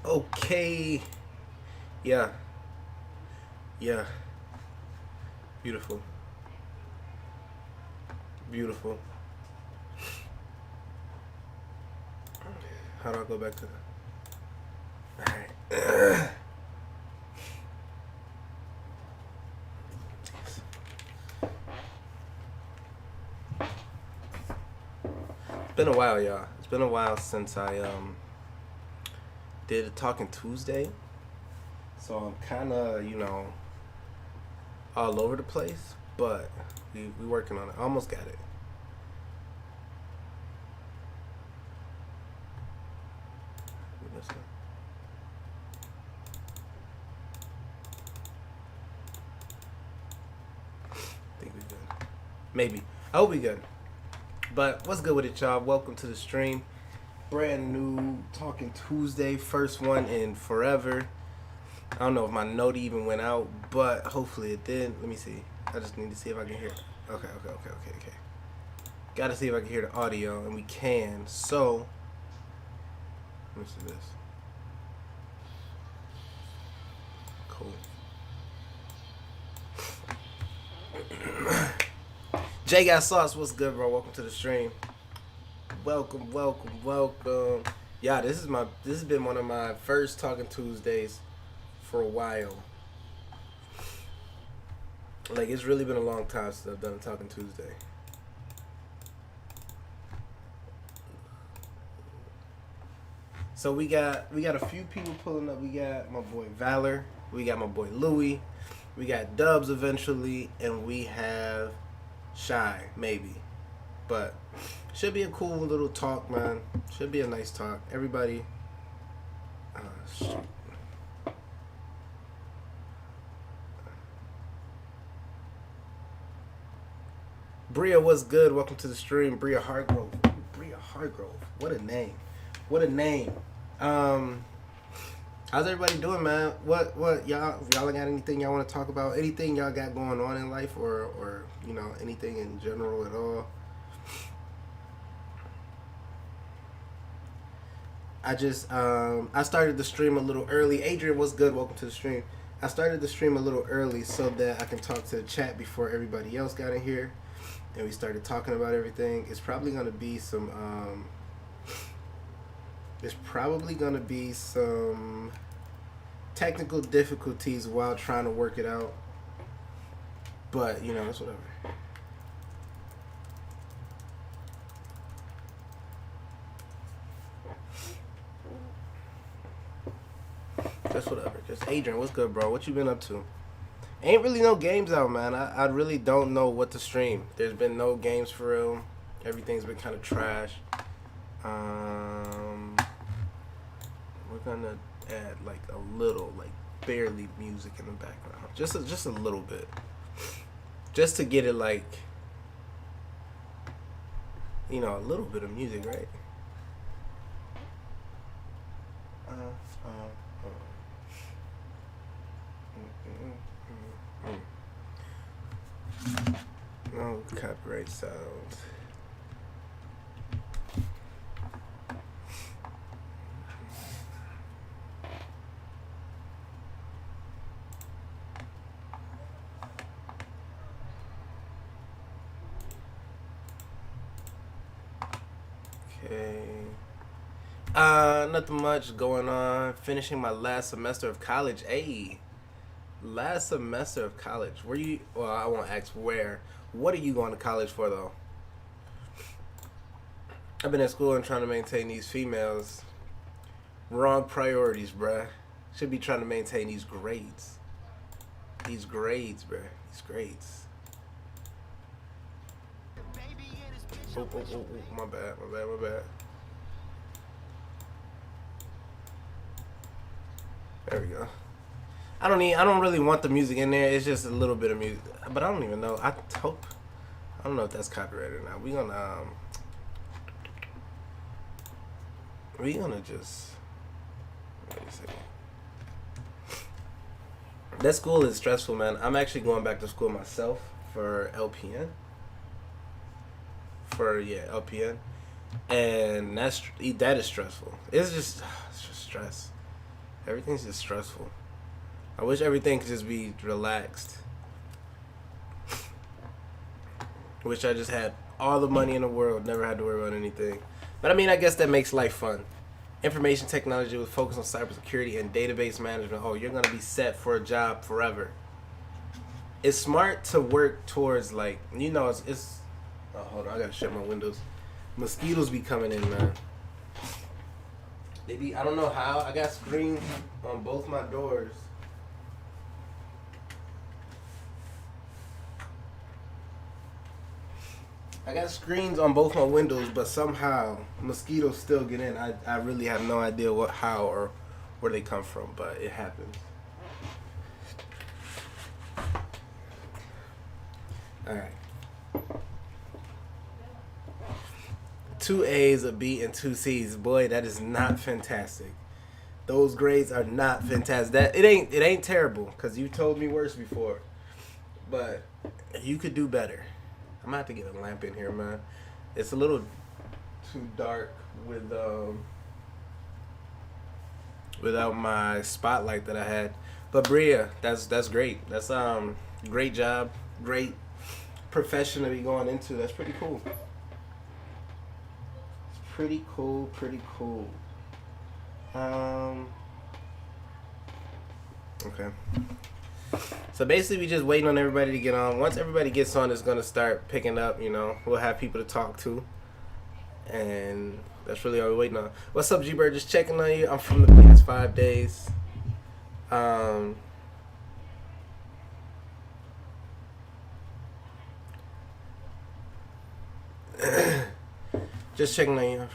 Okay. Yeah. Yeah. Beautiful. Beautiful. How do I go back to the... Alright. It's been a while, y'all. It's been a while since I did a Talking Tuesday. So I'm kinda, all over the place. But we working on it. Almost got it. Think we good. Maybe. I hope we good. But what's good with it, y'all? Welcome to the stream. Brand new Talking Tuesday. First one in forever. I don't know if my note even went out, but hopefully it did. Let me see. I just need to see if I can hear it. Okay. Gotta see if I can hear the audio, and we can. So, let me see this. Cool. Jay got sauce. What's good, bro? Welcome to the stream. Welcome. Yeah, this has been one of my first Talking Tuesdays for a while. Like, it's really been a long time since I've done a Talking Tuesday. So we got a few people pulling up. We got my boy Valor. We got my boy Louie. We got Dubs eventually, and we have Shy maybe. But should be a cool little talk, man. Should be a nice talk. Everybody. Shoot. Bria, what's good? Welcome to the stream. Bria Hargrove. What a name. How's everybody doing, man? What y'all got anything y'all want to talk about? Anything y'all got going on in life, or anything in general at all? I started the stream a little early. Adrian, what's good? Welcome to the stream. I started the stream a little early so that I can talk to the chat before everybody else got in here, and we started talking about everything. It's probably gonna be some technical difficulties while trying to work it out, but it's whatever. Just whatever. Just Adrian, what's good, bro? What you been up to? Ain't really no games out, man. I really don't know what to stream. There's been no games for real. Everything's been kind of trash. We're gonna add like a little, like barely music in the background, just a little bit, just to get it like, a little bit of music, right? No copyright sounds. Okay. Nothing much going on. Finishing my last semester of college. Hey, last semester of college. Were you? Well, I won't ask where. What are you going to college for, though? I've been at school and trying to maintain these females. Wrong priorities, bruh. Should be trying to maintain these grades. These grades, bruh. These grades. Oh, my bad. There we go. I don't really want the music in there. It's just a little bit of music, but I don't even know. I don't know if that's copyrighted or not. We gonna just wait a second. That school is stressful, man. I'm actually going back to school myself for LPN. LPN, and that is stressful. It's just stress. Everything's just stressful. I wish everything could just be relaxed. Wish I just had all the money in the world, never had to worry about anything. But I mean, I guess that makes life fun. Information technology with focus on cybersecurity and database management. Oh, you're gonna be set for a job forever. It's smart to work towards, like, you know, it's oh, hold on, I gotta shut my windows. Mosquitoes be coming in, man. They be, I don't know how. I got screens on both my doors. I got screens on both my windows, but somehow mosquitoes still get in. I really have no idea how or where they come from, but it happens. All right. 2 A's, a B, and 2 C's. Boy, that is not fantastic. Those grades are not fantastic. It ain't terrible, because you told me worse before. But you could do better. I'm gonna have to get a lamp in here, man. It's a little too dark without my spotlight that I had. But Bria, that's great. That's great job, great profession to be going into. That's pretty cool. It's pretty cool. Okay. So basically, we just waiting on everybody to get on. Once everybody gets on, it's gonna start picking up. You know, we'll have people to talk to, and that's really all we're waiting on. What's up, G-Bird? Just checking on you. I'm from the past 5 days. Just checking on you.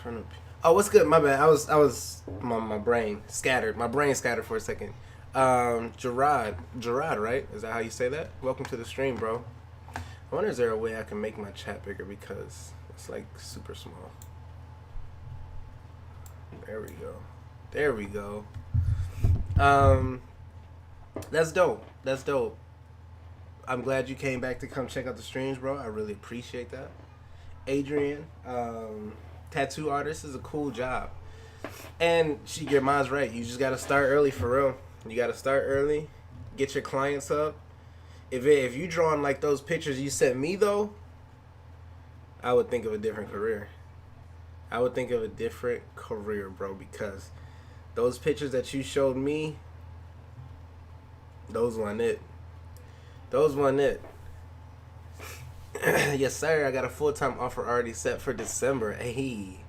Oh, what's good? My bad. I was my brain scattered. My brain scattered for a second. Gerard, right? Is that how you say that? Welcome to the stream, bro. I wonder, is there a way I can make my chat bigger, because it's like super small. There we go. That's dope. I'm glad you came back to come check out the streams, bro. I really appreciate that. Adrian, tattoo artist, is a cool job. And your mom's right. You just gotta start early, for real. You gotta start early, get your clients up. If you drawing like those pictures you sent me, though, I would think of a different career. Bro, because those pictures that you showed me, those weren't it. Yes, sir. I got a full-time offer already set for December. Hey,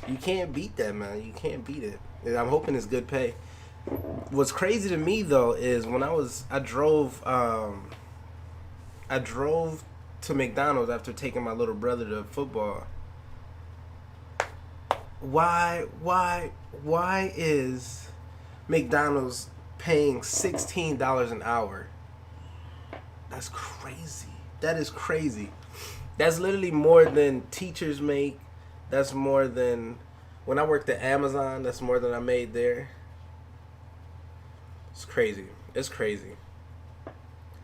you can't beat that, man. You can't beat it. I'm hoping it's good pay. What's crazy to me, though, is when I drove to McDonald's after taking my little brother to football. Why is McDonald's paying $16 an hour? That's crazy. That is crazy. That's literally more than teachers make. That's more than when I worked at Amazon. That's more than I made there. It's crazy.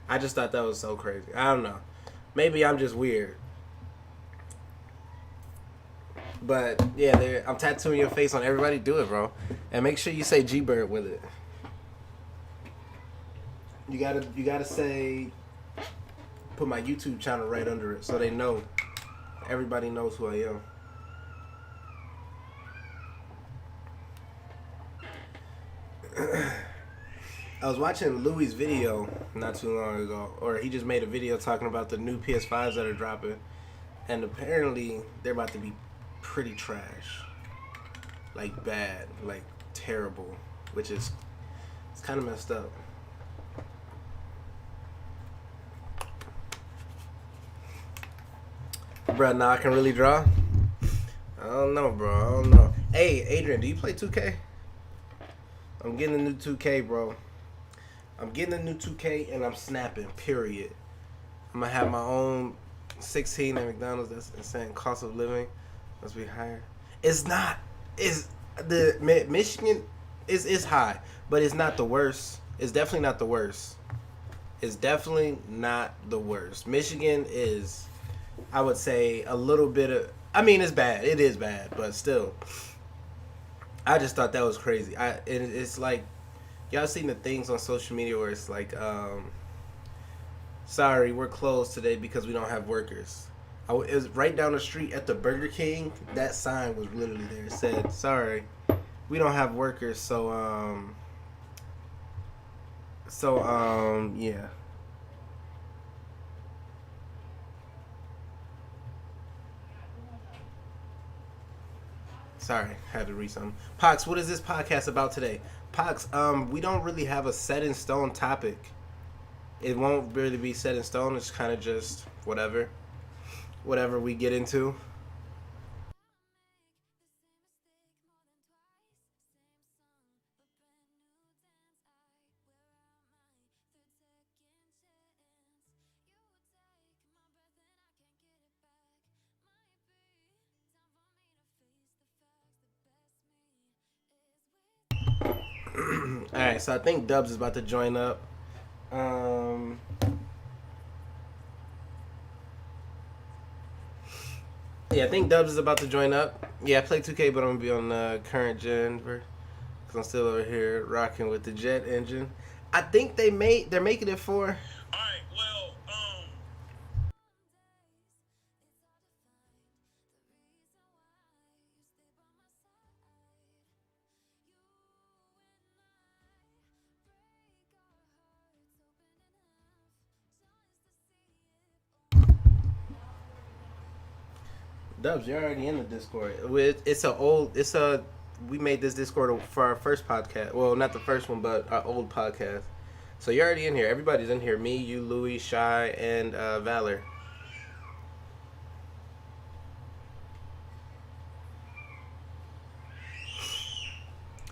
I just thought that was so crazy. I don't know. Maybe I'm just weird. But yeah, I'm tattooing your face on everybody. Do it, bro. And make sure you say G-Bird with it. You gotta say, put my YouTube channel right under it so they know. Everybody knows who I am. I was watching Louis' video not too long ago, or he just made a video talking about the new PS5s that are dropping, and apparently they're about to be pretty trash, like bad, like terrible, which is, it's kind of messed up. Bruh, now I can really draw? I don't know, bro. I don't know. Hey, Adrian, do you play 2K? I'm getting a new 2K, bro. I'm getting a new 2K and I'm snapping, period. I'm going to have my own 16 at McDonald's. That's insane. Cost of living must be higher. It's not. Michigan is high, but it's not the worst. It's definitely not the worst. Michigan is, I would say, a little bit of, I mean, it's bad. It is bad, but still. I just thought that was crazy. It's like, Y'all seen the things on social media where it's like, sorry, we're closed today because we don't have workers. It was right down the street at the Burger King. That sign was literally there. It said, sorry, we don't have workers. Yeah. Sorry, had to read something. Pox, what is this podcast about today? Pox, we don't really have a set in stone topic. It won't really be set in stone. It's kind of just whatever we get into. All right, so I think Dubs is about to join up. Um, yeah, I think Dubs is about to join up. Yeah, I play 2K, but I'm gonna be on the current gen because I'm still over here rocking with the jet engine. I think they're making it for. All right, well, Dubs, you're already in the Discord. We made this Discord for our first podcast. Well, not the first one, but our old podcast. So you're already in here. Everybody's in here. Me, you, Louis, Shy, and Valor.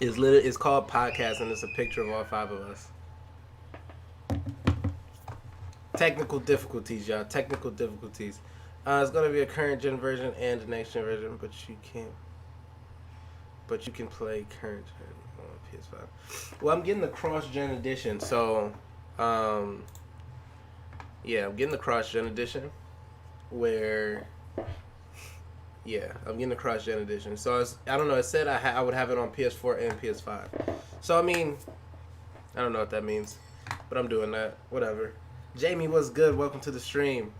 It's called podcast, and it's a picture of all five of us. Technical difficulties, y'all. Technical difficulties. It's gonna be a current gen version and a next gen version, but you can't. But you can play current gen on PS5. Well, I'm getting the cross gen edition, so yeah, I'm getting the cross gen edition. Where, yeah, I'm getting the cross gen edition. So I don't know. It said I would have it on PS4 and PS5. So I mean, I don't know what that means, but I'm doing that. Whatever. Jamie, what's good? Welcome to the stream.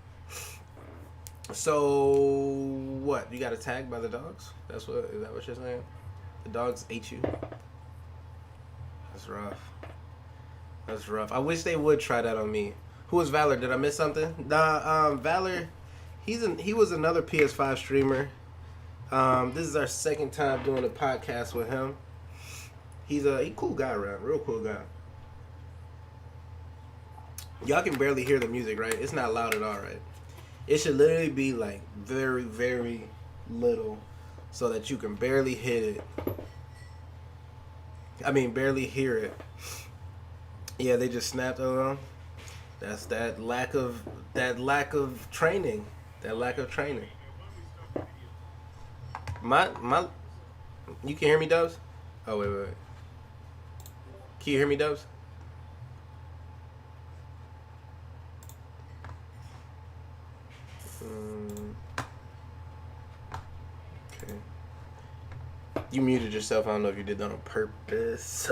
So what? You got attacked by the dogs? Is that what you're saying? The dogs ate you. That's rough. That's rough. I wish they would try that on me. Who was Valor? Did I miss something? Nah. Valor. He was another PS5 streamer. This is our second time doing a podcast with him. He's a cool guy, right? Real cool guy. Y'all can barely hear the music, right? It's not loud at all, right? It should literally be like very, very little so that you can barely hit it. I mean, barely hear it. Yeah, they just snapped on. That's that lack of training. That lack of training. My, you can hear me, Dubs? Oh wait. Can you hear me, Dubs? Okay. You muted yourself. I don't know if you did that on purpose.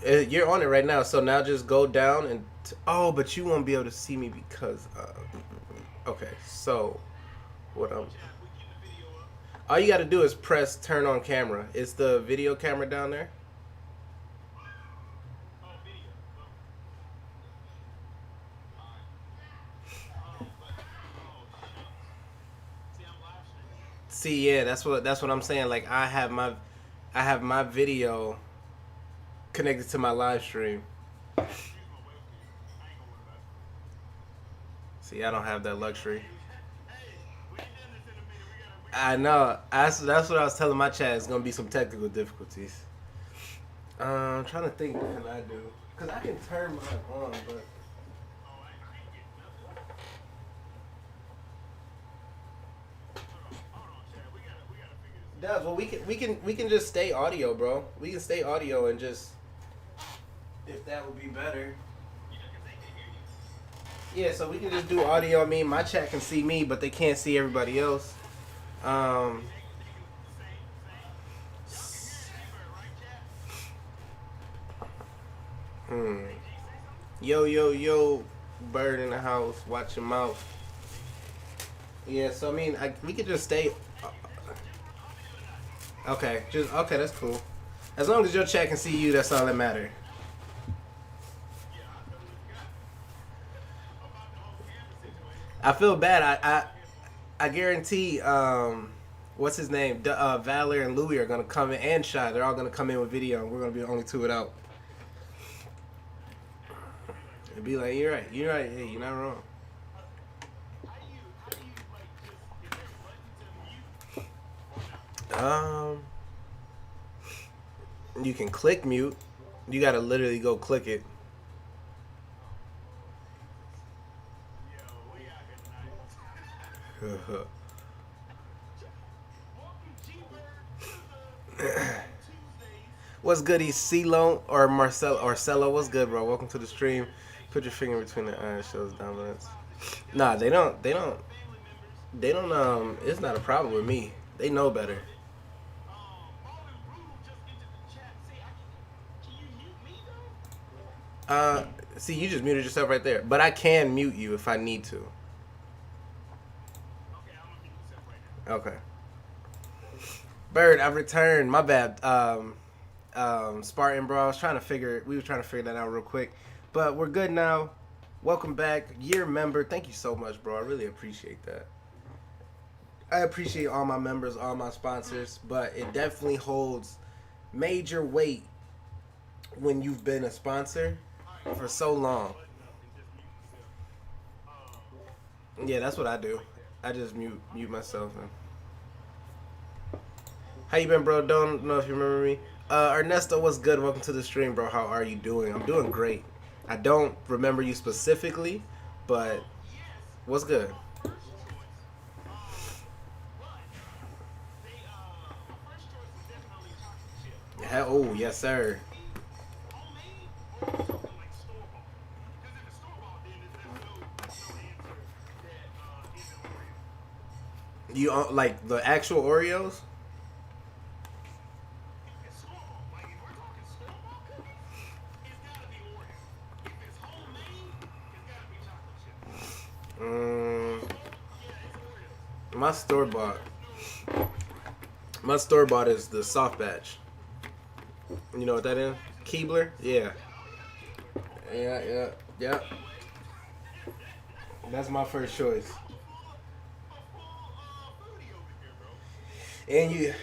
You're on it right now, so now just go down and but you won't be able to see me because okay, so what all you got to do is press turn on camera. Is the video camera down there? See, yeah, that's what I'm saying. Like I have my video connected to my live stream. See, I don't have that luxury. I know. That's what I was telling my chat. It's gonna be some technical difficulties. I'm trying to think what can I do, cause I can turn mine on, but. Does well we can just stay audio, bro. We can stay audio and just if that would be better. Yeah, so we can just do audio. I mean, my chat can see me, but they can't see everybody else. Hmm. Yo, yo, yo, bird in the house. Watch your mouth. Yeah, so I mean, we could just stay. Okay, just okay. That's cool. As long as your chat can see you, that's all that matter. I feel bad. I guarantee. What's his name? Valor and Louis are gonna come in, and Shy. They're all gonna come in with video, and we're gonna be the only two without. And be like, you're right. You're right. Hey, you're not wrong. Um, you can click mute. You gotta literally go click it. What's good, CeeLo or Marcelo? What's good, bro? Welcome to the stream. Put your finger between the eyes, shows dominance. Nah, they don't. They don't. It's not a problem with me. They know better. Uh, See, you just muted yourself right there. But I can mute you if I need to. Okay. Bird, I've returned. My bad. Spartan, bro. We were trying to figure that out real quick, but we're good now. Welcome back, year member. Thank you so much, bro. I really appreciate that. I appreciate all my members, all my sponsors, but it definitely holds major weight when you've been a sponsor for so long. Yeah, that's what I do. I just mute myself. How you been, bro? Don't know if you remember me. Ernesto, what's good? Welcome to the stream, bro. How are you doing? I'm doing great. I don't remember you specifically, but what's good? Oh, yes, sir. You like the actual Oreos? My store bought. My store bought is the soft batch. You know what that is? Keebler? Yeah. Yeah. That's my first choice. And you,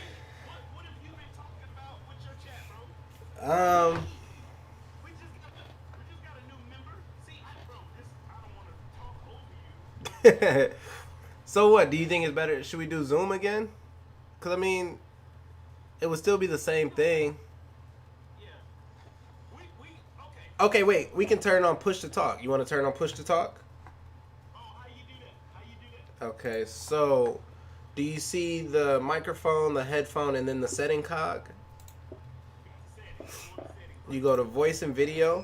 um, so what? Do you think it's better? Should we do Zoom again? Cause I mean, it would still be the same thing. Okay, wait. We can turn on push to talk. You want to turn on push to talk? Okay, so do you see the microphone, the headphone, and then the setting cog? You go to voice and video,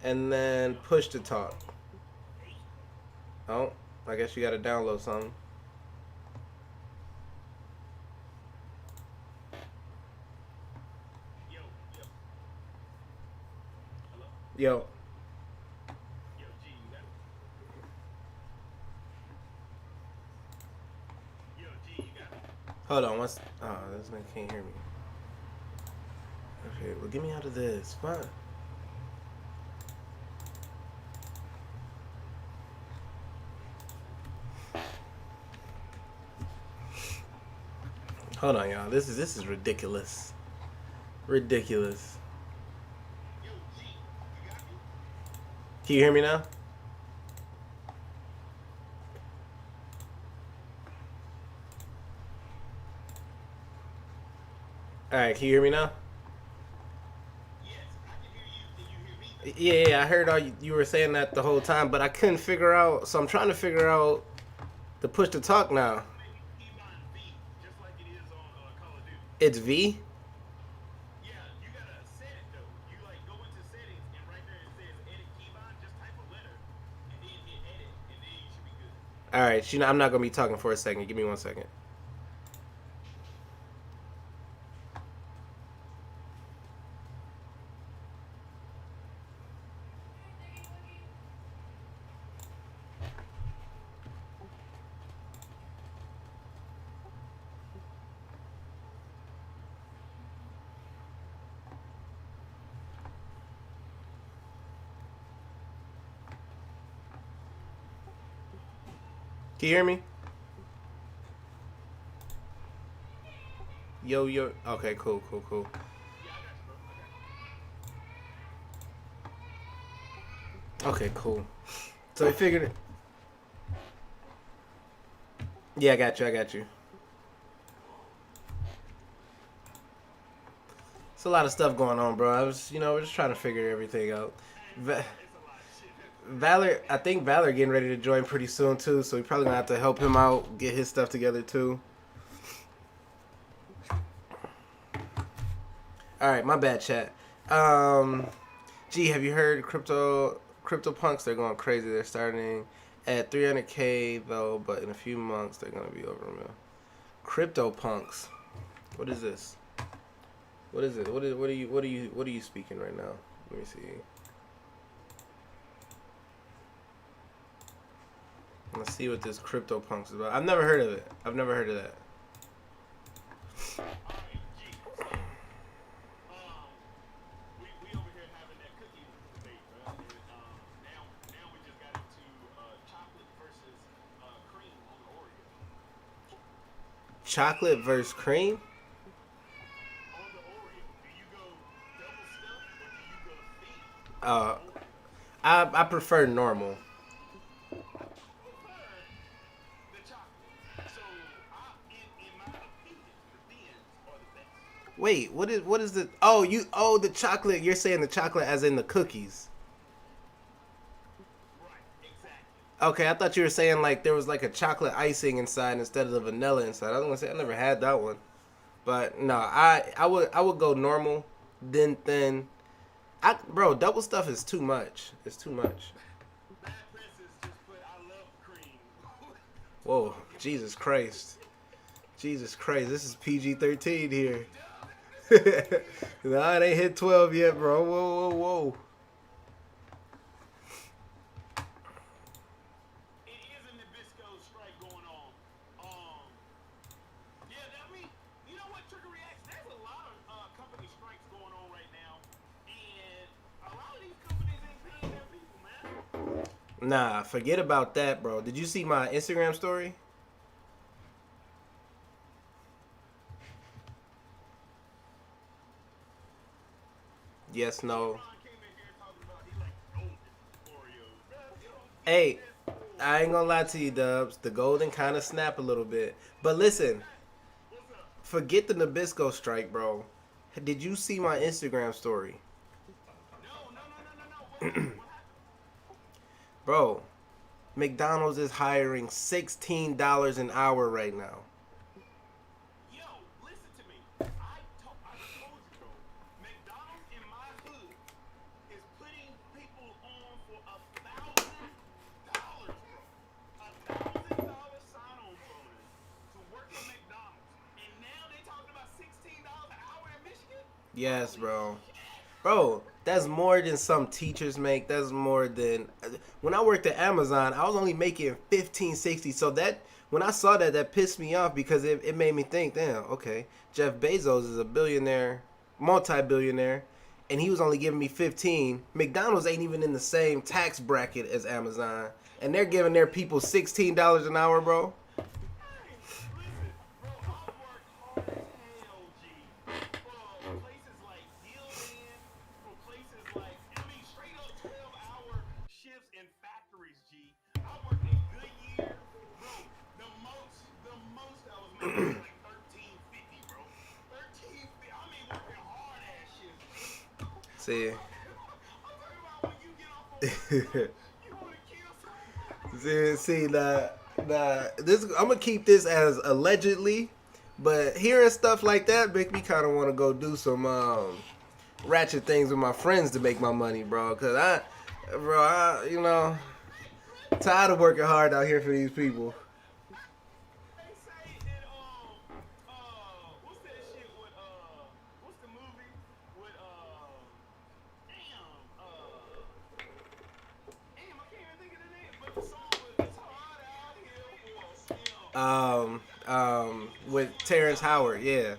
and then push to talk. Oh, I guess you got to download something. Yo. Hold on, this man can't hear me. Okay, well, get me out of this. What? Hold on, y'all. This is ridiculous. Ridiculous. Can you hear me now? All right, can you hear me now? Yeah, I heard all you were saying that the whole time, but I couldn't figure out. So I'm trying to figure out the push to talk now. It's V. All right, I'm not gonna be talking for a second. Give me 1 second. Can you hear me? Yo, yo. Okay, cool, cool, cool. Okay, cool. So we figured it. Yeah, I got you. I got you. It's a lot of stuff going on, bro. We're just trying to figure everything out. Va- Valor, I think Valor getting ready to join pretty soon too, so we probably gonna have to help him out, get his stuff together too. All right, my bad, chat. Um, Gee, have you heard crypto punks? They're going crazy. They're starting at 300K though, but in a few months they're gonna be over a mil. Crypto punks. What is this? What is it? What are you speaking right now? Let me see. Let's see what this crypto punks is about. I've never heard of it. I've never heard of that. Chocolate versus cream? Uh, I prefer normal. Wait, what is the? Oh, the chocolate. You're saying the chocolate as in the cookies. Okay, I thought you were saying like there was like a chocolate icing inside instead of the vanilla inside. I was gonna say I never had that one, but no, I would go normal, then thin. Bro, double stuff is too much. It's too much. Whoa, Jesus Christ, Jesus Christ, this is PG-13 here. Nah, it ain't hit 12 yet, bro. Whoa, whoa, whoa. Nah, forget about that, bro. Did you see my Instagram story? Yes, no. Hey, I ain't gonna lie to you, Dubs. The golden kind of snap a little bit. But listen, forget the Nabisco strike, bro. Did you see my Instagram story? Bro, McDonald's is hiring $16 an hour right now. Yes, bro. Bro, that's more than some teachers make. That's more than when I worked at Amazon, I was only making 15.60. So that when I saw that, that pissed me off because it made me think, damn, okay, Jeff Bezos is a billionaire, multi-billionaire, and he was only giving me 15. McDonald's ain't even in the same tax bracket as Amazon, and they're giving their people $16 an hour, bro. See. See, this I'm gonna keep this as allegedly, but hearing stuff like that make me kind of want to go do some ratchet things with my friends to make my money, bro. Cause tired of working hard out here for these people. With Terrence Howard, yeah.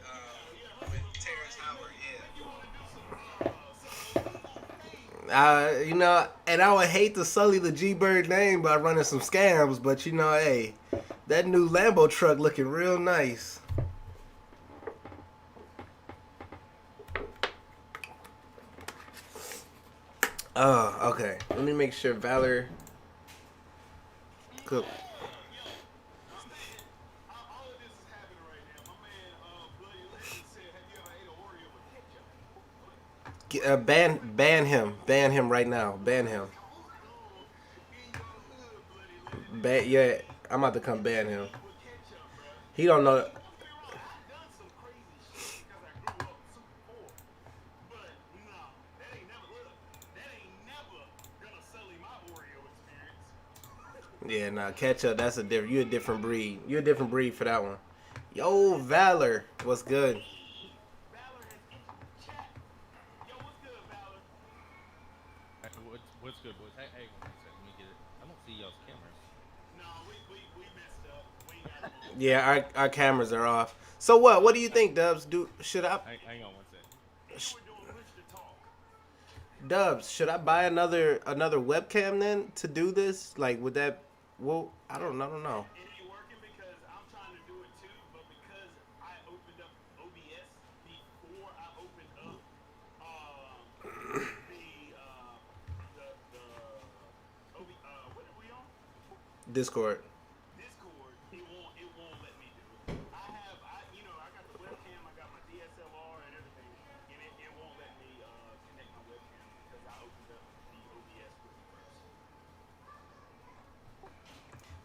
You know, and I would hate to sully the G Bird name by running some scams, but you know, hey, that new Lambo truck looking real nice. Oh, okay. Let me make sure Valor. Cool. Ban him right now. Ban him. Yeah, I'm about to come ban him. He don't know. Yeah, nah, ketchup. That's a different. You a different breed. You a different breed for that one. Yo, Valor, what's good? What's good, boys? Hey, one second. Let me get it. I don't see y'all's cameras. Yeah, our cameras are off. So what? What do you think, Dubs? Do should I? Hang on one second. sh- Dubs, should I buy another webcam then to do this? Like, would that? Well, I don't know. Discord.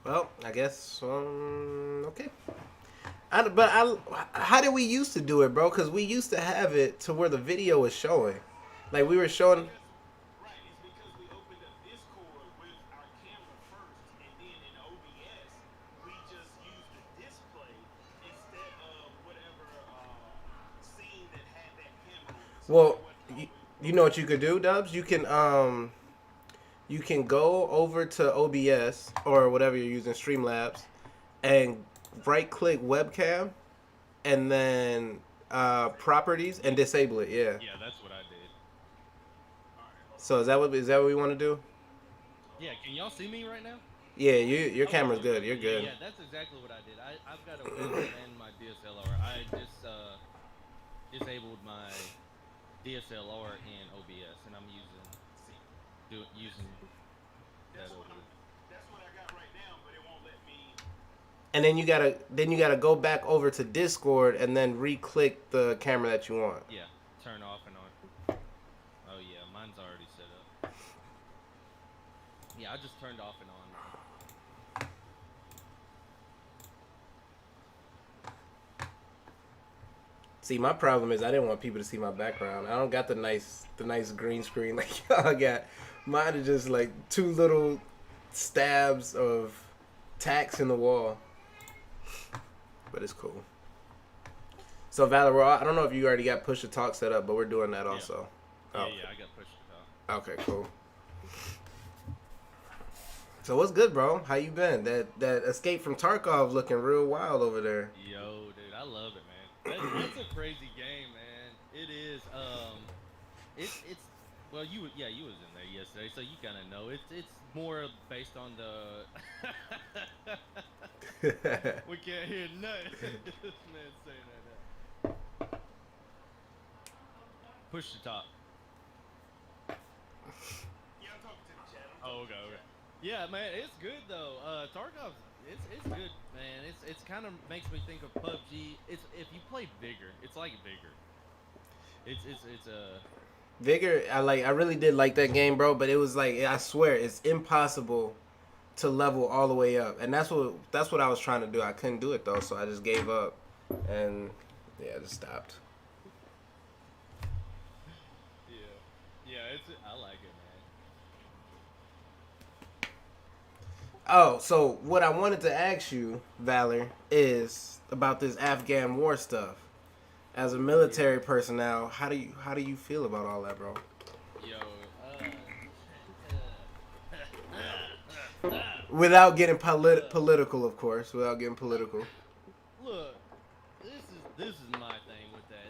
Well, I guess okay. How did we used to do it, bro? Because we used to have it to where the video was showing, like we were showing. Well, you know what you could do, Dubs? You can go over to OBS or whatever you're using, Streamlabs, and right click webcam, and then properties and disable it. Yeah. Yeah, that's what I did. So is that what we want to do? Yeah, can y'all see me right now? Yeah, your Okay, camera's okay. good. You're Yeah, good. yeah, that's exactly what I did. I've got a webcam and my DSLR. I just disabled my DSLR and OBS, and I'm using that over. And then you gotta go back over to Discord and then re-click the camera that you want. Yeah, turn off and on. Oh yeah, mine's already set up. Yeah, I just turned off and on. See, my problem is I didn't want people to see my background. I don't got the nice green screen like y'all got. Mine is just like two little stabs of tacks in the wall. But it's cool. So Valor, I don't know if you already got push to talk set up, but we're doing that also. Yeah, yeah, I got pushed to talk. Okay, cool. So what's good, bro? How you been? That escape from Tarkov looking real wild over there. Yo, dude, I love it, man. That's a crazy game, man. It is. It's. Well, you was in there yesterday, so you kind of know. It's more based on the. We can't hear nothing. This man saying that now. Push the top. Oh, okay, okay. Yeah, man, it's good though. Tarkov's it's good, man. It's kind of makes me think of PUBG. It's if you play Vigor, it's like Vigor. It's a Vigor, I really did like that game, bro. But it was like I swear it's impossible to level all the way up, and that's what I was trying to do. I couldn't do it though, so I just gave up, and yeah, I just stopped. yeah. I like it, Oh, so what I wanted to ask you, Valor, is about this Afghan war stuff. As a man. military personnel, how do you feel about all that, bro? Yo, Without getting political, of course. Without getting political. look, this is my thing with that.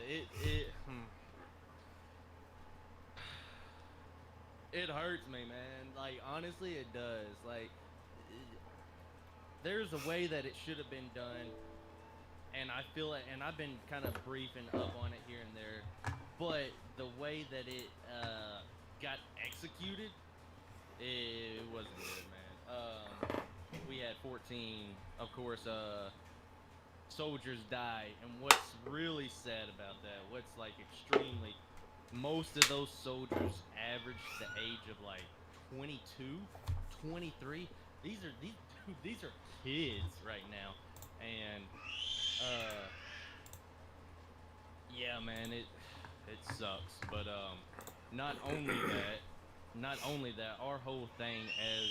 it hurts me, man. Like honestly, it does. Like there's a way that it should have been done, and I feel it. And I've been kind of briefing up on it here and there, but the way that it got executed, it wasn't good, man. We had 14, of course, soldiers die, and what's really sad about that, what's like extremely, most of those soldiers averaged the age of like 22, 23. These are kids right now, and uh, yeah, man, it sucks. But not only that, not only that, our whole thing as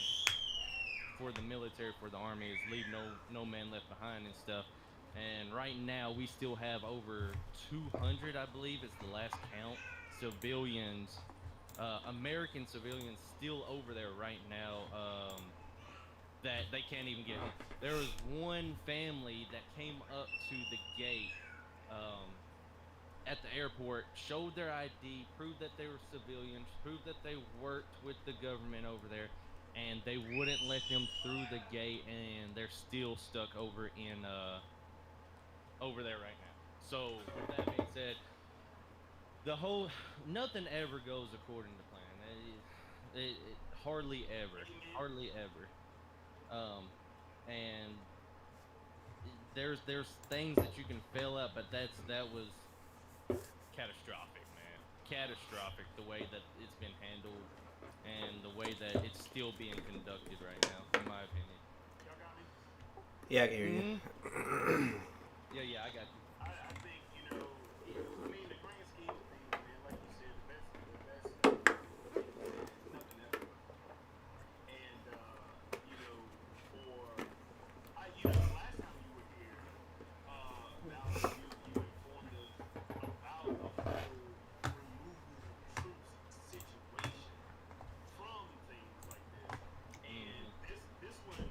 for the military, for the army, is leave no man left behind and stuff. And right now, we still have over 200, I believe, it's the last count, civilians, American civilians, still over there right now. That they can't even get home. There was one family that came up to the gate um, at the airport, showed their ID, proved that they were civilians, proved that they worked with the government over there, and they wouldn't let them through the gate, and they're still stuck over there right now. So with that being said, the whole nothing ever goes according to plan. It hardly ever, hardly ever. Um, and there's things that you can fail at, but that was catastrophic, man. Catastrophic the way that it's been handled and the way that it's still being conducted right now, in my opinion. Y'all got me? Yeah, I can hear you. Mm-hmm. Yeah, I got you. I think, I mean, the grand scheme of things, man, like you said, the best, nothing ever. And, last time you were here, Val, you informed us about the whole removal troops situation from things like this. And Mm-hmm. this one,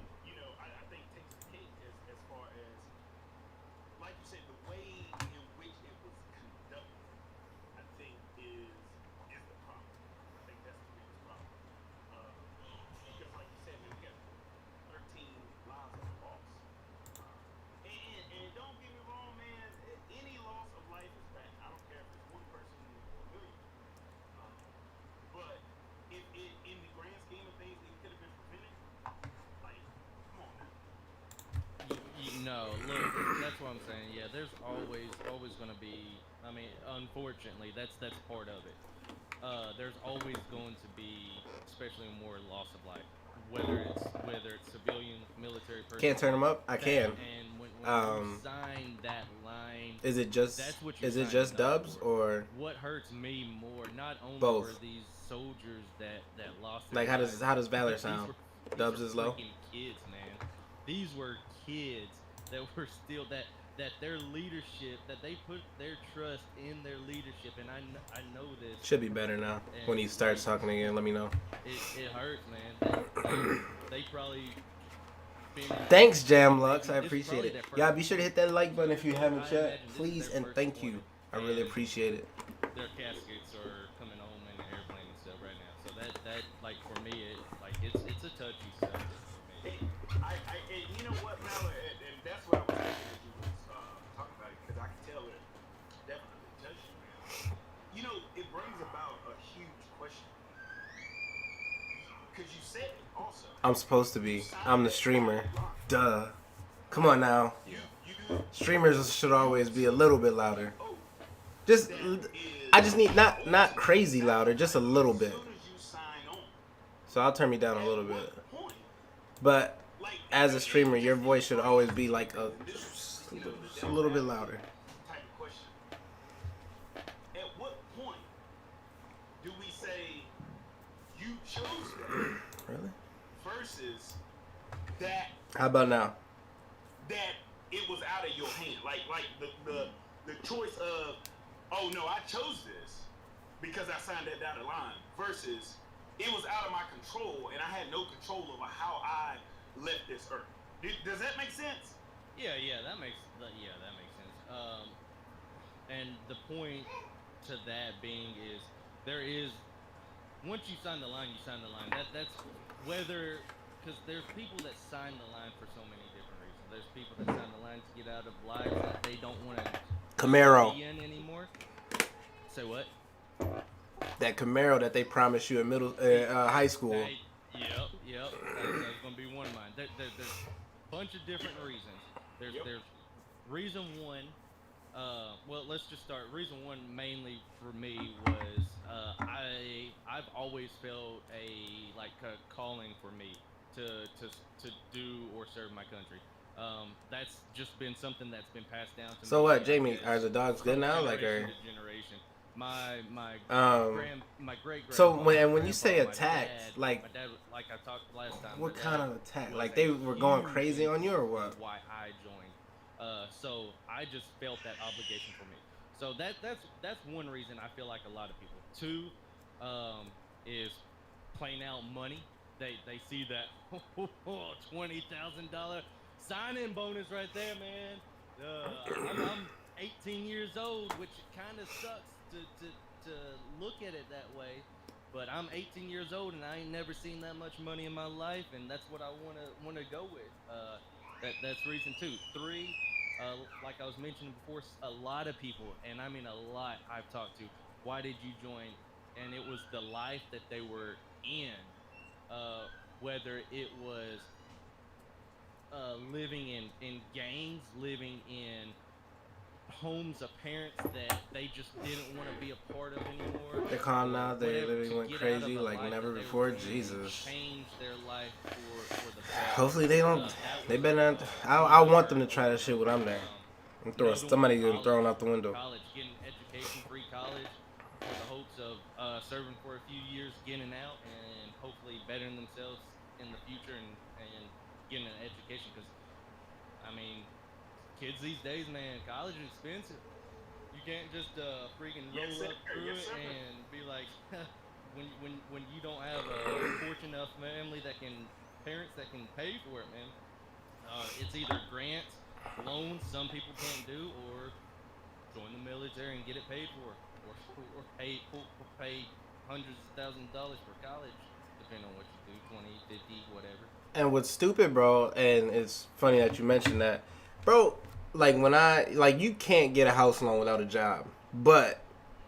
I think takes the cake as far as, like you said, the way in which it was conducted, I think is the problem. I think that's the biggest problem. Because, like you said, man, we got 13 lives of loss. And don't get me wrong, man. Any loss of life is bad. I don't care if it's one person or a million. Um, but if it, in the grand scheme of things, it could have been prevented. Like, come on now. No, look, that's what I'm saying. Yeah, there's always going to be. I mean, unfortunately, that's part of it. There's always going to be, especially more loss of life, whether it's civilian, military Can't turn personnel. them up. I That can. and when you Um, sign that line, is it just that's what you're just signing up dubs for. or What hurts me more, not only were both? these soldiers that lost their Like lives, how does Valor but these sound? were these Dubs are is low. freaking kids, man. These were kids that were still that their leadership, that they put their trust in their leadership, and I know this, Should be better now. When he and starts like talking again, let me know. it hurts, man. They probably finished Thanks, Jam Lux. maybe I this is appreciate probably it. their first Y'all be sure to hit that like button if you haven't I yet. imagine this is Please their and first thank you. deployment, I really and appreciate it. their caskets are coming home in the airplane and stuff right now. So that like for me, it's a touchy subject for me. Hey, and you know what, Mel, and that's what I was thinking as you was talking about it, because I can tell it definitely touched you, man. It brings about a huge question, because you said it also. I'm supposed to You be. signed I'm the that streamer. dotted line. Duh. Come on now. You Yeah. you Streamers should always be a little bit louder. oh, Just, that I is just need not ultimately crazy louder, just a sacrificed little as bit. soon as you sign on. So I'll turn me down a At little bit. what point? But Like, as a streamer, your just voice should always be phrase, like and this is, just the a devil's little bit advocate louder. type of question. At what point do we say you chose that Really? versus that How about now? that it was out of your hand? Like the choice of, oh no, I chose this because I signed that dotted line, versus it was out of my control and I had no control over how I left this earth. Does that make sense? Yeah, that makes sense. And the point to that being is there is once you sign the line, you sign the line. That's whether because there's people that sign the line for so many different reasons. There's people that sign the line to get out of lives that they don't want to Camaro. be in anymore. Say what? That Camaro that they promised you in high school. Yep. That's gonna be one of mine. There's a bunch of different reasons. There's reason one. Well, let's just start. Reason one mainly for me was I've always felt a calling for me to do or serve my country. That's just been something that's been passed down to me. So what, Jamie? Are the dogs good now? Generation to generation. My great So when you say attacked, my dad, like I talked last time. what kind of attack? was Like a they were going huge crazy on you or influence what? of Why I joined. So I just felt that obligation for me. So that's one reason I feel like a lot of people. Two, is plain out money. They see that $20,000 sign-in bonus right there, man. I'm 18 years old, which kind of sucks to look at it that way. But I'm 18 years old and I ain't never seen that much money in my life, and that's what I wanna go with. That's reason two. Three, like I was mentioning before, a lot of people, and I mean a lot, I've talked to. Why did you join? And it was the life that they were in, whether it was living in gangs, living in homes of parents that they just didn't want to be a part of anymore. They're calm now. They Whatever, literally to went get out crazy of a like life never that they before. were in, Jesus. change their life for the better. Hopefully they don't. That They was, better. I want them to try that shit when I'm there. I'm throwing another one, somebody getting college. thrown out the window. College, getting education, free college, for the hopes of serving for a few years, getting out, and hopefully bettering themselves in the future and getting an education. Because, I mean, kids these days, man, college is expensive. You can't just freaking roll up through it and be like, when you don't have a fortunate enough family parents that can pay for it, man. It's either grants, loans some people can't do, or join the military and get it paid for, or pay hundreds of thousands of dollars for college, depending on what you do, 20, 50, whatever. And what's stupid, bro, and it's funny that you mentioned that, bro. Like you can't get a house loan without a job, but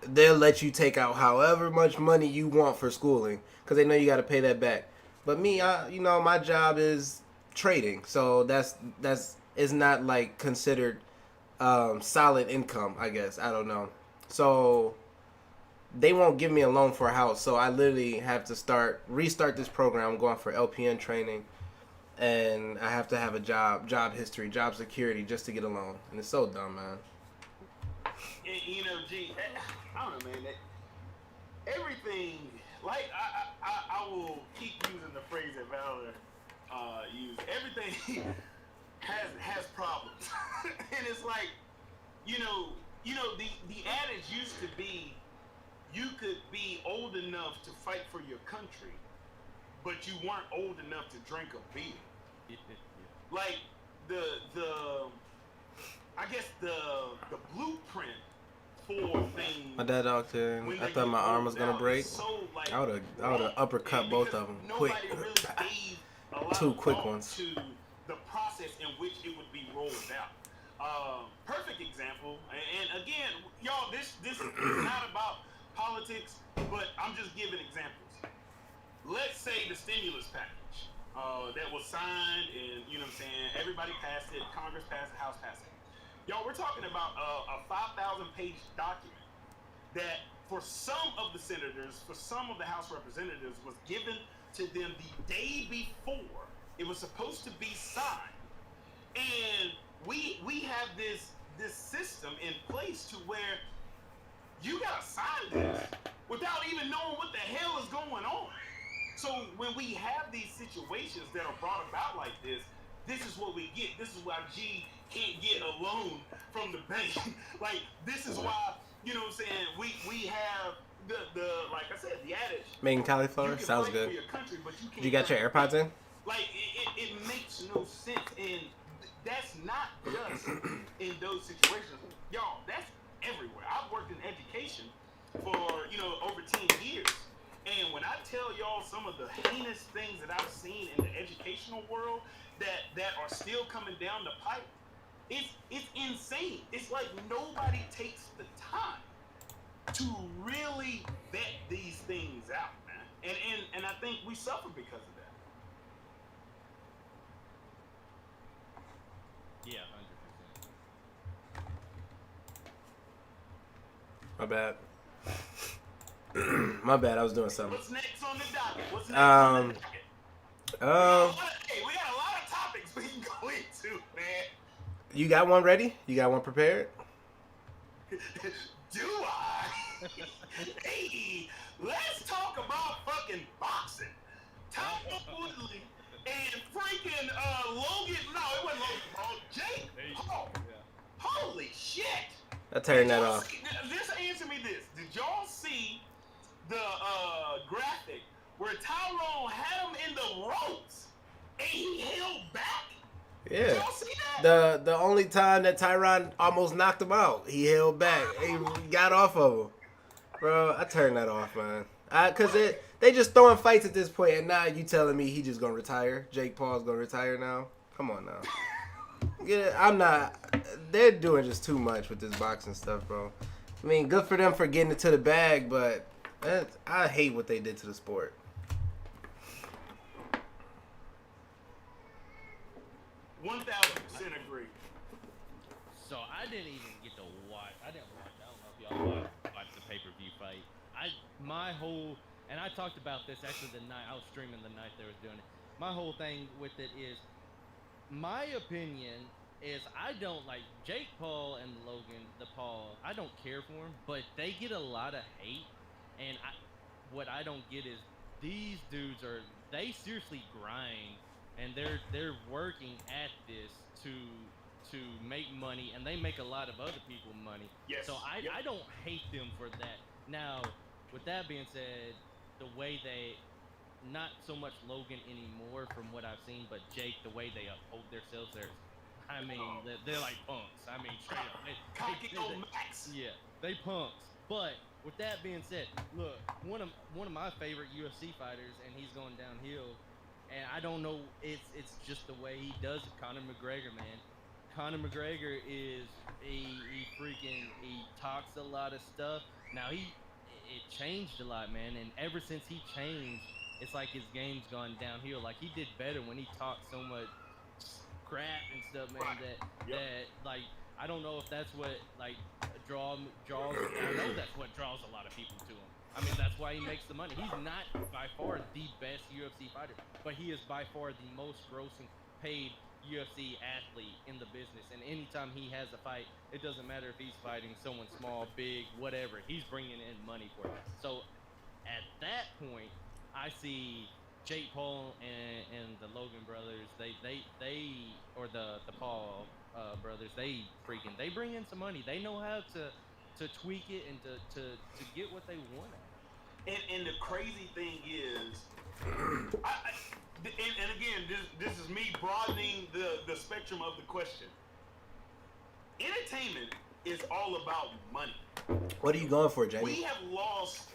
they'll let you take out however much money you want for schooling because they know you got to pay that back. But me, my job is trading, so that's is not like considered solid income, I guess. I don't know. So they won't give me a loan for a house, so I literally have to restart this program. I'm going for LPN training. And I have to have a job history, job security just to get a loan. And it's so dumb, man. And, I don't know, man. Everything, like, I will keep using the phrase that Valor used. Everything has problems. And it's like, the adage used to be, you could be old enough to fight for your country, but you weren't old enough to drink a beer. Like I guess the blueprint for things. My dad talked to him. I thought my arm was gonna break. I would have uppercut both of them quick. Really gave a lot 2 of quick thought ones. to the process in which it would be rolled out. Perfect example. And again, y'all, this is not about politics, but I'm just giving examples. Let's say the stimulus package that was signed, and everybody passed it, Congress passed it, House passed it. Y'all, we're talking about a 5,000-page document that for some of the senators, for some of the House representatives, was given to them the day before it was supposed to be signed. And we have this system in place to where you gotta sign this without even knowing what the hell is going on. So when we have these situations that are brought about like this is what we get. This is why G can't get a loan from the bank. Like, this is why, we have the like I said, the adage. Making cauliflower sounds good. Country, You got your AirPods in? Like, it makes no sense, and that's not just in those situations. Y'all, that's everywhere. I've worked in education for, over 10 years. And when I tell y'all some of the heinous things that I've seen in the educational world that are still coming down the pipe, it's insane. It's like nobody takes the time to really vet these things out, man. And I think we suffer because of that. Yeah, 100%. My bad. My bad. I was doing something. What's next on the docket? What's next on the docket? Hey, we got a lot of topics we can go into, man. You got one ready? You got one prepared? Do I? Hey, let's talk about fucking boxing. Tyron Woodley and freaking Logan. No, it wasn't Logan Paul. Jake Paul. Holy shit. I turned that off. Just answer me this. Did y'all see the graphic where Tyrone had him in the ropes and he held back? Yeah. Did y'all see that? The only time that Tyron almost knocked him out, he held back. He got off of him. Bro, I turned that off, man. Cause they just throwing fights at this point, and now you telling me he just gonna retire? Jake Paul's gonna retire now? Come on now. Yeah, I'm not. They're doing just too much with this boxing stuff, bro. I mean, good for them for getting it to the bag, but I hate what they did to the sport. 1000% agree. So I didn't even get to watch. I don't know if y'all watched the pay-per-view fight. My whole, and I talked about this actually the night I was streaming the night they was doing it. My whole thing with it is, my opinion is I don't like Jake Paul and Logan Paul. I don't care for them, but they get a lot of hate, and what I don't get is these dudes they seriously grind, and they're working at this to make money, and they make a lot of other people money. Yes. So I don't hate them for that. Now, with that being said, the way they, not so much Logan anymore from what I've seen, but Jake, the way they uphold themselves, they're like punks. I mean, straight up. Max. Yeah, they punks. But with that being said, look, one of my favorite UFC fighters, and he's going downhill, and I don't know, it's just the way he does it. Conor McGregor, man. Conor McGregor is he talks a lot of stuff. Now it changed a lot, man, and ever since he changed, it's like his game's gone downhill. Like, he did better when he talked so much crap and stuff, man. That like, I don't know if that's what like draws. I know that's what draws a lot of people to him. I mean, that's why he makes the money. He's not by far the best UFC fighter, but he is by far the most grossing paid UFC athlete in the business. And anytime he has a fight, it doesn't matter if he's fighting someone small, big, whatever. He's bringing in money for it. So at that point, I see Jake Paul and the Logan brothers. They or the Paul brothers. They bring in some money. They know how to tweak it and to get what they want. And the crazy thing is, and again, this is me broadening the spectrum of the question. Entertainment is all about money. What are you going for, Jamie? We have lost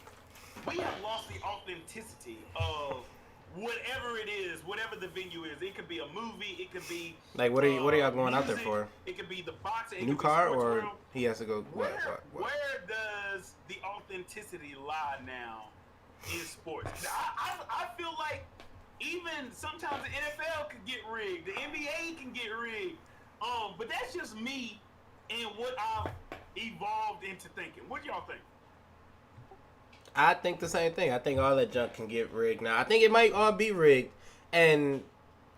the authenticity of whatever it is, whatever the venue is. It could be a movie. It could be like what are y'all going music, out there for? It could be the boxing. New car, or he has to go. What? Where does the authenticity lie now in sports? I feel like even sometimes the NFL could get rigged. The NBA can get rigged. But that's just me and what I've evolved into thinking. What do y'all think? I think the same thing. I think all that junk can get rigged now. I think it might all be rigged, and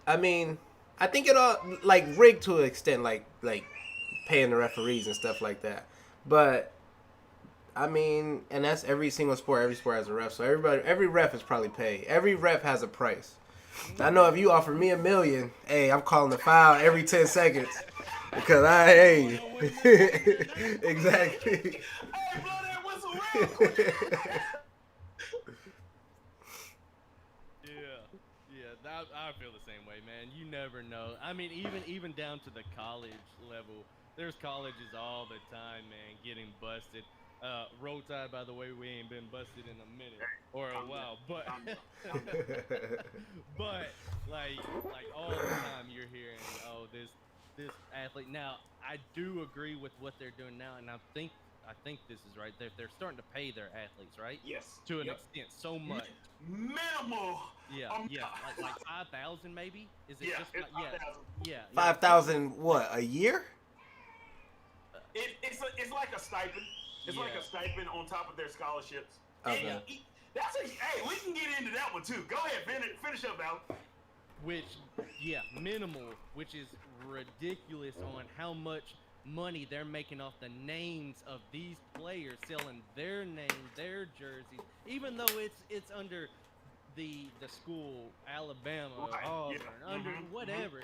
I mean, I think it all like rigged to an extent, like paying the referees and stuff like that. But I mean, and that's every single sport. Every sport has a ref, so every ref is probably paid. Every ref has a price. I know if you offer me $1 million, hey, I'm calling the foul every 10 seconds because exactly. Hey, blow that whistle real quick. I feel the same way, man. You never know. I mean, even down to the college level, there's colleges all the time, man, getting busted. Roll Tide, by the way, we ain't been busted in a minute or a Calm down. while, but Calm down. Calm down. but like all the time you're hearing, oh, this athlete. Now, I do agree with what they're doing now, and I think this is right. They're starting to pay their athletes, right? Yes. To an Yep. extent, so much. Minimal. Yeah, yeah, like 5,000 maybe. Is it Yeah, just it's yeah, 5,000. yeah, 5,000 what, a year? It's like a stipend. It's like Yeah. a stipend on top of their scholarships. Okay. And that's hey, we can get into that one too. Go ahead, finish up, Val. Which, yeah, minimal, which is ridiculous on how much money they're making off the names of these players, selling their name, their jerseys, even though it's under the school Alabama or Right, Auburn, yeah, under mhm, whatever,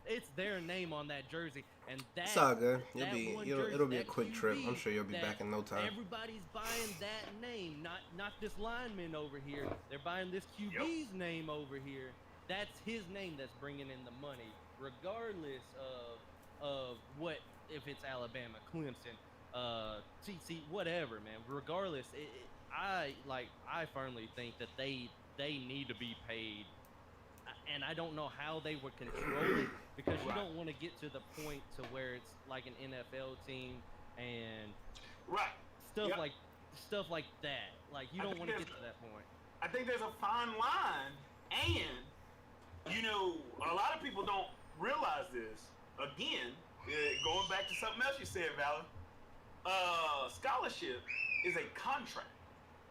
it's their name on that jersey, and that It's all good. that one It'll be a that quick trip. I'm QB sure you'll be that back in no time. Everybody's buying that name, not this lineman over here. They're buying this QB's name over here. That's his name that's bringing in the money, regardless of what, if it's Alabama, Clemson, TC, whatever, man. Regardless, I firmly think that they need to be paid, and I don't know how they would control it, because you don't want to get to the point to where it's like an NFL team and Right. stuff like that. Like, you don't want to get to that point. I think there's a fine line, and a lot of people don't realize this. Again, going back to something else you said, Valor. Scholarship is a contract.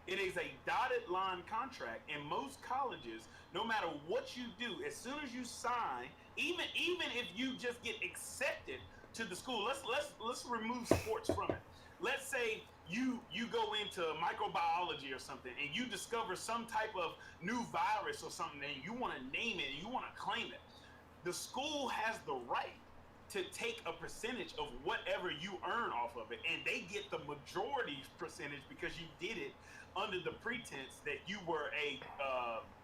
It is a dotted line contract, and most colleges, no matter what you do, as soon as you sign, even if you just get accepted to the school, let's remove sports from it. Let's say you go into microbiology or something, and you discover some type of new virus or something, and you want to name it and you want to claim it. The school has the right to take a percentage of whatever you earn off of it, and they get the majority percentage because you did it under the pretense that you were a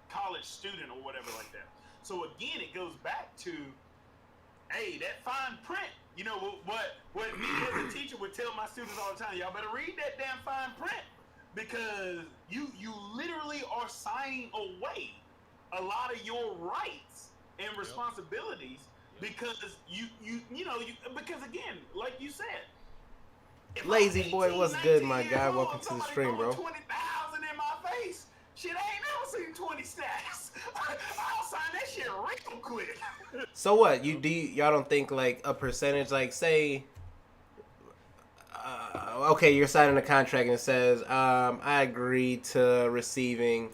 college student or whatever like that. So again, it goes back to, hey, that fine print. You know what me as a teacher would tell my students all the time: y'all better read that damn fine print, because you literally are signing away a lot of your rights and responsibilities. Because because again, like you said, Lazy boy, what's good, my guy? Welcome to the stream, bro. 20,000 in my face. Shit, I ain't never seen 20 stacks. I'll sign that shit real quick. So what? Y'all don't think like a percentage, like say, okay, you're signing a contract and it says, I agree to receiving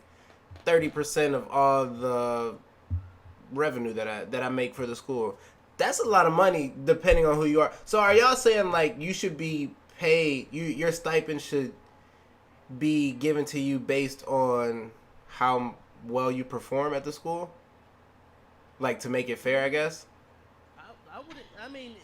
30% of all the revenue that I make for the school. That's a lot of money depending on who you are. So are y'all saying like you should be paid, your stipend should be given to you based on how well you perform at the school? Like, to make it fair, I guess? I wouldn't. I mean,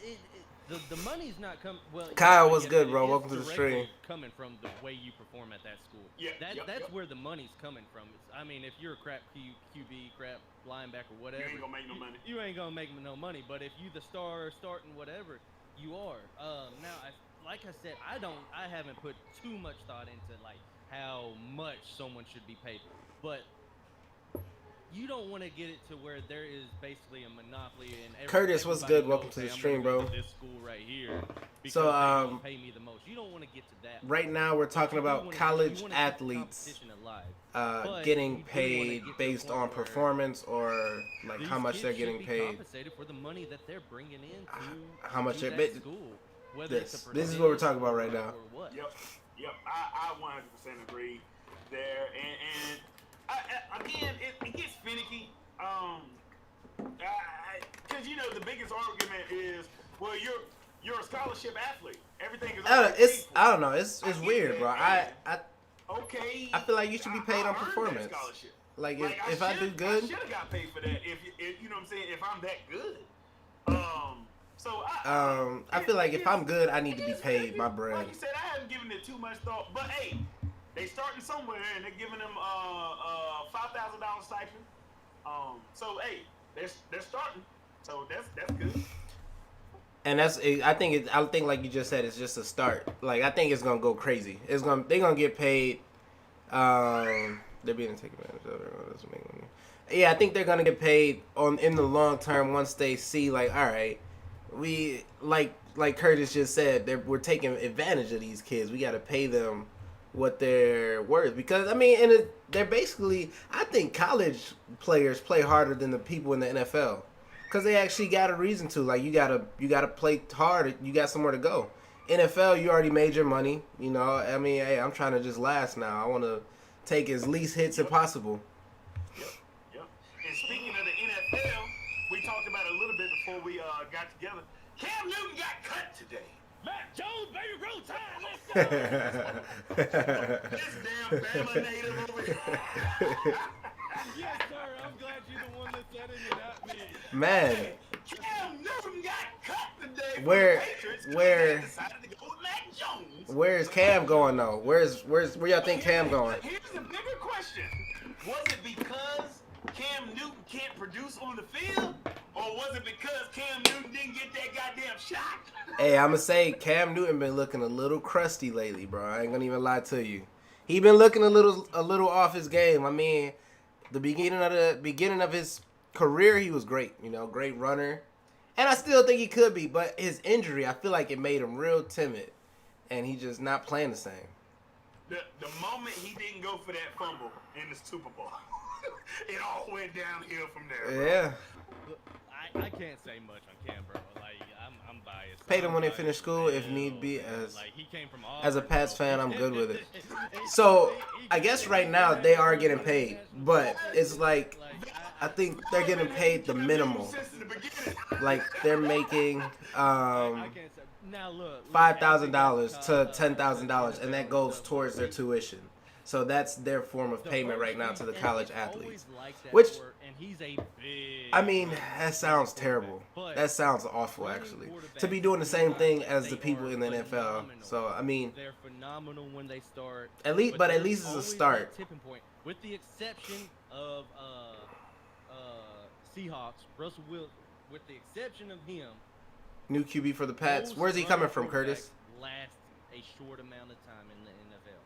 the money's not coming. Well, Kyle, I what's get good, it. bro? It's Welcome to the directly stream. Coming from the way you perform at that school. Yeah, That's where the money's coming from. I mean, if you're a crap QB, crap linebacker, whatever, You ain't gonna make no money. You ain't gonna make no money. But if you the star starting whatever, you are. Now, like I said, I haven't put too much thought into like how much someone should be paid, but you don't want to get it to where there is basically a monopoly and Curtis, what's good? Welcome to the stream, bro. This school right here, because So, they gonna pay me the most. You don't want to get to that. Right now, we're talking about college athletes getting paid based on performance, or like how much they're getting paid. Compensated for the money that they're bringing in to how much that it school. this is what we're talking about right now. Or what. Yep. I 100% agree there, and again, it gets finicky. Because the biggest argument is, well, you're a scholarship athlete. Everything is. I don't know. It's weird, bro. Okay. I feel like you should be paid on I earned that performance. scholarship. Like if I do good, I should have got paid for that. If you know what I'm saying, if I'm that good. So I feel like if I'm good, I need to be paid my bread. Like you said, I haven't given it too much thought, but hey, they starting somewhere and they're giving them $5,000 stipend. So hey, they're starting. So that's good. And I think like you just said, it's just a start. Like I think it's gonna go crazy. They're gonna get paid. They're being taken advantage of. It doesn't make money. Yeah, I think they're gonna get paid in the long term once they see like, all right, we like Curtis just said, we're taking advantage of these kids. We got to pay them what they're worth because I mean, they're basically. I think college players play harder than the people in the NFL because they actually got a reason to. Like you gotta play hard. You got somewhere to go. NFL, you already made your money. You know, I mean, hey, I'm trying to just last now. I want to take as least hits as possible. Yep, yep. And speaking of the NFL, we talked about it a little bit before we got together. Cam Newton got cut today. Matt Jones, baby, roll time. Let's go. This damn Bama native over here. Yes, sir. I'm glad you're the one that said it and not me. Man, Cam Newton got cut today. From Where- the Patriots 'cause where- they decided to go with Matt Jones. where's Cam going though? Where y'all think Cam going? Here's the bigger question: was it because Cam Newton can't produce on the field, or was it because Cam Newton didn't get that goddamn shot? Hey, I'ma say Cam Newton been looking a little crusty lately, bro. I ain't gonna even lie to you. He been looking a little off his game. I mean, the beginning of his career, he was great. You know, great runner, and I still think he could be. But his injury, I feel like it made him real timid, and he just not playing the same. The moment he didn't go for that fumble in the Super Bowl, it all went downhill from there. Bro. Yeah, Look, I can't say much on Cam, bro. Like I'm biased. Paid him I'm when they biased finish school if hell, need be. man. As Like he came from as a Auburn, Pats bro. fan, I'm good with it. So I guess right now they are getting paid, but it's like I think they're getting paid the minimal. Since the beginning. Like they're making I can't say. Now look, $5,000 to $10,000, and that goes towards their tuition. So that's their form of payment right now to the college athletes. Which, and he's a big. I mean, that sounds terrible. That sounds awful, actually. To be doing the same thing as the people in the NFL. So I mean, they're phenomenal when they start. at least it's a there's always start. that tipping point, with the exception of Seahawks, Russell Wilson. With the exception of him, New QB for the Pats. those Where's he coming running from, Curtis? quarterbacks last a short amount of time in the NFL.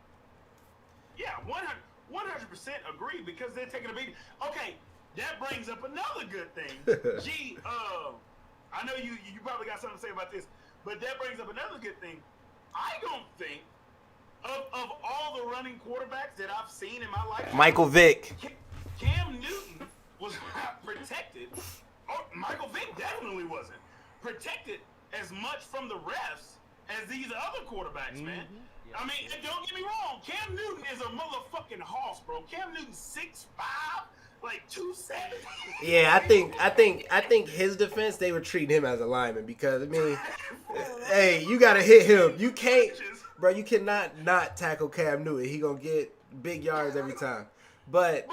Yeah, 100% agree because they're taking a beating. Okay, that brings up another good thing. Gee, I know you probably got something to say about this, but that brings up another good thing. I don't think of all the running quarterbacks that I've seen in my life, Michael Vick. Cam Newton was not protected. Oh, Michael Vick definitely wasn't protected as much from the refs as these other quarterbacks, man. Yeah. I mean, and don't get me wrong, Cam Newton is a motherfucking hoss, bro. Cam Newton's 6'5", like 270. Yeah, I think his defense, they were treating him as a lineman because I mean, hey, you gotta hit him. You can't, bro. You cannot not tackle Cam Newton. He gonna get big yards every time. But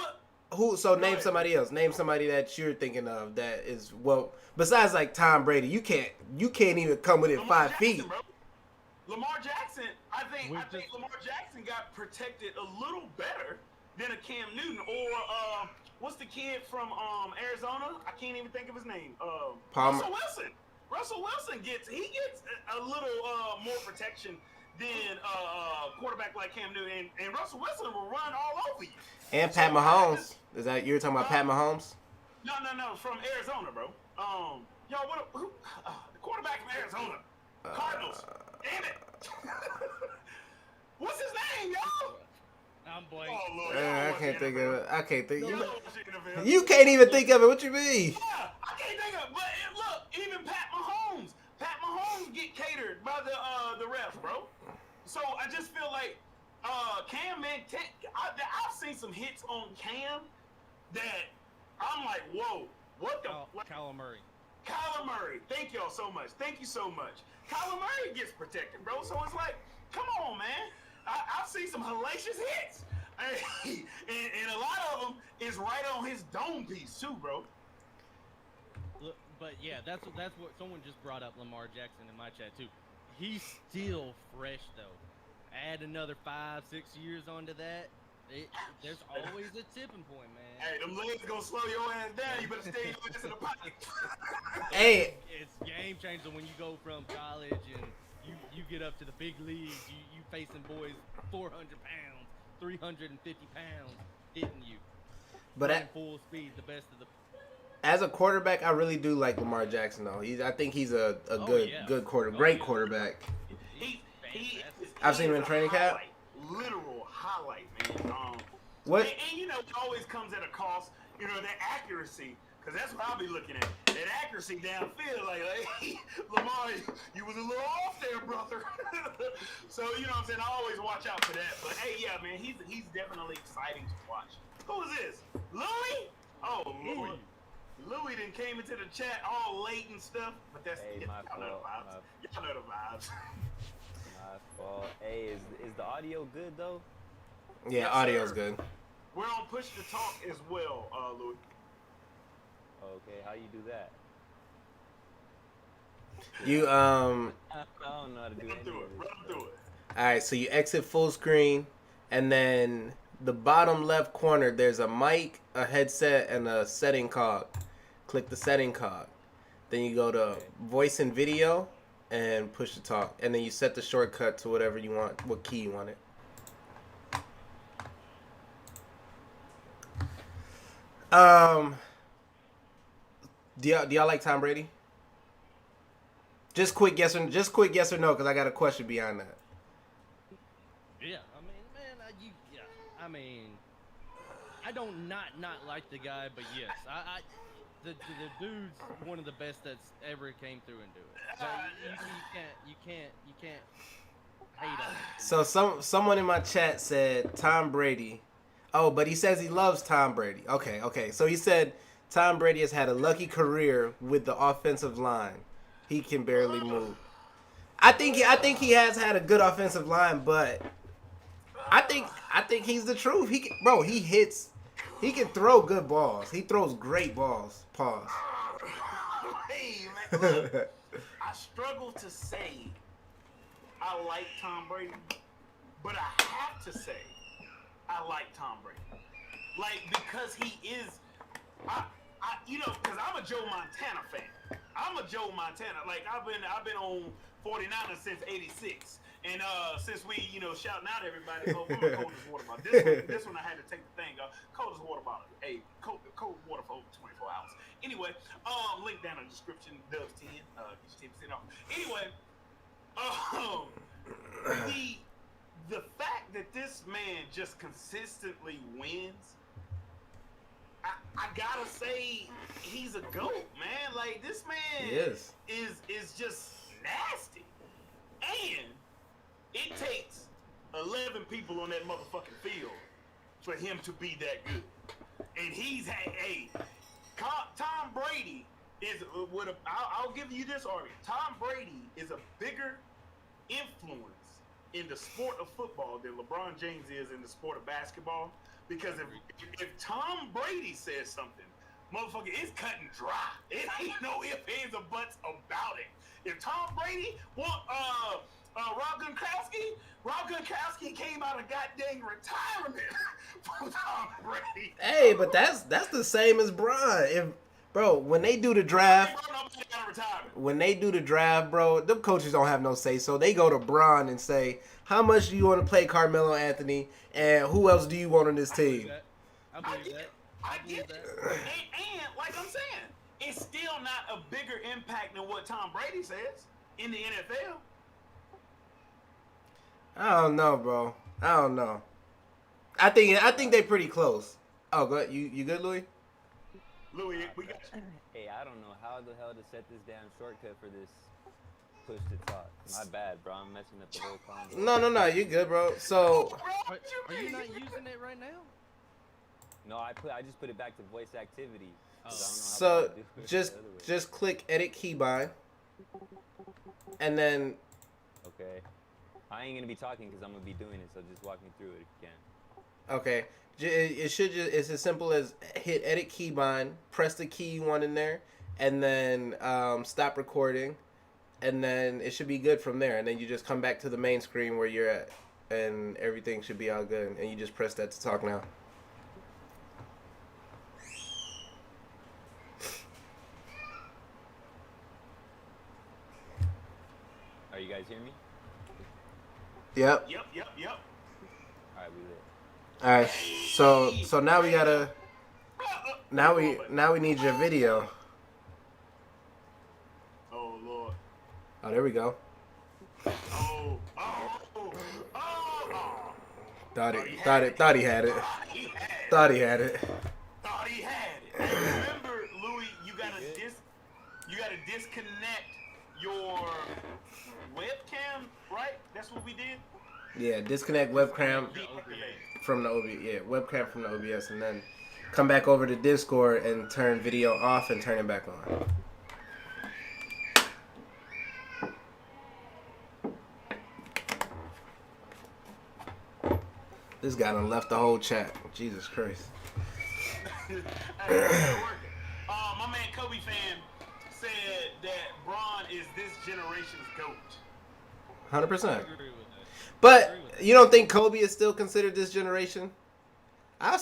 who? So name somebody else. Name somebody that you're thinking of that is besides like Tom Brady. You can't even come within Lamar 5 Jackson, feet. bro. Lamar Jackson, I think Lamar Jackson got protected a little better than a Cam Newton or what's the kid from Arizona? I can't even think of his name. Palmer. Russell Wilson. Russell Wilson gets a little more protection than a quarterback like Cam Newton, and Russell Wilson will run all over you. And Pat Mahomes. Is that you're talking about Pat Mahomes? No, from Arizona, bro. The quarterback from Arizona, Cardinals. Damn it. What's his name, yo? I'm blank. Oh, Lord, I can't think of it. I can't think. Y'all know what shit of him. You can't even think of it. What you mean? Yeah, I can't think of it. But look, even Pat Mahomes get catered by the refs, bro. So I just feel like Cam, man, I've seen some hits on Cam that I'm like, whoa, what the? Kyler Murray. Kyler Murray, thank y'all so much. Thank you so much. Kyler Murray gets protected, bro. So it's like, come on, man. I've seen some hellacious hits. And a lot of them is right on his dome piece, too, bro. Look, but yeah, that's what someone just brought up Lamar Jackson in my chat, too. He's still fresh, though. Add another 5-6 years onto that, There's always a tipping point, man. Hey, them legs gonna slow your ass down. You better stay your ass in the pocket. Hey, It's game changer when you go from college and you get up to the big leagues. You facing boys 400 pounds, 350 pounds hitting you, but running full speed, the best of the. as a quarterback, I really do like Lamar Jackson though. I think he's a good Yeah. great Yeah. quarterback. He Fantastic. I've seen him is in a training camp. highlight, literal highlight, man. What? And you know, it always comes at a cost. You know, that accuracy, because that's what I'll be looking at. That accuracy downfield, like hey, Lamar, you was a little off there, brother. So you know what I'm saying. I always watch out for that. But hey, yeah, man, he's definitely exciting to watch. Who is this? Louis? Oh, Louis. Louis then came into the chat all late and stuff, but that's Hey, y'all my know the fault, vibes. Y'all know the vibes. My fault. Hey, is the audio good though? Yeah, Yes, audio's sir. good. We're on Push to Talk as well, Louis. Okay, how you do that? You I don't know how to do Run any through it. of this. Run bro. through it. all right? So you exit full screen, and then the bottom left corner there's a mic, a headset, and a setting cog. Click the setting cog. Then you go to Okay. voice and video, and push to talk, and then you set the shortcut to whatever you want, what key you want it. Do y'all like Tom Brady? Just quick yes or no, because I got a question beyond that. Yeah, I mean, man, I mean, I don't not like the guy, but yes, the dude's one of the best that's ever came through and do it. But you can't hate on him. So someone in my chat said Tom Brady. Oh, but he says he loves Tom Brady. Okay. So he said Tom Brady has had a lucky career with the offensive line. He can barely move. I think he has had a good offensive line, but I think he's the truth. He can throw good balls. He throws great balls. Pause. Hey, man, look, I struggle to say I like Tom Brady, but I have to say I like Tom Brady. Like, because he is, you know, because I'm a Joe Montana fan. I'm a Joe Montana. Like, I've been on 49ers since '86. And since we, you know, shouting out everybody, oh, where my coldest water bottle? This one I had to take the thing off. Coldest water bottle. Hey, cold water for over 24 hours. Anyway, link down in the description. Dubs 10. Get your 10% off. Anyway, the fact that this man just consistently wins, I gotta say he's a GOAT, man. Like, this man He is just nasty. And it takes 11 people on that motherfucking field for him to be that good. And he's Tom Brady is I'll give you this argument. Tom Brady is a bigger influence in the sport of football than LeBron James is in the sport of basketball. Because if Tom Brady says something, motherfucker, it's cut and dry. It ain't no ifs, ands, or buts about it. If Tom Brady want Rob Gronkowski came out of goddamn retirement from Tom Brady. Hey, but that's the same as Bron. When they do the draft, bro, them coaches don't have no say. So they go to Bron and say, "How much do you want to play Carmelo Anthony, and who else do you want on this team?" I believe that. I get that. And like I'm saying, it's still not a bigger impact than what Tom Brady says in the NFL. I don't know, bro. I don't know. I think they're pretty close. Oh, go ahead. You good, Louis? Louis, we got you. Hey, I don't know how the hell to set this damn shortcut for this push to talk. My bad, bro. I'm messing up the whole combo. No. You good, bro. So Are you not using it right now? No, I just put it back to voice activity. Oh. 'Cause I don't know how so to do it just the other way. just click edit keybind, and then Okay. I ain't gonna be talking because I'm gonna be doing it. So just walk me through it if you can. okay. It's as simple as hit edit keybind, press the key you want in there, and then stop recording, and then it should be good from there. And then you just come back to the main screen where you're at, and everything should be all good. And you just press that to talk now. Are you guys hearing me? Yep. Yep. Alright, we lit. All right. So now we gotta. Now we need your video. Oh Lord. Oh, there we go. Oh. Thought he had it. Thought he had it. Thought he had it. Hey, remember, Louis, you gotta disconnect your webcam, right? That's what we did. Yeah, disconnect webcam from the OBS. Yeah, webcam from the OBS, and then come back over to Discord and turn video off and turn it back on. This guy done left the whole chat. Jesus Christ. My man Kobe fan said that Bron is this generation's GOAT. 100%. I agree with that. But you don't think Kobe is still considered this generation? I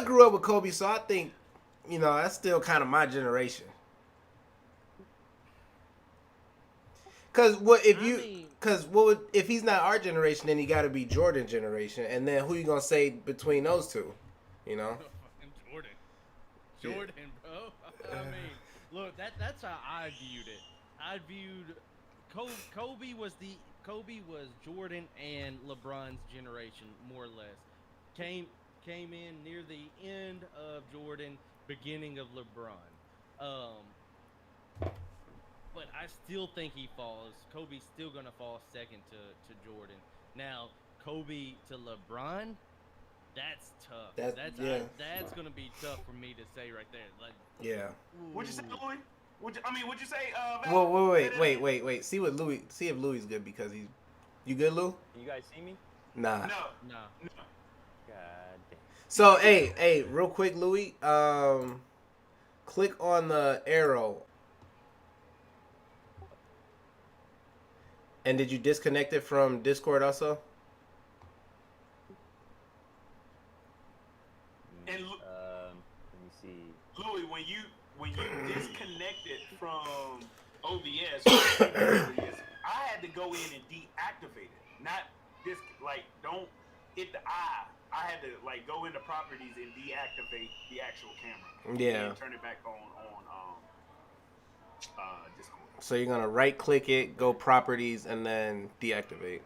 grew up with Kobe, so I think, that's still kind of my generation. Cause if he's not our generation, then he got to be Jordan generation, and then who you gonna say between those two? Jordan, bro. I mean, look, that's how I viewed it. I viewed Kobe was Jordan and LeBron's generation, more or less. Came in near the end of Jordan, beginning of LeBron. But I still think he falls. Kobe's still gonna fall second to Jordan. Now, Kobe to LeBron, that's tough. That's gonna be tough for me to say right there. Like, yeah. What'd you say, Louis? What'd you say? Whoa, wait. See if Louis is good, because you good, Lou? You guys see me? Nah. No. God damn. So hey, real quick, Louis. Click on the arrow. And did you disconnect it from Discord also? And Let me see. Louis, when you disconnect it from OBS, I had to go in and deactivate it. Not don't hit the I. I had to go into properties and deactivate the actual camera. Yeah. And turn it back on Discord. So you're gonna right click it, go properties, and then deactivate.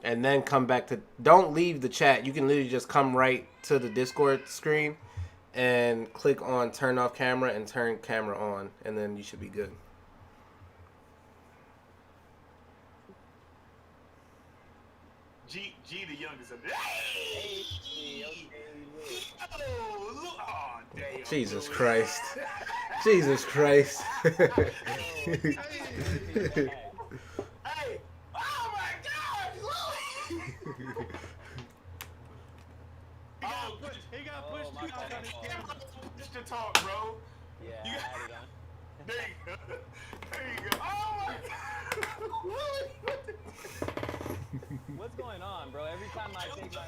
And then come back to, don't leave the chat. You can literally just come right to the Discord screen and click on turn off camera and turn camera on, and then you should be good. G the youngest of damn. Jesus Christ. Jesus Christ. Hey, oh my God, Louis! he got pushed my too bad. on his camera. Push the talk, bro. Yeah, You I got- had it on. There you go. Oh my God. What's going on, bro? Every time I take my...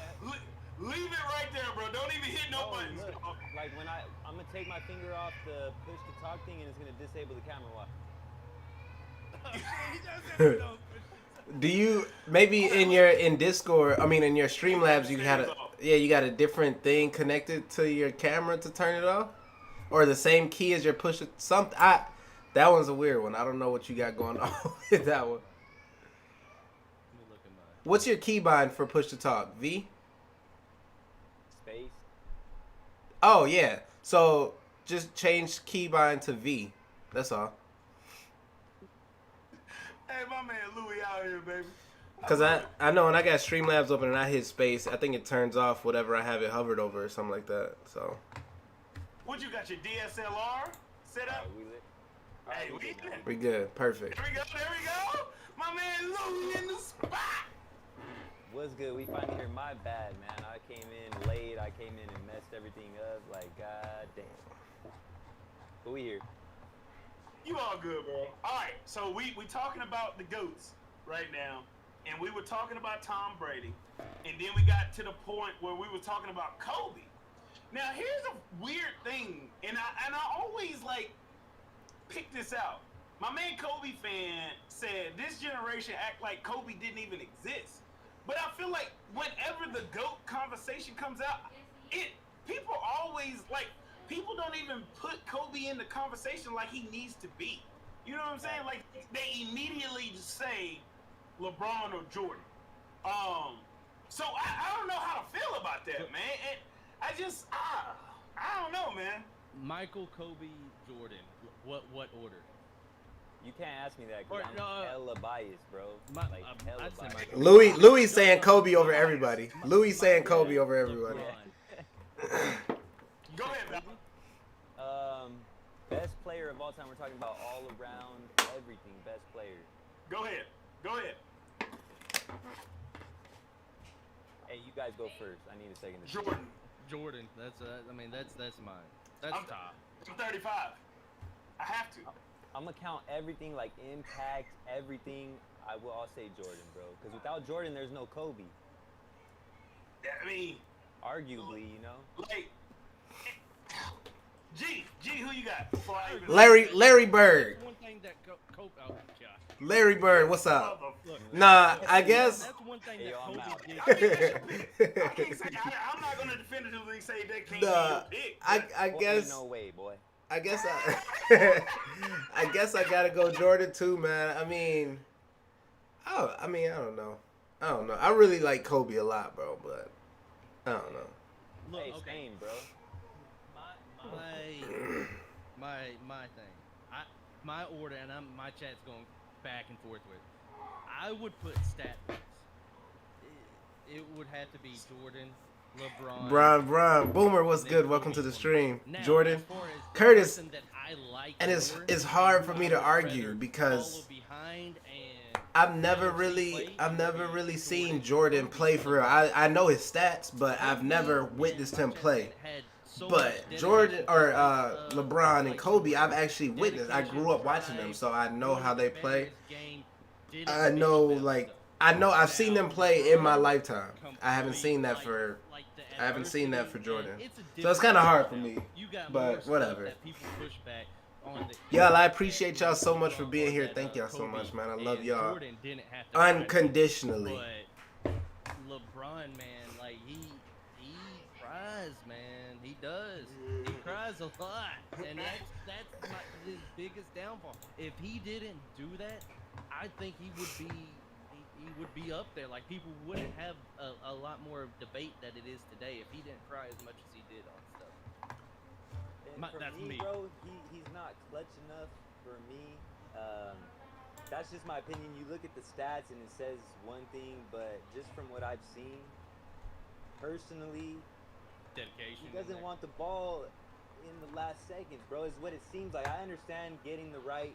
Leave it right there, bro. Don't even hit no Oh, buttons. look, like when I'm gonna take my finger off the push to talk thing and it's gonna disable the camera. Watch. He doesn't know. Do you maybe in Discord, in your Streamlabs, you got a different thing connected to your camera to turn it off, or the same key as your push something? That one's a weird one. I don't know what you got going on with that one. What's your keybind for push to talk? V? Space. Oh yeah. So just change keybind to V. That's all. Hey, my man Louis out here, baby. Cause I know when I got Streamlabs open and I hit space, I think it turns off whatever I have it hovered over or something like that. So. What you got, your DSLR set up? We lit. Hey, Alright, we good now. We good. Perfect. There we go. My man Louis in the spot. What's good? We finally hear. My bad, man. I came in late. I came in and messed everything up. Like, god damn. But we here. You all good, bro. All right, so we talking about the GOATs right now, and we were talking about Tom Brady, and then we got to the point where we were talking about Kobe. Now, here's a weird thing, and I always, like, pick this out. My man Kobe fan said this generation act like Kobe didn't even exist. But I feel like whenever the GOAT conversation comes out, people always, like, people don't even put Kobe in the conversation like he needs to be. You know what I'm saying? Like, they immediately just say LeBron or Jordan. So I don't know how to feel about that, man. And I don't know, man. Michael, Kobe, Jordan. What order? You can't ask me that because I'm hella biased, bro. Hella I'd say biased. Michael. Louis saying Kobe over everybody. Louis saying Kobe over everybody. Go ahead, man. Best player of all time. We're talking about all around everything. Best player. Go ahead. Hey, you guys go first. I need a second. Jordan. That's mine. That's top. I'm 35. I have to. I'm gonna count everything, like impact, everything. I'll say Jordan, bro. Because without Jordan, there's no Kobe. I mean, arguably, you know. Like, G, who you got? Larry Bird. One thing that Kobe. Oh gosh. Larry Bird, what's up? Nah, I guess. That's one thing that Kobe did. I can't say. I'm not gonna definitively say that can't be your pick. I guess. No way, boy. I guess I gotta go Jordan too, man. I don't know. I really like Kobe a lot, bro, but I don't know. Look, hey, okay, same, bro. My thing. My order, and my chat's going back and forth with. I would put stat books. It would have to be Jordan, LeBron. Bron, Boomer, what's good? Welcome to the stream. Now, Jordan, as far as the Curtis, person that I like and it's more, hard for me to I would argue rather because follow behind and I've never really seen Jordan play for real. I know his stats, but I've never witnessed him play. But Jordan or LeBron and Kobe, I've actually witnessed. I grew up watching them, so I know how they play. I know I've seen them play in my lifetime. I haven't seen that for Jordan. So it's kind of hard for me, but whatever. Y'all, I appreciate y'all so much for being here. Thank y'all so much, man. I love y'all unconditionally. But LeBron, man, like he cries, man. He does. He cries a lot, and that's his biggest downfall. If he didn't do that, I think he would be up there. Like, people wouldn't have a lot more debate that it is today if he didn't cry as much as he did on stuff. That's me, bro. He's not clutch enough for me. That's just my opinion. You look at the stats and it says one thing, but just from what I've seen, personally, dedication. He doesn't want the ball in the last seconds, bro. Is what it seems like. I understand getting the right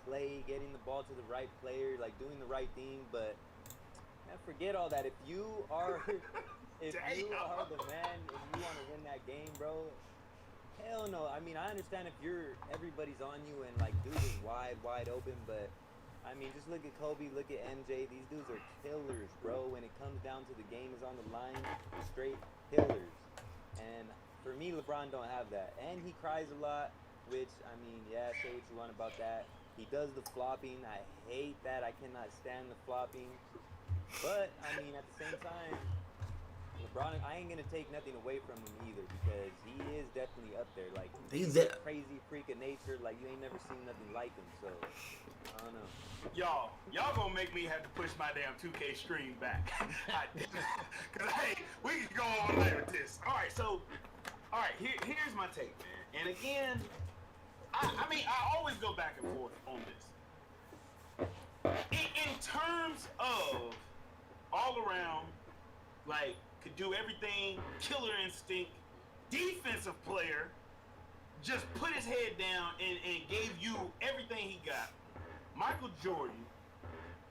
play, getting the ball to the right player, like doing the right thing, but man, forget all that. If you are the man and you want to win that game, bro, hell no. I mean, I understand if everybody's on you and like dude is wide open, but I mean, just look at Kobe, look at MJ. These dudes are killers, bro. When it comes down to the game is on the line, straight killers. And for me, LeBron don't have that. And he cries a lot, which, I mean, yeah, say what you want about that. He does the flopping. I hate that. I cannot stand the flopping. But, I mean, at the same time, LeBron, I ain't going to take nothing away from him either because he is definitely up there. Like, he's a crazy freak of nature. Like, you ain't never seen nothing like him. So, I don't know. Y'all gonna make me have to push my damn 2K stream back. Cause hey, we can go all night with this. Alright, here's my take, man. And again, I mean, I always go back and forth on this. In terms of all around, like, could do everything, killer instinct, defensive player, just put his head down and gave you everything he got. Michael Jordan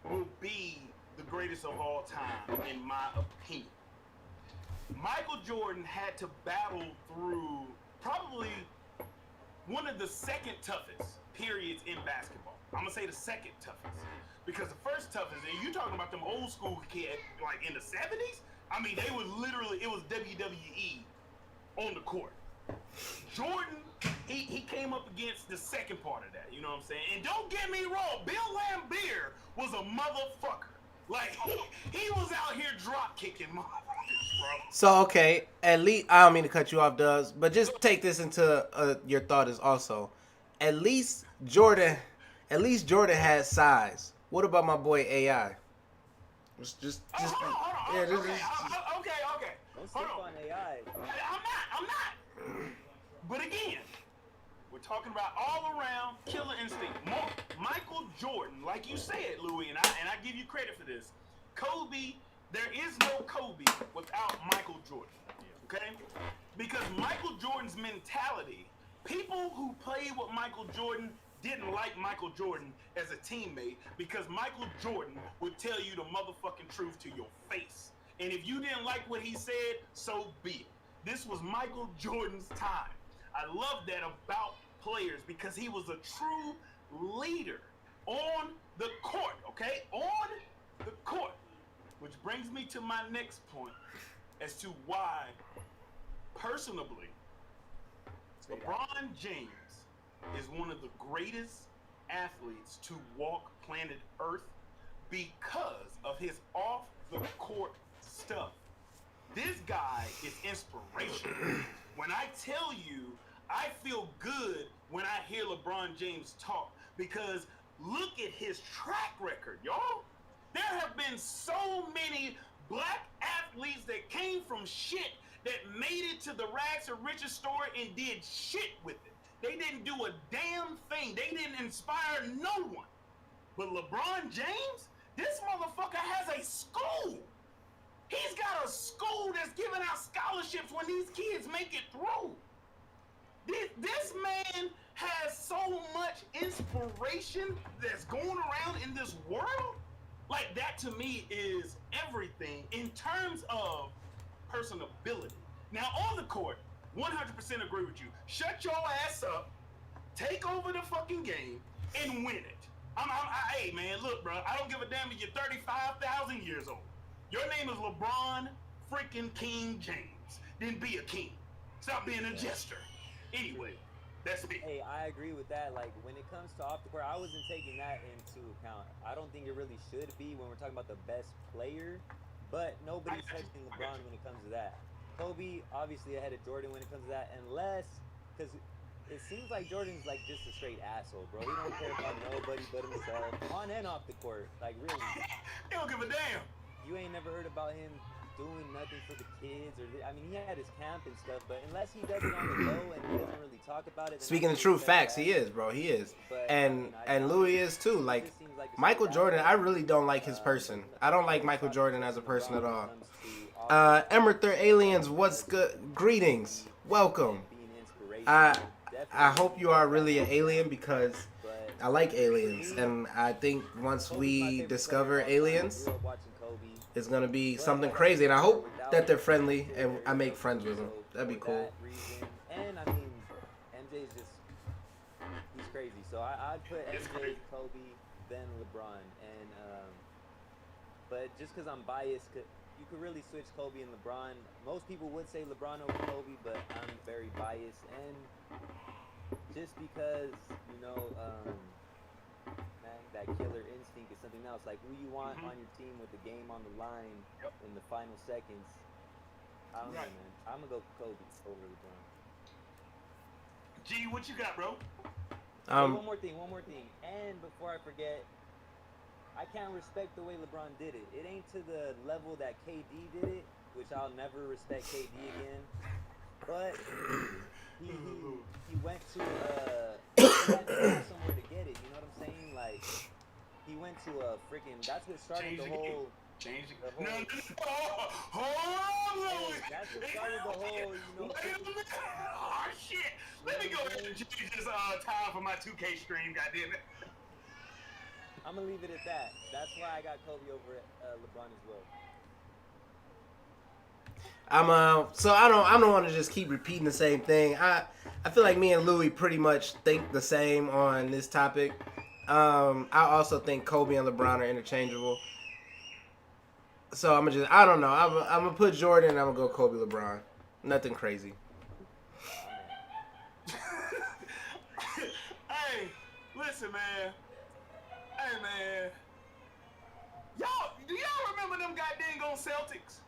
will be the greatest of all time, in my opinion. Michael Jordan had to battle through probably one of the second toughest periods in basketball. I'm gonna say the second toughest because the first toughest, and you talking about them old school kids like in the 70s. I mean, they was literally, it was WWE on the court. Jordan, he came up against the second part of that. You know what I'm saying? And don't get me wrong, Bill Laimbeer was a motherfucker. Like he was out here drop kicking motherfuckers, bro. So okay, at least I don't mean to cut you off, Does, but just take this into your thought is also, at least Jordan had size. What about my boy AI? Just Hold on. yeah, Okay. Don't sleep on AI. I'm not. But again, we're talking about all around killer instinct. Michael Jordan, like you said, Louis, and I give you credit for this. Kobe, there is no Kobe without Michael Jordan. Okay? Because Michael Jordan's mentality, people who played with Michael Jordan didn't like Michael Jordan as a teammate because Michael Jordan would tell you the motherfucking truth to your face. And if you didn't like what he said, so be it. This was Michael Jordan's time. I love that about players because he was a true leader on the court, okay? On the court. Which brings me to my next point as to why, personally, LeBron James is one of the greatest athletes to walk planet Earth because of his off-the-court stuff. This guy is inspirational. When I tell you, I feel good when I hear LeBron James talk because look at his track record, y'all. There have been so many black athletes that came from shit that made it to the rags to riches story and did shit with it. They didn't do a damn thing. They didn't inspire no one. But LeBron James, this motherfucker has a school. He's got a school that's giving out scholarships when these kids make it through. This man has so much inspiration that's going around in this world. Like, that to me is everything in terms of personability. Now, on the court, 100% agree with you. Shut your ass up, take over the fucking game, and win it. Hey, man, look, bro, I don't give a damn if you're 35,000 years old. Your name is LeBron freaking King James. Then be a king. Stop being a jester. Anyway, that's me. Hey, I agree with that. Like, when it comes to off the court, I wasn't taking that into account. I don't think it really should be when we're talking about the best player, but nobody's touching LeBron when it comes to that. Kobe, obviously ahead of Jordan when it comes to that, unless, because it seems like Jordan's like just a straight asshole, bro. He don't care about nobody but himself, on and off the court. Like, really. He don't give a damn. You ain't never heard about him doing nothing for the kids, or I mean, he had his camp and stuff, but unless he does it on the low and he doesn't really talk about it. Speaking the true facts, he is, bro. He is, But, and I mean, Louis is too. Like Michael Jordan, I really don't like his person. I don't like Michael Jordan as a person at all. Emerther Aliens, what's good? Greetings, welcome. I hope you are really an alien because I like aliens, and I think once we discover aliens, it's gonna be something crazy, and I hope that they're friendly and I make friends with them. That'd be cool. And I mean, MJ's just, he's crazy. So I'd put MJ, Kobe, then LeBron, and but just because I'm biased, you could really switch Kobe and LeBron. Most people would say LeBron over Kobe, but I'm very biased, and just because man, that killer instinct is something else. Like, who you want on your team with the game on the line in the final seconds. I don't know, man. I'm gonna go Kobe over LeBron. G, what you got, bro? One more thing. And before I forget, I can't respect the way LeBron did it. It ain't to the level that KD did it, which I'll never respect KD again. But he went to somewhere to get it. You know what I'm saying? Like, he went to a freaking. That's what started the whole. No. Hold on, Louis. That's what started the whole. Wait a minute. Oh shit. Let me go ahead and change this time for my 2K stream. Goddammit. I'm gonna leave it at that. That's why I got Kobe over LeBron as well. So I don't want to just keep repeating the same thing. I feel like me and Louis pretty much think the same on this topic. I also think Kobe and LeBron are interchangeable. So I don't know. I'm gonna put Jordan and I'm gonna go Kobe LeBron. Nothing crazy. Hey, listen, man. Hey, man. Do y'all remember them goddamn Celtics?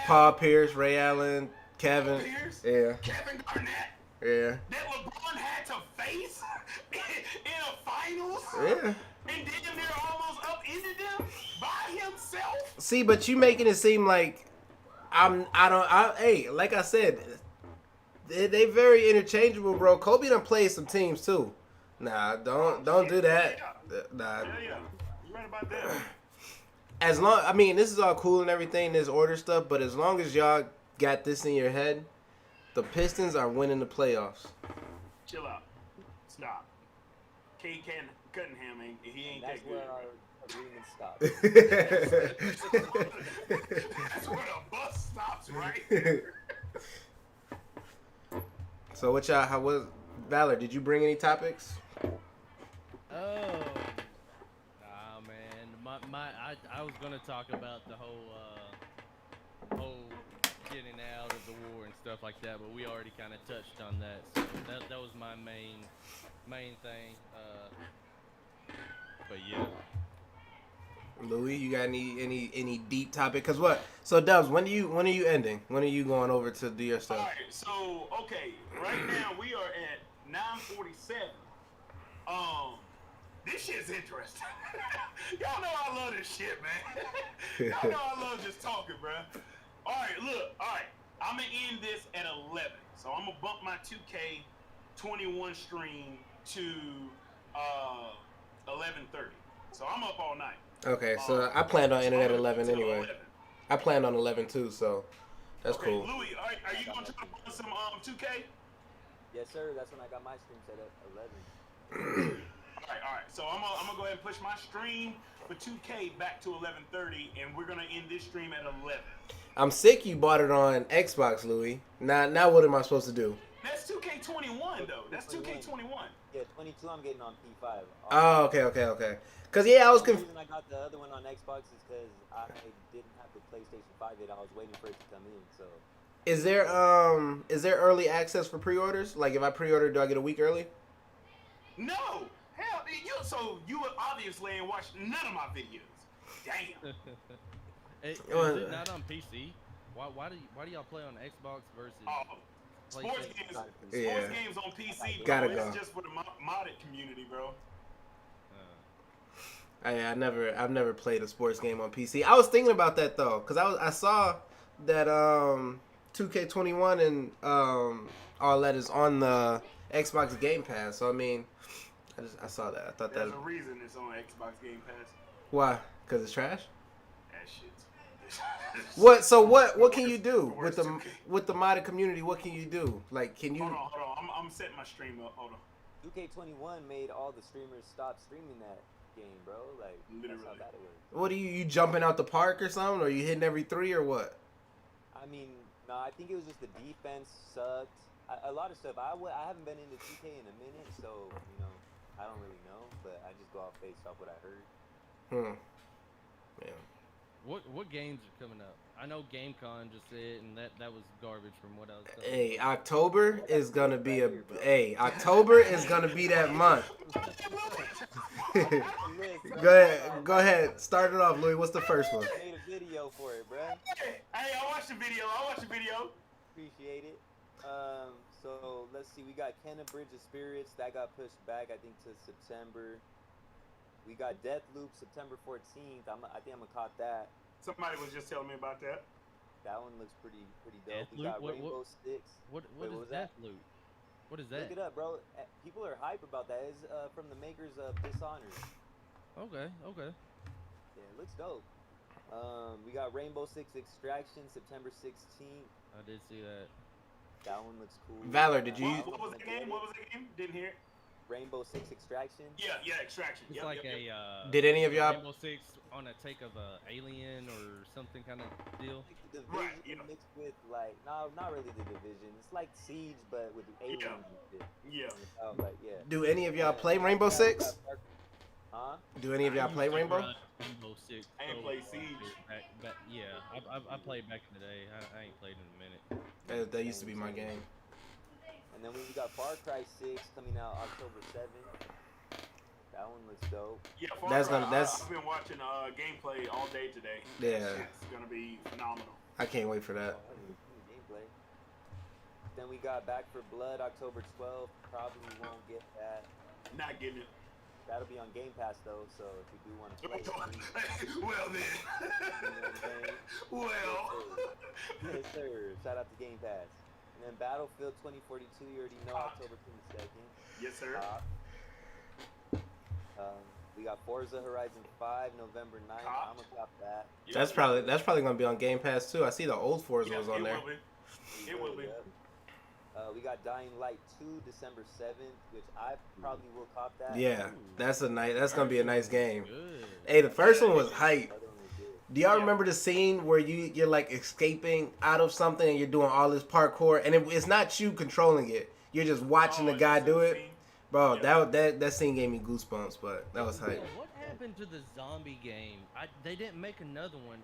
Paul Pierce, Ray Allen, Kevin. Pierce, Yeah. Kevin Garnett. Yeah. That LeBron had to face in a finals. Yeah. And damn near almost upended them by himself. See, but you making it seem like hey, like I said, they very interchangeable, bro. Kobe done played some teams too. Nah, don't do that. Nah. Yeah. You right about that. As long, I mean, this is all cool and everything, this order stuff, but as long as y'all got this in your head, the Pistons are winning the playoffs. Chill out. Stop. Kate Cunningham he ain't That's that where good. our agreement stops. That's where the bus stops, right? So what y'all? How was Valor? Did you bring any topics? Oh, nah, man. I was gonna talk about the whole getting out of the war and stuff like that, but we already kind of touched on that. So that was my main thing. But yeah. Louis, you got any deep topic? Cause what? So Dubs, when are you ending? When are you going over to do your stuff? All right, so okay, right now we are at 9:47. This shit's interesting. Y'all know I love this shit, man. Y'all know I love just talking, bro. All right, look. All right, I'm gonna end this at 11. So I'm gonna bump my 2K21 stream to 11:30. So I'm up all night. Okay, so I planned on ending at 11 till anyway. 11. I planned on 11 too, so that's Okay, cool. Louis, are you gonna try to run some 2K? Yes, sir. That's when I got my stream set at 11. All right. So I'm gonna go ahead and push my stream for 2K back to 11:30, and we're gonna end this stream at 11. I'm sick you bought it on Xbox, Louis. Now what am I supposed to do? That's 2K21 though. That's 2K21. Yeah, 22 I'm getting on P5. Oh, okay. Cause yeah, I was The confused. reason I got the other one on Xbox is because I didn't have the PlayStation 5 yet. I was waiting for it to come in, so. Is there early access for pre-orders? Like if I pre-order, do I get a week early? No, hell, you obviously ain't watched none of my videos. Damn. Is it not on PC? Why do y'all play on Xbox versus? Sports PlayStation? games on PC, bro. Gotta It's go. just for the modded community, bro. I've never played a sports game on PC. I was thinking about that though, cause I saw that 2K21 and all that is on the Xbox Game Pass. So I mean, I saw that. I thought There's that. a reason it's on Xbox Game Pass. Why? Cause it's trash. That shit's. What? So what can you do Worst with the modded community? What can you do? Like, can you? Hold on. I'm setting my stream up. Hold on. 2K21 made all the streamers stop streaming that game, bro. Like, Literally. that's how that works. What are you jumping out the park or something? Or you hitting every three or what? I mean, no, I think it was just the defense sucked. A lot of stuff. I haven't been into 2K in a minute, so, you know, I don't really know. But I just go off based off what I heard. Yeah. What games are coming up? I know GameCon just said, and that was garbage from what I was told. Hey, October is gonna be October is gonna be that month. Go ahead. Start it off, Louis. What's the first one? I made a video for it, bruh. Hey, I watched the video. Appreciate it. So let's see. We got Kenna Bridge of Spirits that got pushed back, I think, to September. We got Deathloop September 14th. I think I'm gonna caught that. Somebody was just telling me about that. That one looks pretty dope. We Deathloop? got Rainbow Six. What Wait, is was that? Deathloop? What is that? Look it up, bro. People are hype about that. It's from the makers of Dishonored. Okay. Yeah, it looks dope. We got Rainbow Six Extraction September 16th. I did see that. That one looks cool. Valor, did you? What was the game? Didn't hear it. Rainbow Six Extraction. Yeah, Extraction. It's Yep, like yep, yep. Did any of y'all? Rainbow Six on a take of a alien or something kind of deal. Like the Division Right, yeah. mixed with like no, not really the Division. It's like Siege but with aliens Yeah. and shit. Yeah. Like yeah. Do any of y'all And play after Rainbow that, we Six? got Huh? Do any of y'all I play used to Rainbow? run Rainbow Six. I ain't so played hard, Siege. dude. Yeah, I played back in the day. I ain't played in a minute. That used to be my game. And then we got Far Cry 6 coming out October 7th. That one looks dope. Yeah, Far That's Cry, gonna- that's- I've been watching gameplay all day today. Yeah. It's gonna be phenomenal. I can't wait for that. Gameplay. Then we got Back for Blood October 12th. Probably won't get that. Not getting it. That'll be on Game Pass though, so if you do want to play it, Well then. you know what I'm saying? Well. Yes, sir. Shout out to Game Pass. And then Battlefield 2042, you already know, Hot. October 22nd. Yes, sir. We got Forza Horizon 5, November 9th. Hot. I'm gonna cop that. That's probably gonna be on Game Pass too. I see the old Forza Yeah, was on it there. will be. It will be. Yep. We got Dying Light 2, December 7th, which I probably will cop that. Yeah, that's gonna be a nice game. Good. Hey, the first one was hype. The other one was good. Do y'all Yeah. remember the scene where you're like escaping out of something and you're doing all this parkour and it's not you controlling it. You're just watching the Oh, guy it's do it. scene. Bro, Yeah. that scene gave me goosebumps, but that was hype. Yeah, what happened to the zombie game? They didn't make another one.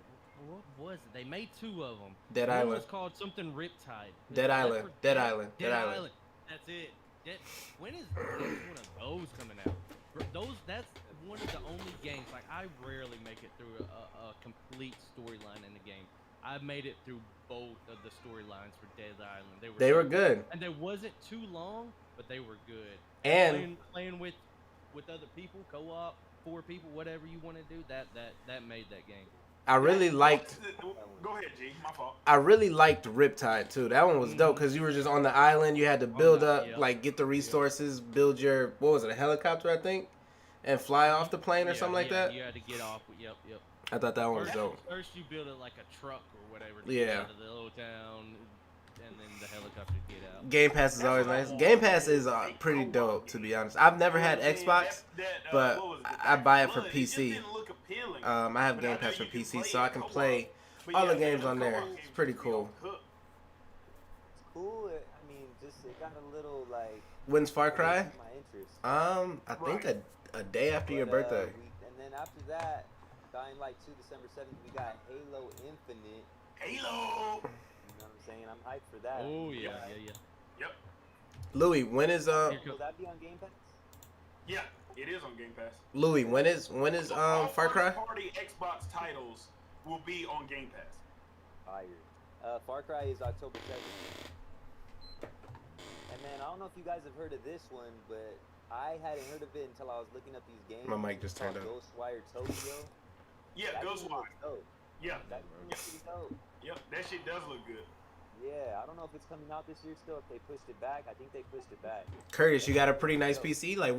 What was it? They made two of them. Dead One Island. was called something Riptide. Dead Island. Dead Island. Dead Dead Island. Island. That's it. When is one of those coming out? That's one of the only games. Like I rarely make it through a complete storyline in the game. I made it through both of the storylines for Dead Island. They were good. and they wasn't too long, but they were good. And playing with other people, co-op, 4 people, whatever you want to do. That made that game. I really liked Go ahead, G. My fault. Riptide too. That one was dope because you were just on the island. You had to build up, yeah. like get the resources, build your what was it, a helicopter I think, and fly off the plane or something like that. You had to get off. Yep. I thought that one was dope. First you build it like a truck or whatever to Yeah. get out of the little town, and then the helicopter to get out. Game Pass is always nice. Game Pass is pretty dope to be honest. I've never had Xbox, but what was it, I buy it for Blood, just PC. didn't look appealing. I have But Game know Pass for you can PC, play so it I can co-op. play But all yeah, the games the on there. co-op It's games pretty be cool. on hook. It's cool. I mean, just it got a little like. When's Far Cry? piqued my interest. I think a day after your But, birthday. and then after that, Dying Light 2, December 7th, we got Halo Infinite. Halo. You know what I'm saying? I'm hyped for that. Oh yeah. Yep. Louis, when is Will that be on Game Pass? Yeah, it is on Game Pass. Louis, when is All Far Cry? Party Xbox titles will be on Game Pass. Fire. Far Cry is October 7th. And man, I don't know if you guys have heard of this one, but I hadn't heard of it until I was looking up these games. My mic just It's called turned on. Ghostwire Tokyo. Yeah, That Ghost game Wire. looks dope. Yeah, That game looks pretty dope. yep. That shit does look good. Yeah, I don't know if it's coming out this year still, if they pushed it back. I think they pushed it back. Curtis, you got a pretty nice PC. Like,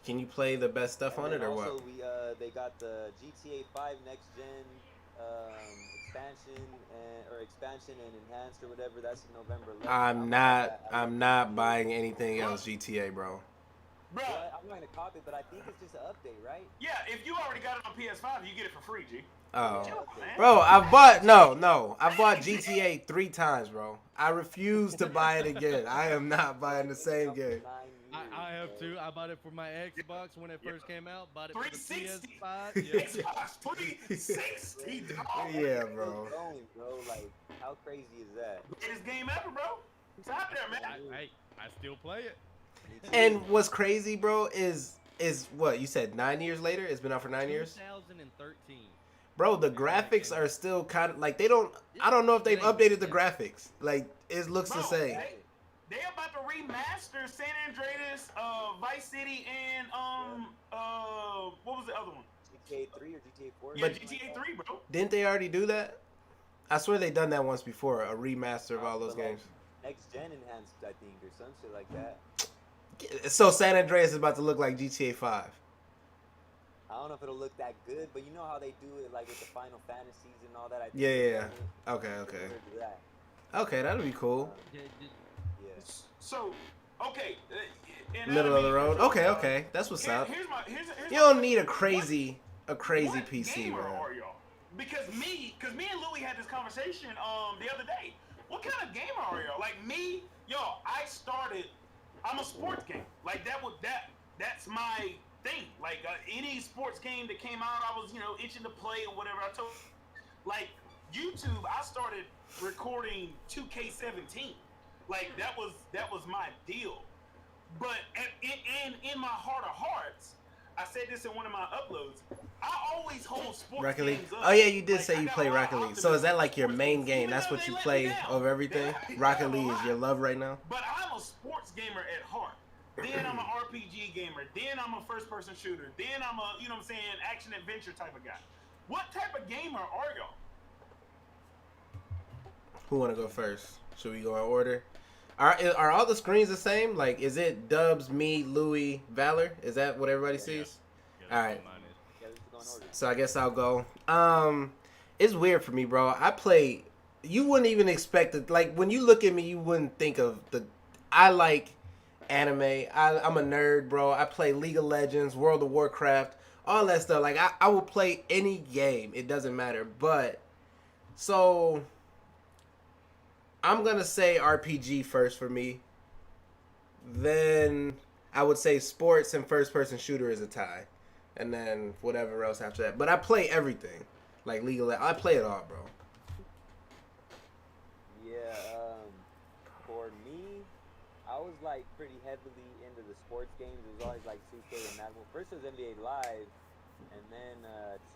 can you play the best stuff on And it then or also what? they got the GTA 5 next gen expansion and enhanced or whatever. That's in November 11th. I'm not buying anything else GTA, bro. Bruh. Well, I'm not gonna cop it, but I think it's just an update, right? Yeah, if you already got it on PS5, you get it for free, G. Oh, Chill, man. bro, I bought GTA 3 times, bro. I refuse to buy it again. I am not buying the same game. 9 years, I have bro. too. I bought it for my Xbox when it first came out. Bought it for the 360. PS5. Yeah. Xbox 360, dog. Yeah, Still bro. going, bro. Like, how crazy is that? Greatest game ever, bro. It's out there, man. I still play it. Me too. And what's crazy, bro, is what you said. 9 years later, it's been out for 9 years. 2013. Bro, the graphics are still kind of like they don't. I don't know if they've updated the graphics. Like it looks the Bro, same. They about to remaster San Andreas, Vice City, and what was the other one? GTA 3 or GTA 4? Yeah, But- GTA 3, bro. Didn't they already do that? I swear they done that once before, a remaster of all those But, like, games. Next gen enhanced, I think, or some shit like that. So San Andreas is about to look like GTA 5. I don't know if it'll look that good, but you know how they do it, like with the Final Fantasies and all that. I think Yeah, they've yeah, done it Okay, okay. similar to that. Okay, that'll be cool. Yeah, Yeah. So, Okay. And Middle I of the mean, road. so, Okay. That's what's up. Here's You my don't need a question. crazy What PC, gamer man. are y'all? Because me and Louie had this conversation the other day. What kind of gamer are y'all? Like me, y'all, I'm a sports gamer. Like that's my thing. Like any sports game that came out, I was itching to play or whatever. I told like YouTube, I started recording 2K17. Like that was my deal. But in my heart of hearts, I said this in one of my uploads. I always hold sports Rocket League. games up. Oh yeah, you did Like, say I you got play a lot Rocket of League. So is that optimism like for your sports main games, game? even That's though what they you let me play down. over everything? They Rocket let me League is down. your love right now? But I'm a sports gamer at heart. Then I'm an RPG gamer. Then I'm a first-person shooter. Then I'm a, action adventure type of guy. What type of gamer are y'all? Who want to go first? Should we go in order? Are all the screens the same? Like, is it Dubs, me, Louis, Valor? Is that what everybody sees? Yeah, All right. Yeah, let's go in order. So I guess I'll go. It's weird for me, bro. I play. You wouldn't even expect it. Like when you look at me, you wouldn't think of the. I like anime. I'm a nerd, bro. I play League of Legends, World of Warcraft, all that stuff. Like I will play any game. It doesn't matter. But so I'm gonna say RPG first for me. Then I would say sports and first person shooter is a tie. And then whatever else after that. But I play everything. Like League of Legends. I play it all, bro. Yeah, for me, I was like pretty heavily into the sports games. It was always like 2K and Madden. Well, first it was NBA Live, and then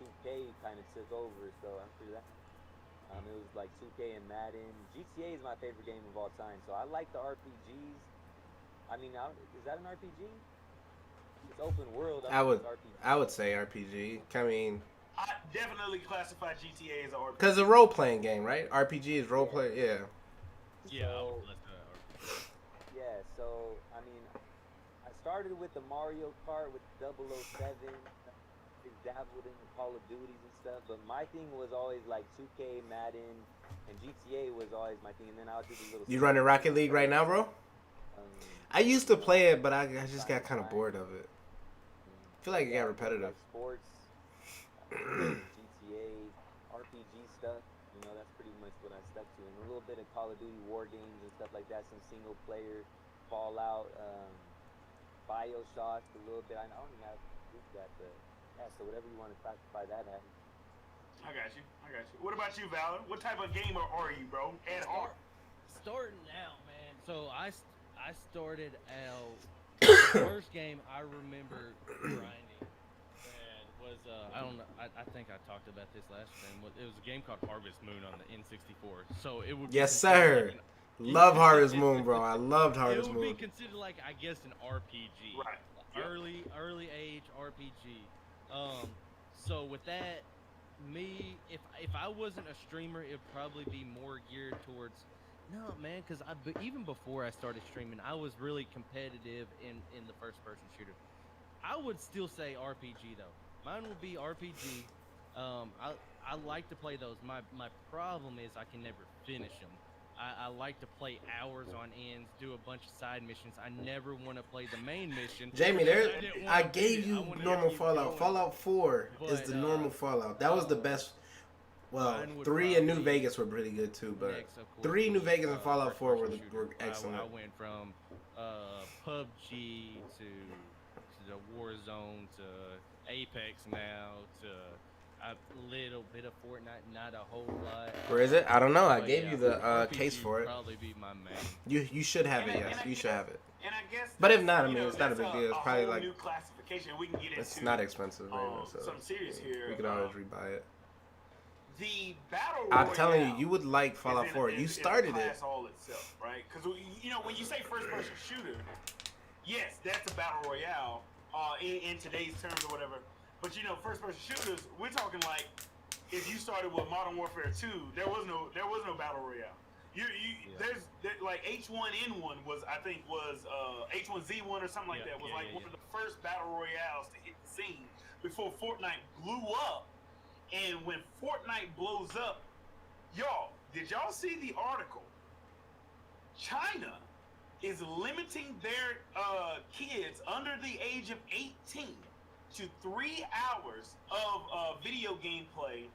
2K kind of took over. So after that, it was like 2K and Madden. GTA is my favorite game of all time. So I like the RPGs. I mean, is that an RPG? It's open world. I would it's RPG. I would say RPG. I mean, I definitely classify GTA as an RPG. because it's a role playing game, right? RPG is role play. Yeah. Yeah, I So- would let that. Yeah, so I mean, I started with the Mario Kart with 007. Dabbled in the Call of Duties and stuff, but my thing was always like 2K, Madden, and GTA was always my thing. And then I'll do the little. You running Rocket League right now, bro? I used to play it, but I just got kind of bored of it. I feel like it got repetitive. Like sports, GTA, RPG stuff. That's pretty much what I stuck to. And a little bit of Call of Duty war games and stuff like that. Some single player, Fallout, BioShock, a little bit. I don't even have that, but yeah. So whatever you want to classify that as. I got you. What about you, Valor? What type of gamer are you, bro? At heart. Starting out, man. So I started out. The first game I remember grinding and was I don't know. I think I talked about this last time. It was a game called Harvest Moon on the N64. So it would. Be Yes, considered sir. like Love Harvest Moon, bro. I loved Harvest it would Moon. be considered like I guess an RPG. Right. Yep. Early age RPG. So with that, me if I wasn't a streamer, it'd probably be more geared towards. No, man, because even before I started streaming, I was really competitive in the first-person shooter. I would still say RPG though. Mine would be RPG. I like to play those. My problem is I can never finish them. I like to play hours on ends, do a bunch of side missions. I never want to play the main mission. Jamie, because I gave you wanna normal keep Fallout. going. Fallout 4 is But, the normal Fallout. That was the best. Well, mine would 3 and New probably- Vegas were pretty good too, but Next, of course, 3, New was, Vegas, and Fallout 4 were first-person shooter. excellent. I went from PUBG to the Warzone to Apex now to a little bit of Fortnite, not a whole lot. Where is it? I don't know. I But gave yeah, you the RPG case for would it. Probably be my main. You should have it. And I- Yes, and I you should guess- have it. And I guess. But if that's, not, I mean, it's not a that's big deal. It's probably whole like new classification. We can get it's into. not expensive, right? So Something serious here. we could always rebuy it. The battle. I'm telling you, Royale you would like is Fallout in- 4. is- You is a started it. class all itself, right? Because when you say first-person shooter, yes, that's a battle royale in today's terms or whatever. But first-person shooters, we're talking like if you started with Modern Warfare 2, there was no battle royale. There's like H1N1 was H1Z1 or something like that was one of the first battle royales to hit the scene before Fortnite blew up. And when Fortnite blows up, y'all, did y'all see the article? China is limiting their kids under the age of 18 to 3 hours of video game play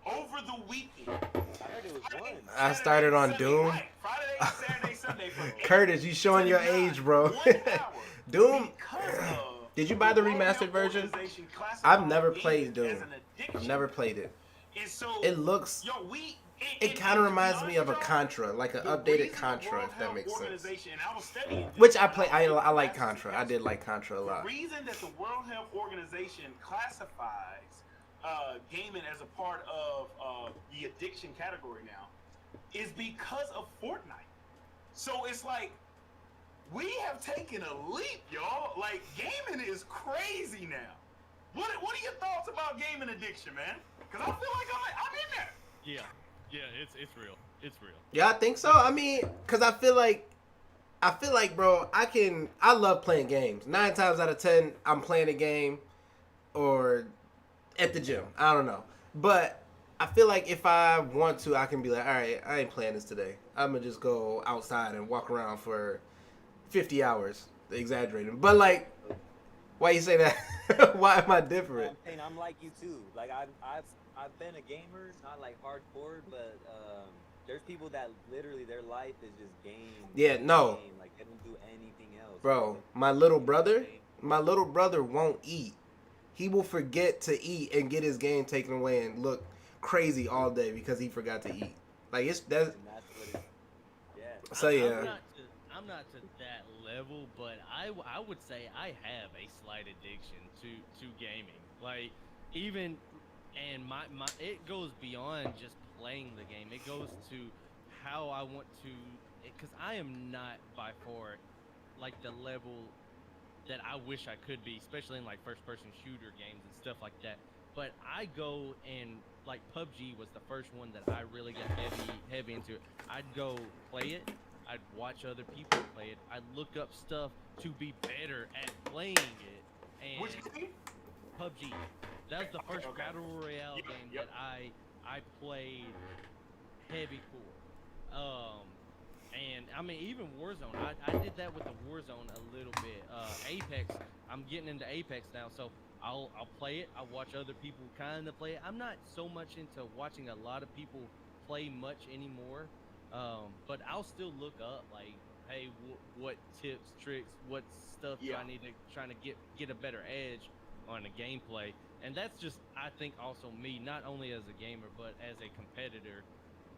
over the weekend. I heard it was one. I started on Sunday, Doom. right, Friday, Saturday, Sunday. From 8 Curtis, you showing to your 9, age, bro. 1 hour, Doom. because of Did you buy the World remastered Health version? Organization I've classifying never gaming played as Doom. an addiction. I've never played it. And so, It looks. yo, It kind of reminds me of a Contra, like an updated Contra, if that makes sense. Which I play. I like Contra. I did like Contra a lot. The reason that the World Health Organization classifies gaming as a part of the addiction category now is because of Fortnite. So it's like we have taken a leap, y'all. Like gaming is crazy now. What are your thoughts about gaming addiction, man? Because I feel like I'm in there. Yeah, it's real. It's real. Yeah, I think so. I mean, cause I feel like, bro, I love playing games. 9 times out of 10, I'm playing a game, or at the gym. I don't know, but I feel like if I want to, I can be like, all right, I ain't playing this today. I'm gonna just go outside and walk around for 50 hours, exaggerating. But like, why you say that? Why am I different? I'm like you too. Like I've been a gamer, not like hardcore, but there's people that literally their life is just game. Yeah, no. Game. Like they don't do anything else. Bro, my little brother won't eat. He will forget to eat and get his game taken away and look crazy all day because he forgot to eat. Like that's And that's what it, yeah. so yeah. I'm not to that level, but I would say I have a slight addiction to gaming. Like even and my it goes beyond just playing the game. It goes to how I want to, because I am not by far like the level that I wish I could be, especially in like first-person shooter games and stuff like that. But I go and like PUBG was the first one that I really got heavy into. I'd go play it. I'd watch other people play it. I'd look up stuff to be better at playing it. And Which game? PUBG. That was the first Okay. battle royale Yep, game yep. that I played heavy for. And I mean even Warzone. I did that with the Warzone a little bit. Apex. I'm getting into Apex now, so I'll play it. I'll watch other people kind of play it. I'm not so much into watching a lot of people play much anymore. But I'll still look up like, hey, what tips, tricks, what stuff do Yeah. I need to trying to get a better edge on the gameplay. And that's just, I think, also me, not only as a gamer but as a competitor,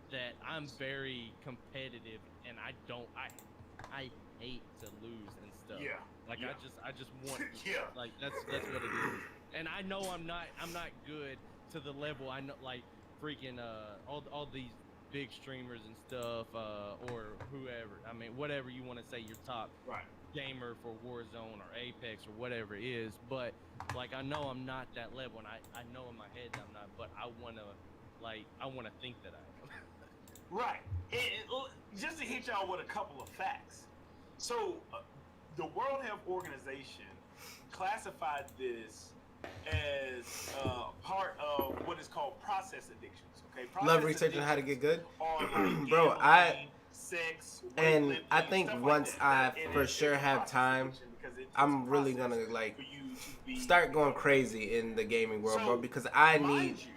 that I'm very competitive and I hate to lose and stuff. Yeah. Like yeah. I just want to, Yeah. like that's what it is. And I know I'm not good to the level I know, like freaking all these big streamers and stuff, or whoever. I mean, whatever you want to say, your top Right. gamer for Warzone or Apex or whatever it is. But like I know I'm not that level, and I know in my head that I'm not. But I wanna think that I am. Right. Just to hit y'all with a couple of facts. So, the World Health Organization classified this as part of what is called process addictions. Okay. Process Love researching how to get good. are like Bro, gambling, sex, and weightlifting, I think stuff once like that. I And for it's sure a have process time, addiction because it takes I'm a really process gonna like for you to be start going crazy in the gaming world, bro, because I mind need. you,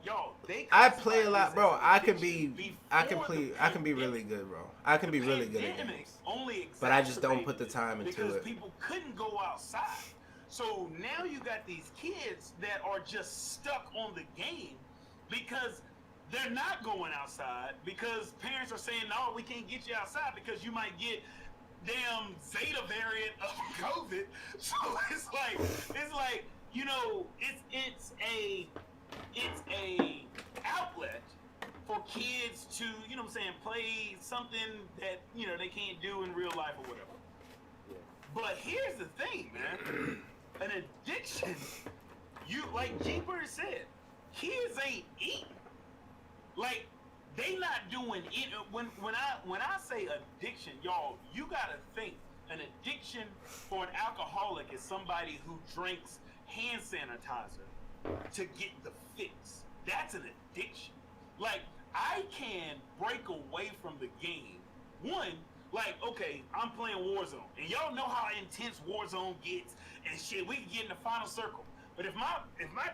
y'all, they I play a classified lot, this bro. as I can addiction be, I can before the play, I can be pandemic. really good, bro. I can be really good at Pandemic games. only But I just don't exacerbated put the it time into because it. people couldn't go outside. So now you got these kids that are just stuck on the game because they're not going outside because parents are saying, no, we can't get you outside because you might get damn Zeta variant of COVID. So it's like, you know, it's a outlet for kids to, you know what I'm saying, play something that, you know, they can't do in real life or whatever. But here's the thing, man. An addiction, you like Youtbers said, kids ain't eating. Like they not doing it. When I say addiction, y'all, you gotta think an addiction for an alcoholic is somebody who drinks hand sanitizer to get the fix. That's an addiction. Like I can break away from the game. One, Like, okay, I'm playing Warzone, and y'all know how intense Warzone gets, and shit. We can get in the final circle. But if my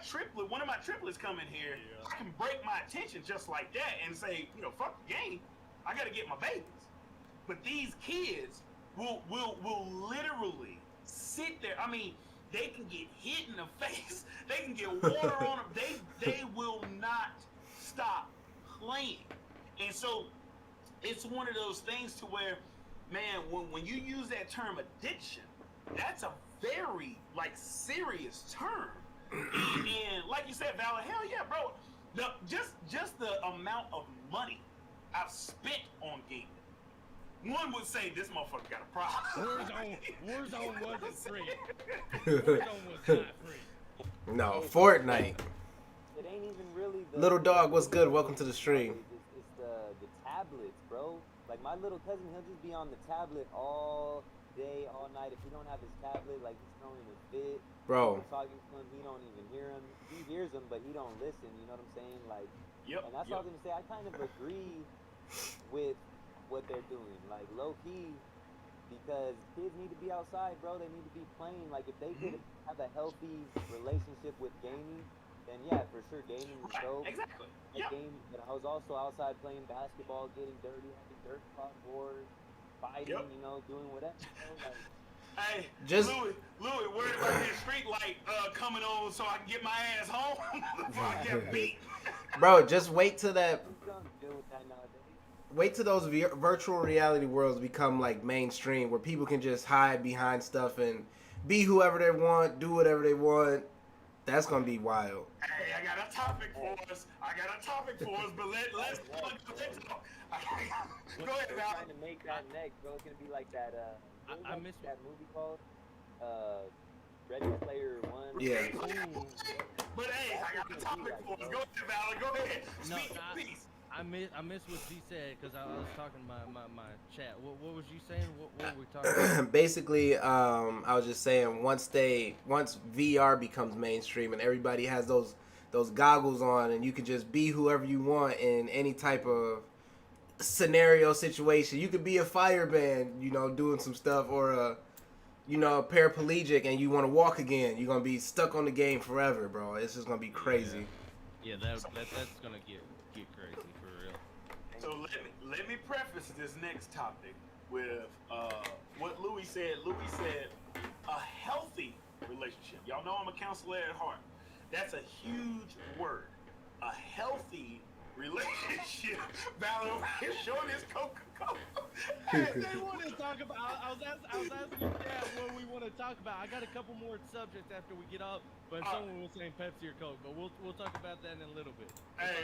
triplet, one of my triplets come in here, Yeah. I can break my attention just like that and say, fuck the game. I gotta get my babies. But these kids will literally sit there. I mean, they can get hit in the face. They can get water on them. They will not stop playing. And so it's one of those things to where, man, when you use that term addiction, that's a very serious term. And like you said, Valor, hell yeah, bro. Just the amount of money I've spent on gaming. One would say this motherfucker got a problem. Warzone wasn't free. Warzone was not free. No, Fortnite. It ain't even really the Little dog, what's good? Welcome to the stream. It's the tablets, bro. Like my little cousin, he'll just be on the tablet all day, all night. If he don't have his tablet, like he's throwing a fit. Bro. We're talking to him, he don't even hear him. He hears him, but he don't listen. You know what I'm saying? Like, Yep. and that's what I was gonna say. I kind of agree with what they're doing, like low key, because kids need to be outside, bro. They need to be playing. Like if they could have a healthy relationship with gaming, then yeah, for sure, gaming is dope. Exactly. Like but I was also outside playing basketball, getting dirty, having dirt clock boards, fighting, doing whatever. Like, hey, Just Louis, worried about this street light coming on so I can get my ass home before I get beat. bro, just wait till that. who's gonna deal with that nowadays? Wait till those virtual reality worlds become like mainstream, where people can just hide behind stuff and be whoever they want, do whatever they want. That's gonna be wild. Hey, I got a topic for us. But let's talk. Go ahead, They're Val. trying to make that next, bro. It's gonna be like that. I miss that movie called Ready Player One. Yeah. But hey, I got a topic for us. Go ahead, Val. Go ahead. No, Speak, please. I miss what G said because I was talking my chat. What was you saying? What were we talking about? Basically, I was just saying once VR becomes mainstream and everybody has those goggles on and you can just be whoever you want in any type of scenario situation. You could be a fireman, doing some stuff, or a paraplegic and you want to walk again. You're gonna be stuck on the game forever, bro. It's just gonna be crazy. Yeah, that's gonna get crazy for real. So let me preface this next topic with what Louis said. Louis said a healthy relationship. Y'all know I'm a counselor at heart. That's a huge word. A healthy relationship. Valor is showing his Coca-Cola. They want to talk about. I was asking Dad what we want to talk about. I got a couple more subjects after we get off, but someone was saying Pepsi or Coke. But we'll talk about that in a little bit. Hey,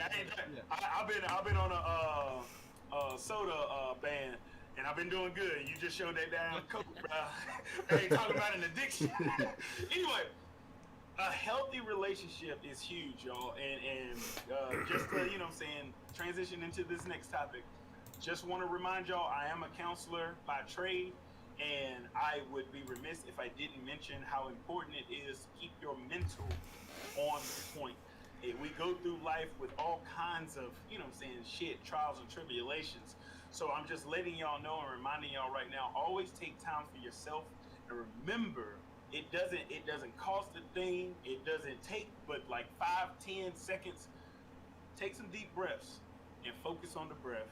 I've been on a soda ban, and I've been doing good. You just showed that damn Coke, bro. Ain't talking about an addiction. Anyway, a healthy relationship is huge, y'all. And just to, transition into this next topic, just want to remind y'all, I am a counselor by trade, and I would be remiss if I didn't mention how important it is to keep your mental on point. We go through life with all kinds of, shit, trials and tribulations. So I'm just letting y'all know and reminding y'all right now, always take time for yourself, and remember, it doesn't cost a thing. It doesn't take but like 5-10 seconds. Take some deep breaths and focus on the breath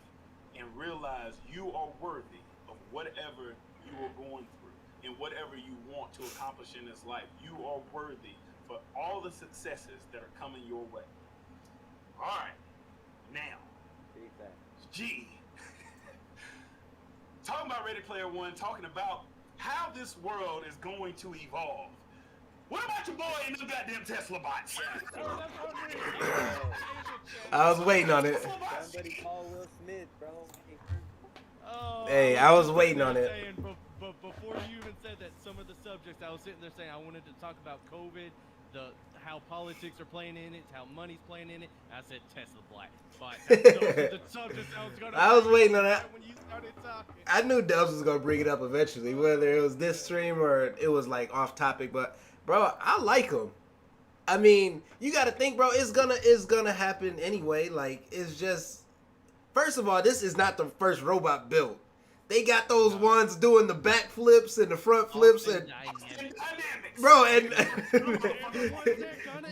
and realize you are worthy of whatever you are going through and whatever you want to accomplish in this life. You are worthy for all the successes that are coming your way. All right, now, G, talking about Ready Player One, talking about how this world is going to evolve. What about your boy and them goddamn Tesla bots? I was waiting on it. Somebody call Will Smith, bro. Hey, I was waiting on it. But before you even said that, some of the subjects I was sitting there saying I wanted to talk about COVID, how politics are playing in it, how money's playing in it. I said Tesla black. But the subjects I was going to. I was waiting on that. When you started talking. I knew Dubs was gonna bring it up eventually, whether it was this stream or it was like off topic. But bro, I like him. I mean, you got to think, bro. It's gonna happen anyway. Like, it's just. First of all, this is not the first robot built. They got those ones doing the back flips and the front flips Austin and Dynamics. Dynamics. bro and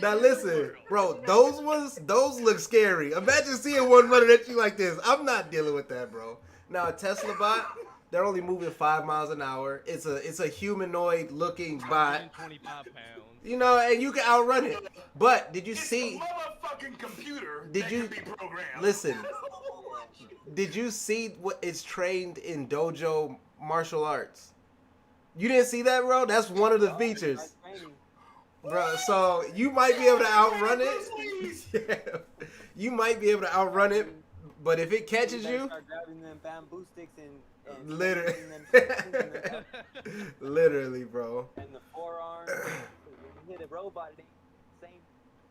Now now listen, bro, those look scary. Imagine seeing one running at you like this. I'm not dealing with that, bro. Now a Tesla bot, they're only moving 5 miles an hour. It's a humanoid looking bot. 125 pounds. You know, and you can outrun it. But did you It's see? a motherfucking computer Did that you can be programmed. listen? Did you see what it's trained in dojo martial arts? You didn't see that, bro? That's one of the features, bro. So you might be able to outrun it. Yeah. You might be able to outrun it, but if it catches you, Start grabbing them bamboo sticks and literally, swinging them literally, bro. and the forearm. You hit a robot, it ain't the same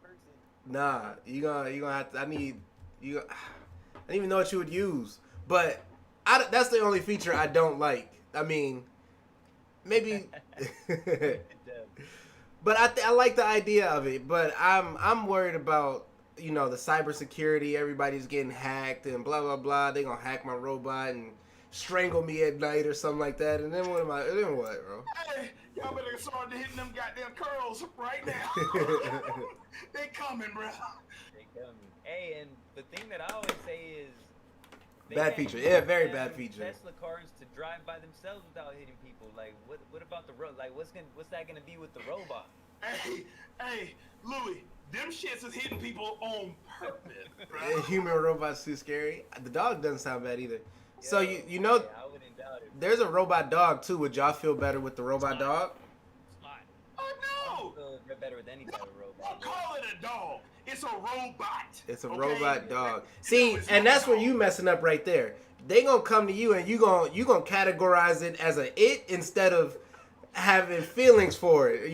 person. Nah, you gonna have to. I don't even know what you would use, but that's the only feature I don't like. I mean, maybe, but I like the idea of it. But I'm worried about the cybersecurity. Everybody's getting hacked and blah blah blah. They gonna hack my robot and strangle me at night or something like that. And then what, bro? Hey, y'all better start hitting them goddamn curls right now. They coming, bro. They coming. Hey, and the thing that I always say is they Bad can't feature. use Yeah, very them bad feature. Tesla cars to drive by themselves without hitting people. Like, what about the like what's that gonna be with the robot? Hey, Louis, them shits is hitting people on purpose, bro. Human robot's too scary. The dog doesn't sound bad either. So Yo, you know, I wouldn't doubt it. there's a robot dog too. Would y'all feel better with the robot dog? Spot. Oh no! They're better with any type of robot. Don't call it a dog. It's a robot. It's a okay? robot dog. No, See, it's and not that's a where dog. you messing up right there. They gonna come to you and you gonna categorize it as a it instead of having feelings for it.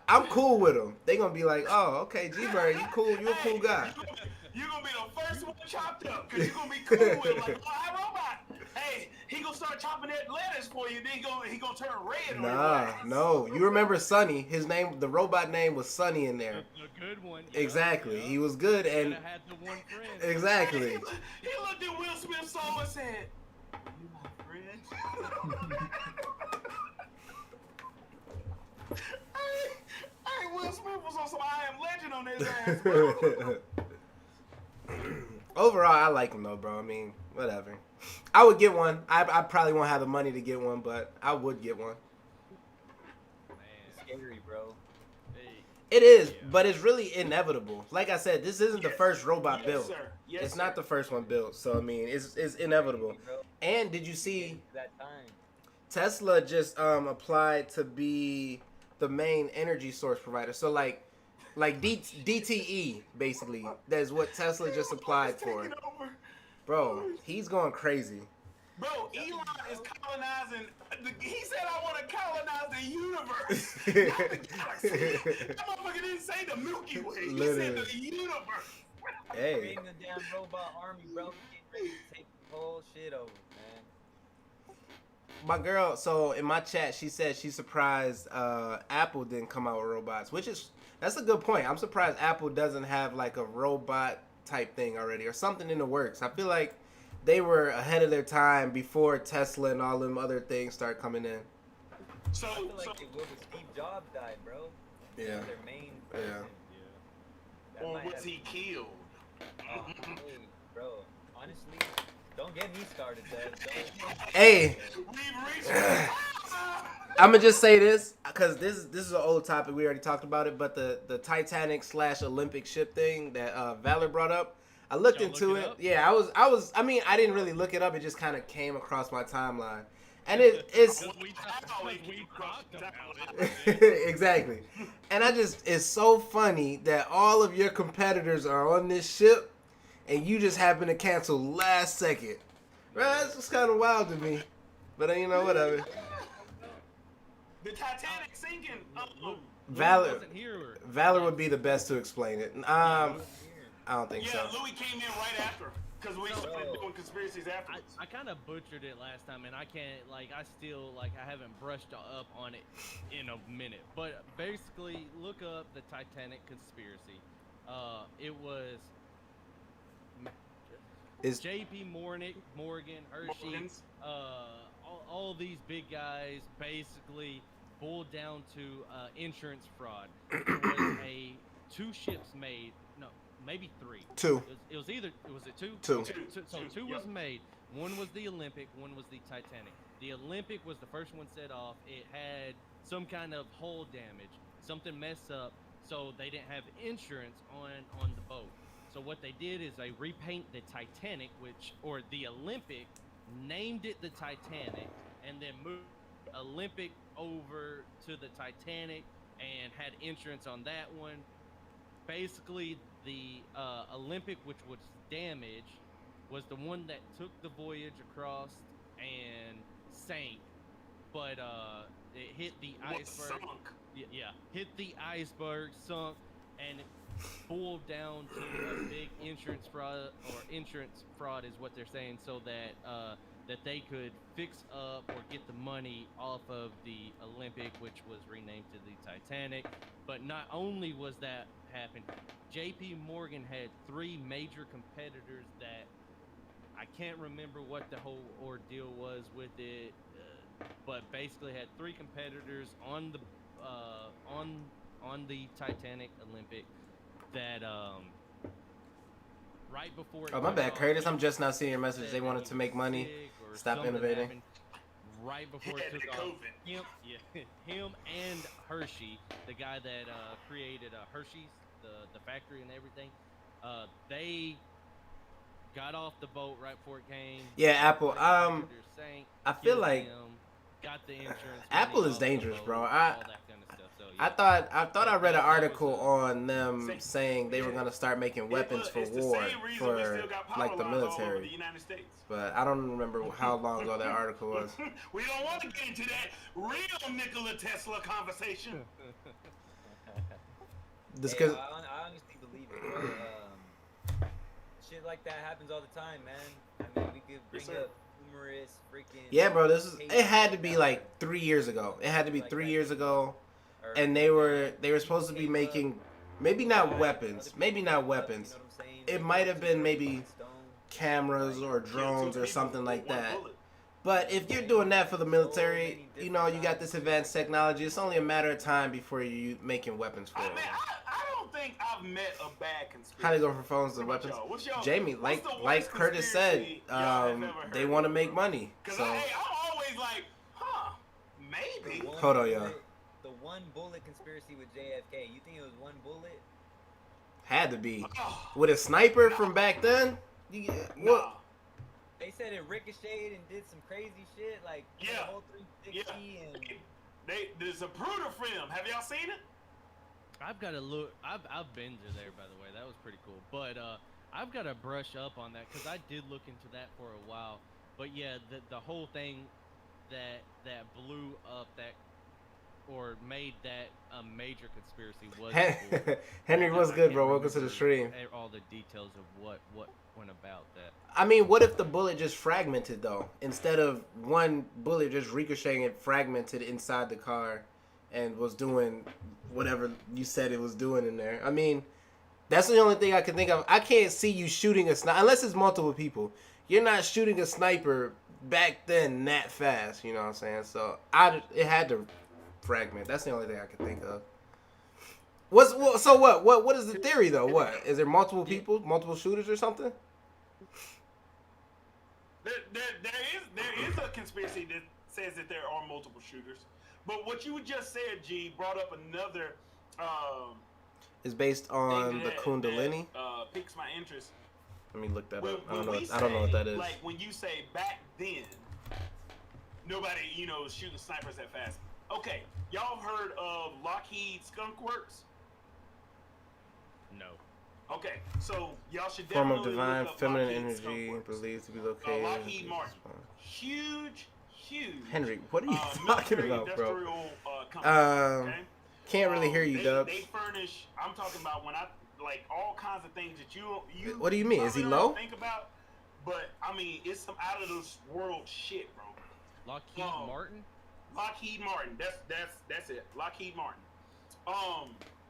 I'm cool with them. They gonna be like, oh, okay, G-Bird, you cool, you a cool guy. You're gonna be the first one chopped up because you're gonna be cool with like, oh, hi, robot. Hey, he gonna start chopping that lettuce for you. Then he gonna turn red on your Nah, ass. no. You remember Sonny? His name, the robot name was Sonny in there. The good one. Yeah, Exactly. yeah. He was good and Coulda had the one friend. exactly. He looked at Will Smith's soul and said, "You my friend." Hey, Will Smith was on some I Am Legend on his ass, bro. Overall, I like him though, bro. I mean, whatever. I would get one. I probably won't have the money to get one, but I would get one. Man. Scary, bro. Hey. It is, Yeah. but it's really inevitable. Like I said, this isn't the Yes. first robot Yes, built. sir. Yes, It's sir. not the first one built, so I mean, it's inevitable. Bro. And did you see That time. Tesla just applied to be the main energy source provider? So like DTE basically. That's what Tesla just applied for. Taking over. Bro, he's going crazy. Bro, Elon is colonizing. He said, "I want to colonize the universe, not the galaxy." That motherfucker didn't say the Milky Way. He Literally. said the universe. Hey. Creating the damn robot army, bro. Getting ready to take the whole shit over, man. My girl, so in my chat, she said she's surprised Apple didn't come out with robots, that's a good point. I'm surprised Apple doesn't have like a robot type thing already or something in the works. I feel like they were ahead of their time before Tesla and all them other things start coming in. So, I feel like it was when Steve Jobs died, bro. He Yeah. was their main Yeah. person. That or might was have- he killed? Oh, hey, bro. Honestly, don't get me started, Dad. Hey, We've reached. I'm gonna just say this because this is an old topic. We already talked about it, but the Titanic / Olympic ship thing that Valor brought up, I looked Y'all into look it. it up? Yeah, I mean, I didn't really look it up. It just kind of came across my timeline, and it's We talked about exactly. And it's so funny that all of your competitors are on this ship, and you just happen to cancel last second. Right? That's just kind of wild to me. But whatever. The Titanic sinking. Valor wasn't here. Valor would be the best to explain it. I don't think Yeah, so. Louis came in right after because we started doing conspiracies afterwards. I kind of butchered it last time, and I can't, I haven't brushed up on it in a minute. But basically, look up the Titanic conspiracy. It was Is J.P. Morgan, Hershey, Morgans. all these big guys basically boiled down to insurance fraud. There was two ships made, no, maybe three. Two. It was either was it two? Two. Okay, so two Yep. was made. One was the Olympic, one was the Titanic. The Olympic was the first one set off. It had some kind of hull damage, something messed up, so they didn't have insurance on the boat. So what they did is they repaint the Titanic, or the Olympic, named it the Titanic, and then moved Olympic over to the Titanic and had insurance on that one. Basically, the Olympic, which was damaged, was the one that took the voyage across and sank, but it hit the iceberg. Sunk. Yeah, hit the iceberg, sunk, and it boiled down to a big insurance fraud is what they're saying, so that they could fix up or get the money off of the Olympic, which was renamed to the Titanic. But not only was that happened, JP Morgan had three major competitors that I can't remember what the whole ordeal was with it, but basically had three competitors on the Titanic Olympic that right before it Oh, my took bad, off, Curtis. I'm just now seeing your message. said They that wanted he to make was money. sick or Stop something innovating. happened right before He it had took the off. COVID. Him and Hershey, the guy that created Hershey's, the factory and everything, they got off the boat right before it came. Yeah, Apple. Competitors sank, I feel killed like him, got the insurance Apple money is off the dangerous, boat, bro. all that kind of stuff. So, yeah. I thought I read an That was article on them Same- saying they were yeah. gonna start making weapons for It's the war same reason we for still got power like the lines all over the military. United States. But I don't remember how long ago that article was. We don't want to get into that real Nikola Tesla conversation. This Hey, cause I honestly believe it, bro. Shit like that happens all the time, man. I mean, we could bring Yes, sir. up numerous freaking. yeah, bro. This is cases it had to like be that, like 3 years ago. It had to be Like 3 that. years ago, or and they were supposed to be tape making up, maybe not other weapons, people maybe tape not up, weapons, You know what I'm saying? It Like, might have been two maybe birds with one stone. cameras or drones Kill or two something people like with one that. bullet. But if you're doing that for the military, you know, you got this advanced technology. It's only a matter of time before you making weapons for I it. mean, I don't think I've met a bad conspiracy. How they go from phones to What about weapons? y'all? What's y'all- Jamie, what's the worst like Curtis said, conspiracy y'all have ever they heard want to of? make money. Cause So I'm always like, maybe. The one Hold on, y'all. bullet- The one bullet conspiracy with JFK. You think it was one bullet? had to be Oh, with a sniper from back then. nah. What? They said it ricocheted and did some crazy shit, like Yeah. the whole 360 and. There's a Zapruder film. Have y'all seen it? I've got to look. I've been to there, by the way. That was pretty cool. But I've got to brush up on that because I did look into that for a while. But yeah, the whole thing that blew up that or made that a major conspiracy was the bullet. Henry, I what's can't good, bro? Welcome to the remember stream. All the details of what went about that. I mean, what if the bullet just fragmented though? Instead of one bullet just ricocheting, it fragmented inside the car and was doing whatever you said it was doing in there. I mean, that's the only thing I can think of. I can't see you shooting a sniper unless it's multiple people. You're not shooting a sniper back then that fast. You know what I'm saying? So it had to fragment. That's the only thing I can think of. So what is the theory though? What is there multiple people, multiple shooters or something? There is a conspiracy that says that there are multiple shooters. But what you just said, G, brought up another It's based on thing the Kundalini. that piques my interest. Let me look that When, up. I don't when know. we I don't know what say, that is. Like when you say back then, nobody, was shooting snipers that fast. Okay, y'all heard of Lockheed Skunk Works? No. Okay, so y'all should Form definitely of divine look up feminine Lockheed Skunk energy Works. believed to be located. Lockheed Martin. Huge. Henry, what are you talking military about, bro? industrial company, okay? Can't really hear you, they, Dubs. They furnish. I'm talking about when I like all kinds of things that you. What do you mean? Is he probably don't low? Think about, but I mean, it's some out of this world shit, bro. Lockheed Martin? Lockheed Martin. That's it. Lockheed Martin.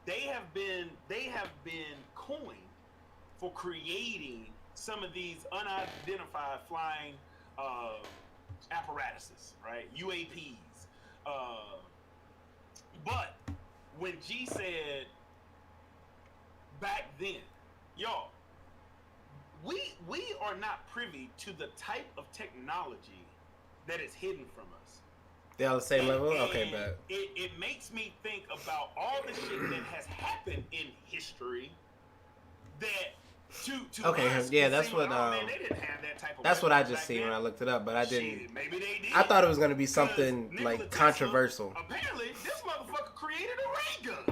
They have been coined for creating some of these unidentified flying apparatuses, right? UAPs. But when G said back then, y'all, we are not privy to the type of technology that is hidden from us. They on the same level? And Okay, bet. it makes me think about all the shit that has happened in history that to Okay, us yeah, could that's seem what, like, oh, man, they didn't have that type of That's what I weapons just back seen then. when I looked it up, but I didn't. Shit, maybe they did. I thought it was gonna be 'Cause something Nikola like Tesla, controversial. Apparently, this motherfucker created a ray gun.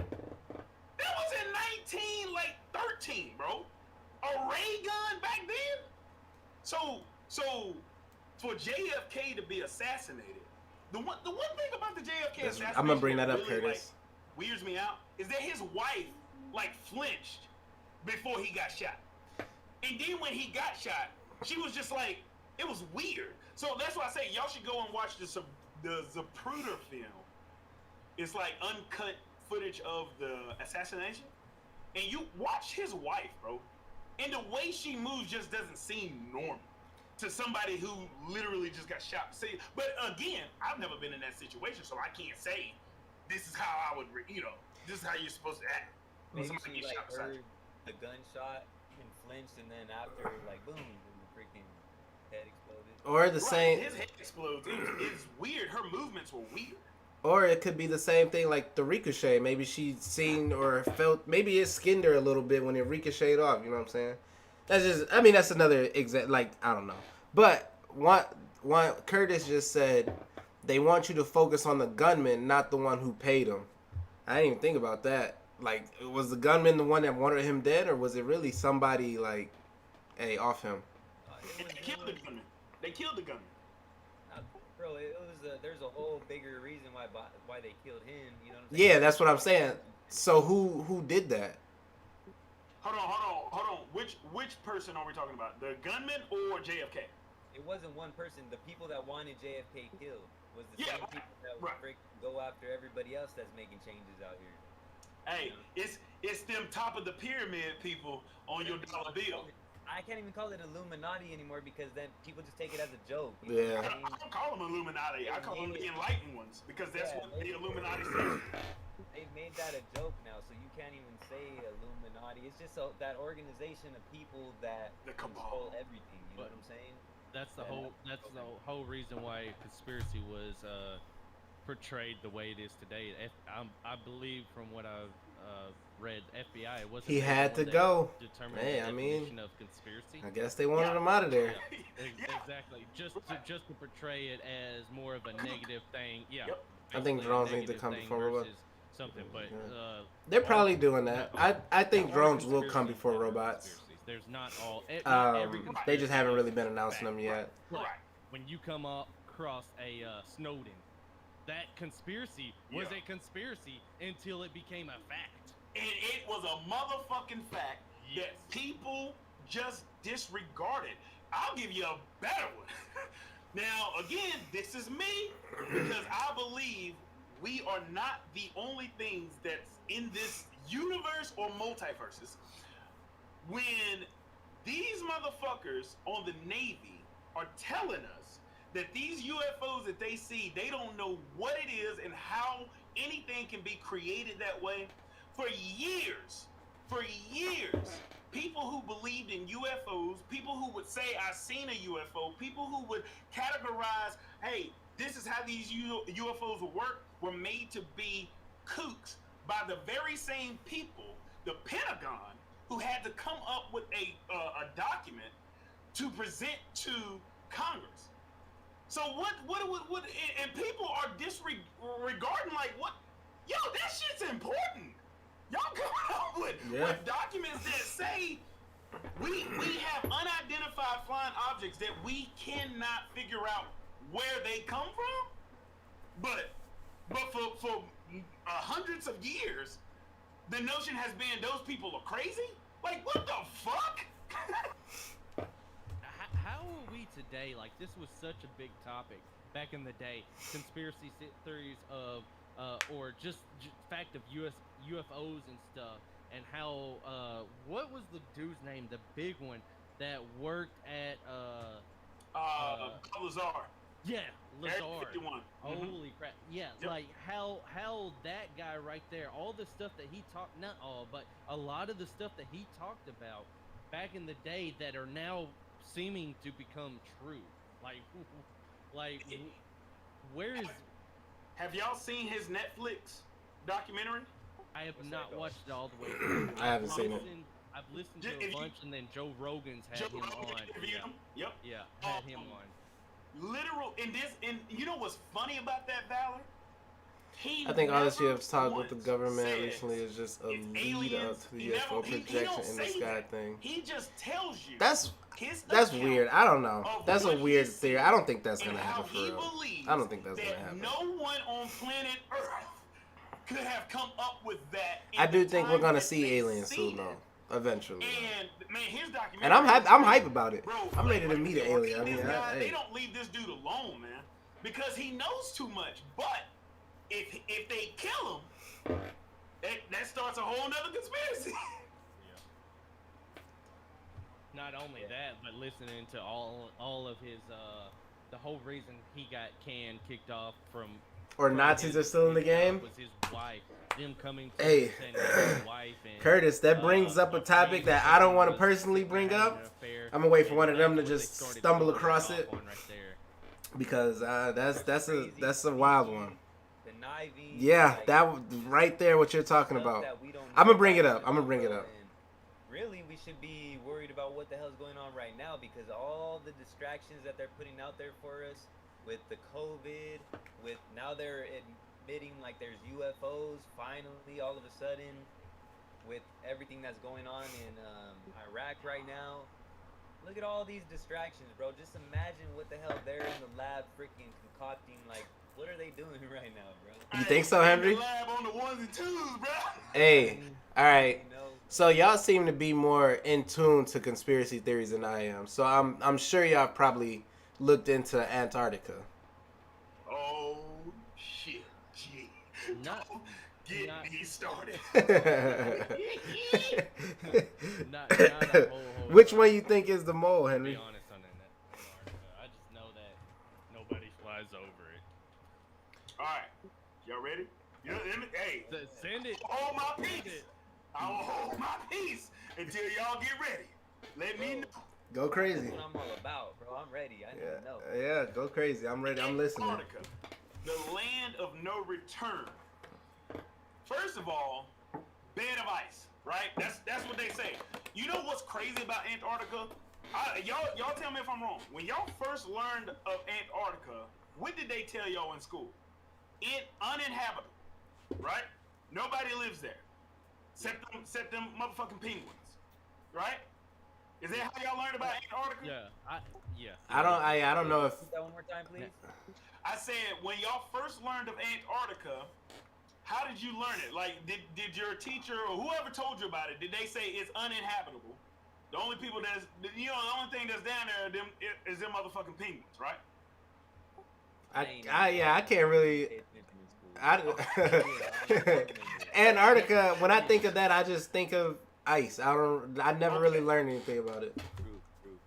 That was in 1913, bro. A ray gun back then. So for JFK to be assassinated, the one thing about the JFK assassination I'm gonna bring that up, really, Curtis. like, weirds me out is that his wife like flinched before he got shot, and then when he got shot, she was just like, it was weird. So that's why I say y'all should go and watch the Zapruder film. It's like uncut footage of the assassination, and you watch his wife, bro, and the way she moves just doesn't seem normal to somebody who literally just got shot. See, but again, I've never been in that situation, so I can't say this is how I would, this is how you're supposed to act when Maybe somebody she gets like shot beside heard you. the gunshot and flinched, and then after like boom, the freaking head exploded. Or the Right, same, his head explodes. It's weird. Her movements were weird. or it could be the same thing like the ricochet. Maybe she seen or felt. Maybe it skinned her a little bit when it ricocheted off. You know what I'm saying? That's just. I mean, that's another exact. Like I don't know. But what Curtis just said, they want you to focus on the gunman, not the one who paid him. I didn't even think about that. Like, was the gunman the one that wanted him dead, or was it really somebody like, hey, off him? And they killed the gunman. They killed the gunman. Bro, it was there's a whole bigger reason why they killed him. You know what I'm saying? Yeah, that's what I'm saying. So who did that? Hold on. Which person are we talking about? The gunman or JFK? It wasn't one person. The people that wanted JFK killed was the same people that would go after everybody else that's making changes out here. Hey, it's them top of the pyramid people on your dollar bill. I can't even call it Illuminati anymore because then people just take it as a joke. Yeah. I don't call them Illuminati. I call them the enlightened ones because that's what the Illuminati says. They made that a joke now, so you can't even say Illuminati. It's just that organization of people that control everything. You know what I'm saying? That's the whole reason why conspiracy was portrayed the way it is today. I believe from what I've read, FBI it wasn't. He had to go. Hey, I mean, of conspiracy. I guess they wanted him out of there. Yeah. Exactly. Just to portray it as more of a negative thing. Yeah. Yep. I think drones need to come before robots. Something, but they're probably doing that. I think drones will come before robots. There's not all. They just haven't really been announcing them yet. Right. When you come across a Snowden, that conspiracy was a conspiracy until it became a fact. And it was a motherfucking fact that people just disregarded. I'll give you a better one. Now, again, this is me because I believe we are not the only things that's in this universe or multiverses. When these motherfuckers on the Navy are telling us that these UFOs that they see, they don't know what it is and how anything can be created that way. For years, people who believed in UFOs, people who would say, I seen a UFO, people who would categorize, hey, this is how these UFOs will work, were made to be kooks by the very same people, the Pentagon, who had to come up with a document to present to Congress. So what and people are disregarding like what? Yo, that shit's important. Y'all come up with documents that say we have unidentified flying objects that we cannot figure out where they come from. But for hundreds of years, the notion has been those people are crazy. Like what the fuck? How are we today? Like this was such a big topic back in the day. Conspiracy theories of or just fact of UFOs and stuff, and how what was the dude's name, the big one that worked at Lazar. Yeah, Area Lazard. 51. Holy crap! Yeah, Yep. like how that guy right there, all the stuff that he talked, not all, but a lot of the stuff that he talked about back in the day that are now seeming to become true. Like, like, where is? Have y'all seen his Netflix documentary? I have What's not that watched it all the way through. I haven't seen it. I've listened Just to if a you- bunch, and then Joe Rogan's had Joe him Rogan on. interviewed Yeah, him. Yep. yeah, had him on. Literal in this, and you know what's funny about that, Valor? He I think all this never you have talked with the once government says recently is just a it's lead up aliens. to the He UFO never- he projection don't in the say sky that. thing. He just tells you That's his that's account weird. I don't know. of That's a what he weird sees theory. I don't think that's and gonna how happen for he real. believes I don't think that's gonna that happen. no one on planet Earth could have come up with that. in I do the think we're time gonna that see they aliens seen soon, though. it. Eventually. And man, his documentary. And I'm hype about it. Bro, I'm ready to like, meet an they alien. I this mean, guy, hey. they don't leave this dude alone, man, because he knows too much. But if they kill him, that starts a whole nother conspiracy. Not only that, but listening to all of his the whole reason he got canned, kicked off from Or Nazis are still in the game. was his wife. Them coming to Hey, saying that his wife and, Curtis, that brings up a topic that I don't want to personally bring up. I'm gonna wait for one of them to just stumble across it, because that's a wild one. Conniving. Yeah, like, that right there, what you're talking stuff about. that we don't I'ma know bring it about up. I'ma bring it bro, up. and really, we should be worried about what the hell's going on right now, because all the distractions that they're putting out there for us with the COVID, with now they're admitting like there's UFOs finally all of a sudden, with everything that's going on in Iraq right now. Look at all these distractions, bro. Just imagine what the hell they're in the lab freaking concocting. Like, what are they doing right now, bro? You think so, Henry? In the lab on the ones and twos, bro. Hey, all right. You know, So y'all seem to be more in tune to conspiracy theories than I am. So I'm sure y'all probably looked into Antarctica. Oh shit, gee. Not- Don't get not- me started. Not a whole Which one you think is the mole, To be Henry? honest on Antarctica, I just know that nobody flies over it. All right, y'all ready? You know, hey, Send it. hold my Send peace. it. I will hold my peace until y'all get ready. Let me know. Go crazy. that's what I'm all about, bro. I'm ready. I need to know. Yeah, go crazy. I'm ready. I'm listening. Antarctica, the land of no return. First of all, bed of ice, right? That's what they say. You know what's crazy about Antarctica? Y'all tell me if I'm wrong. When y'all first learned of Antarctica, what did they tell y'all in school? Uninhabitable, right? Nobody lives there, except them motherfucking penguins, right? Is that how y'all learned about Antarctica? Yeah. I don't know if Repeat that one more time, please. I said, when y'all first learned of Antarctica, how did you learn it? Like, did your teacher or whoever told you about it, did they say it's uninhabitable? The only people the only thing that's down there is them motherfucking penguins, right? I can't really. Pay attention in school. Antarctica. When I think of that, I just think of ice. I never really learned anything about it. True.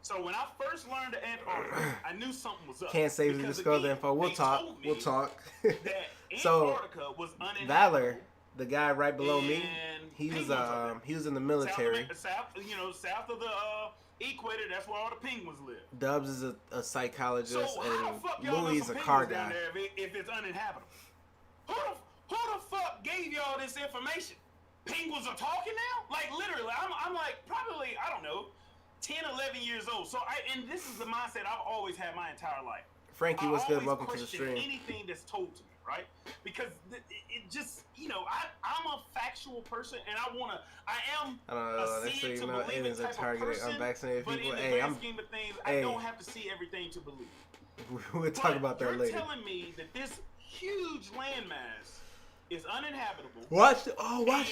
So when I first learned of Antarctica, I knew something was up. Can't say we because, disclose the again, info. We'll they talk. told me We'll talk. That So, Antarctica was uninhabitable. Valor, the guy right below me, and he was penguins are there. he was in the military. South of the equator, that's where all the penguins live. Dubs is a psychologist, So how the fuck and y'all know Louis is some a car penguins down guy. there if it's uninhabitable? Who the fuck gave y'all this information? Penguins are talking now? Like literally, I'm like probably, I don't know, 10, 11 years old. So and this is the mindset I've always had my entire life. Frankie, what's I good? always Welcome to the question stream. anything that's told to me, right? Because it just, I'm a factual person, and I am I don't know. a They see say it to aliens believe it are type of targeting person, unvaccinated but people. in the Hey, grand scheme of things, I hey. don't have to see everything to believe. we'll talk about that you're later. telling me that this huge landmass is uninhabitable. Watch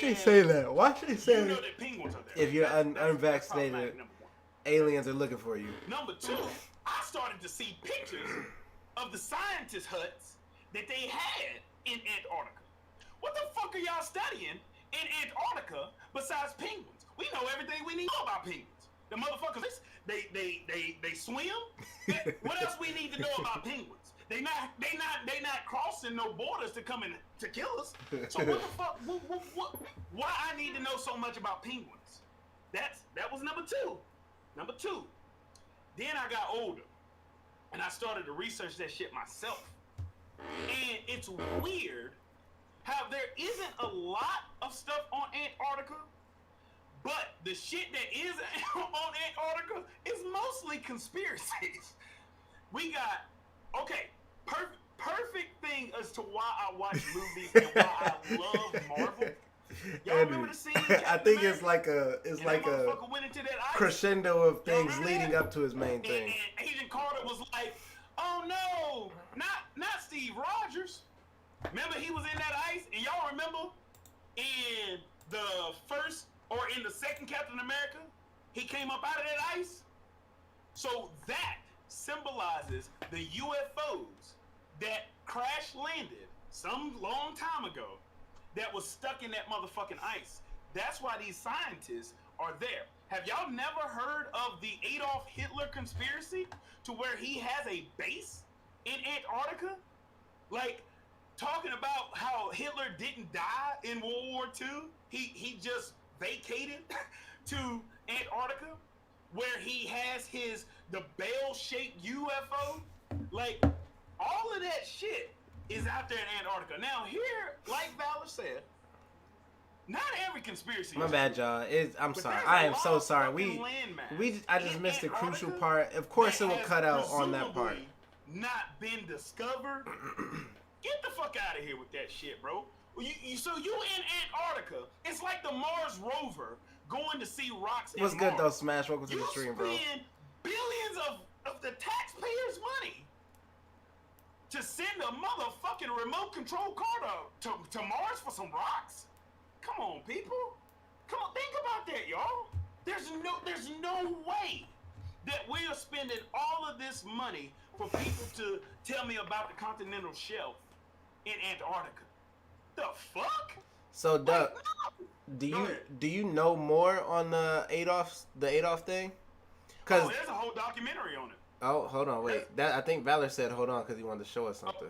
they say that. Watch they You say know that. that penguins are there. If you're That's unvaccinated, problematic, number one. aliens are looking for you. Number two, I started to see pictures of the scientist huts that they had in Antarctica. What the fuck are y'all studying in Antarctica besides penguins? We know everything we need to know about penguins. The motherfuckers, they swim. What else we need to know about penguins? They not crossing no borders to come in to kill us. So what the fuck? Why I need to know so much about penguins? That was number two. Number two. Then I got older, and I started to research that shit myself. And it's weird how there isn't a lot of stuff on Antarctica, but the shit that is on Antarctica is mostly conspiracies. We got, okay, perfect thing as to why I watch movies and why I love Marvel. Y'all remember the scene? I think it's like a went into that ice. crescendo of things remember leading that? up to his main thing. And Agent Carter was like, "Oh no, not Steve Rogers." Remember he was in that ice, and y'all remember in the first or in the second Captain America, he came up out of that ice. So that symbolizes the UFOs that crash landed some long time ago that was stuck in that motherfucking ice. That's why these scientists are there. Have y'all never heard of the Adolf Hitler conspiracy to where he has a base in Antarctica? Like, talking about how Hitler didn't die in World War II. He just vacated to Antarctica where he has the bell-shaped UFO. Like, all of that shit is out there in Antarctica. Now here, like Valor said, not every conspiracy. My bad, y'all. I'm But sorry. there's I a am lot so of sorry. fucking landmass I just in missed the crucial Antarctica part. Of course, it that will has cut out on that part. presumably not been discovered. Get the fuck out of here with that shit, bro. So you in Antarctica? It's like the Mars rover going to see rocks. What's in good though, Mars. Smash? Welcome to You the stream, bro. spend billions of the taxpayers' money to send a motherfucking remote control car to Mars for some rocks? Come on, people. Come on, think about that, y'all. There's no way that we are spending all of this money for people to tell me about the continental shelf in Antarctica. The fuck? So, Doug, Go ahead. do you know more on the Adolf thing? Cause There's a whole documentary on it. oh, hold on, wait. I think Valor said hold on because he wanted to show us something.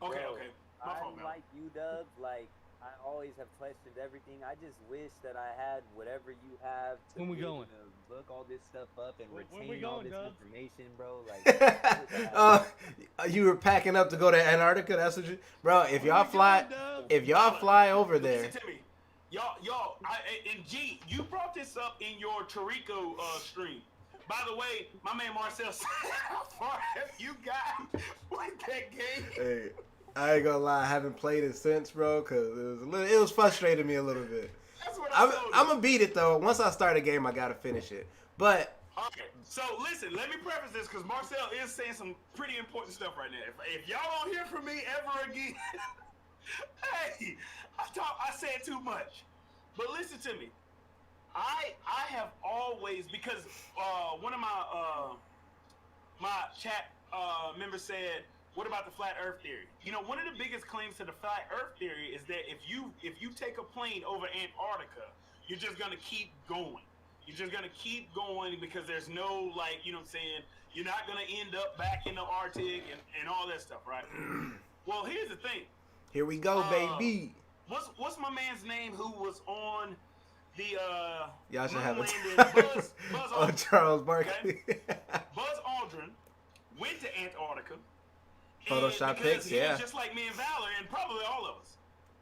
Okay, Bro, okay. My fault, I'm man. like you, Dub. Like, I always have questioned everything. I just wish that I had whatever you have to When we be able going? to look all this stuff up and When retain we all going, this Dubs? information, bro. Like, I wish I had- You were packing up to go to Antarctica. That's what you, bro. If y'all fly, if y'all fly over there, Listen to me. Y'all, and G, you brought this up in your Tarico stream. By the way, my man Marcel said, how far have you got with that game? hey, I ain't gonna lie, I haven't played it since, bro, because it was frustrating me a little bit. That's what I'm gonna beat it though. Once I start a game, I gotta finish it. But okay, so listen, let me preface this because Marcel is saying some pretty important stuff right now. If y'all don't hear from me ever again, hey, I said too much. But listen to me. I have always, because one of my chat members said, what about the flat earth theory? You know, one of the biggest claims to the flat earth theory is that if you take a plane over Antarctica, you're just gonna keep going. You're just gonna keep going because there's no, like, you know what I'm saying, you're not gonna end up back in the Arctic and all that stuff, right? Well, here's the thing. here we go, baby. What's my man's name who was on the Y'all should moon have landing? Buzz oh, Aldrin. Charles Barkley. Buzz Aldrin went to Antarctica. Photoshop because pics, he yeah. was just like me and Valor, and probably all of us.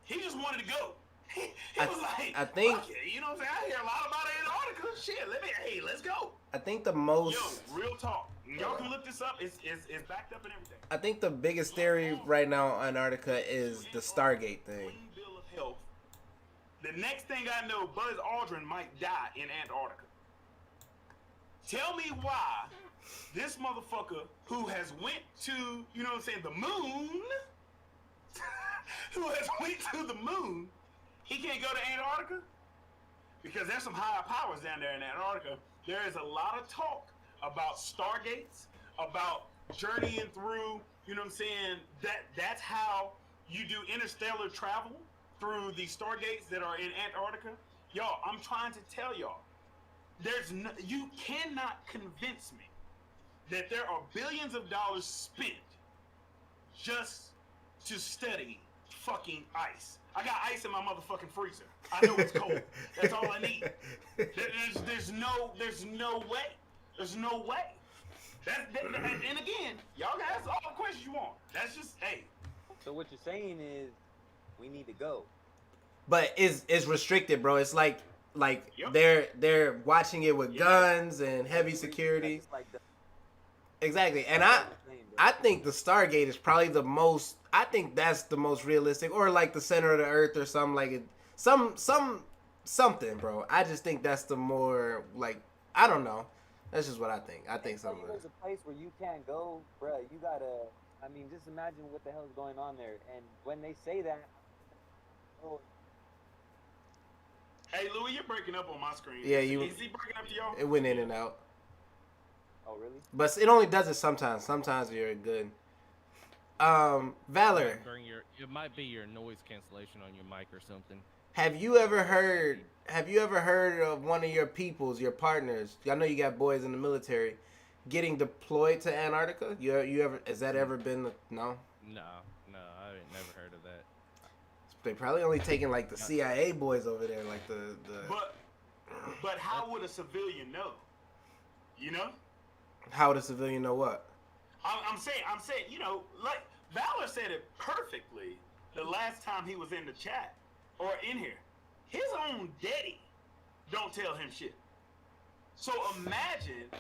He just wanted to go. He was like, I think- fuck it, you know what I'm saying? I hear a lot about Antarctica. Shit, let's go. I think the most. Yo, real talk. Y'all can look this up. It's backed up and everything. I think the biggest theory right now on Antarctica is the Stargate thing. Clean bill of health. The next thing I know, Buzz Aldrin might die in Antarctica. Tell me why this motherfucker who has went to, you know what I'm saying, the moon, who has went to the moon, he can't go to Antarctica? Because there's some higher powers down there in Antarctica. There is a lot of talk about stargates, about journeying through, you know what I'm saying, that's how you do interstellar travel through the stargates that are in Antarctica. Y'all, I'm trying to tell y'all, you cannot convince me that there are billions of dollars spent just to study fucking ice. I got ice in my motherfucking freezer. I know it's cold. That's all I need. There's no way. There's no way. And again, y'all can ask all the questions you want. That's just, hey. So what you're saying is, we need to go. But it's restricted, bro. It's like Yep. they're watching it with guns and heavy security. Exactly. And I think the Stargate is probably the most. I think that's the most realistic, or like the center of the Earth, or something like it. Something, bro. I just think that's the more like. I don't know. That's just what I think. I think something. There's a place where you can't go, bro. You gotta. I mean, just imagine what the hell's going on there. And when they say that, oh. Hey, Louis, you're breaking up on my screen. Yeah, Is he breaking up to y'all? It went in and out. Oh, really? But it only does it sometimes. Sometimes you're good. Valor. It might be your noise cancellation on your mic or something. Have you ever heard of one of your peoples, your partners? I know you got boys in the military, getting deployed to Antarctica. You ever? Has that ever been? No. No, I ain't never heard of that. They probably only taking like the CIA boys over there, like the. But how would a civilian know? You know? How would a civilian know what? I'm saying, you know, like Valor said it perfectly the last time he was in the chat or in here. His own daddy don't tell him shit. So imagine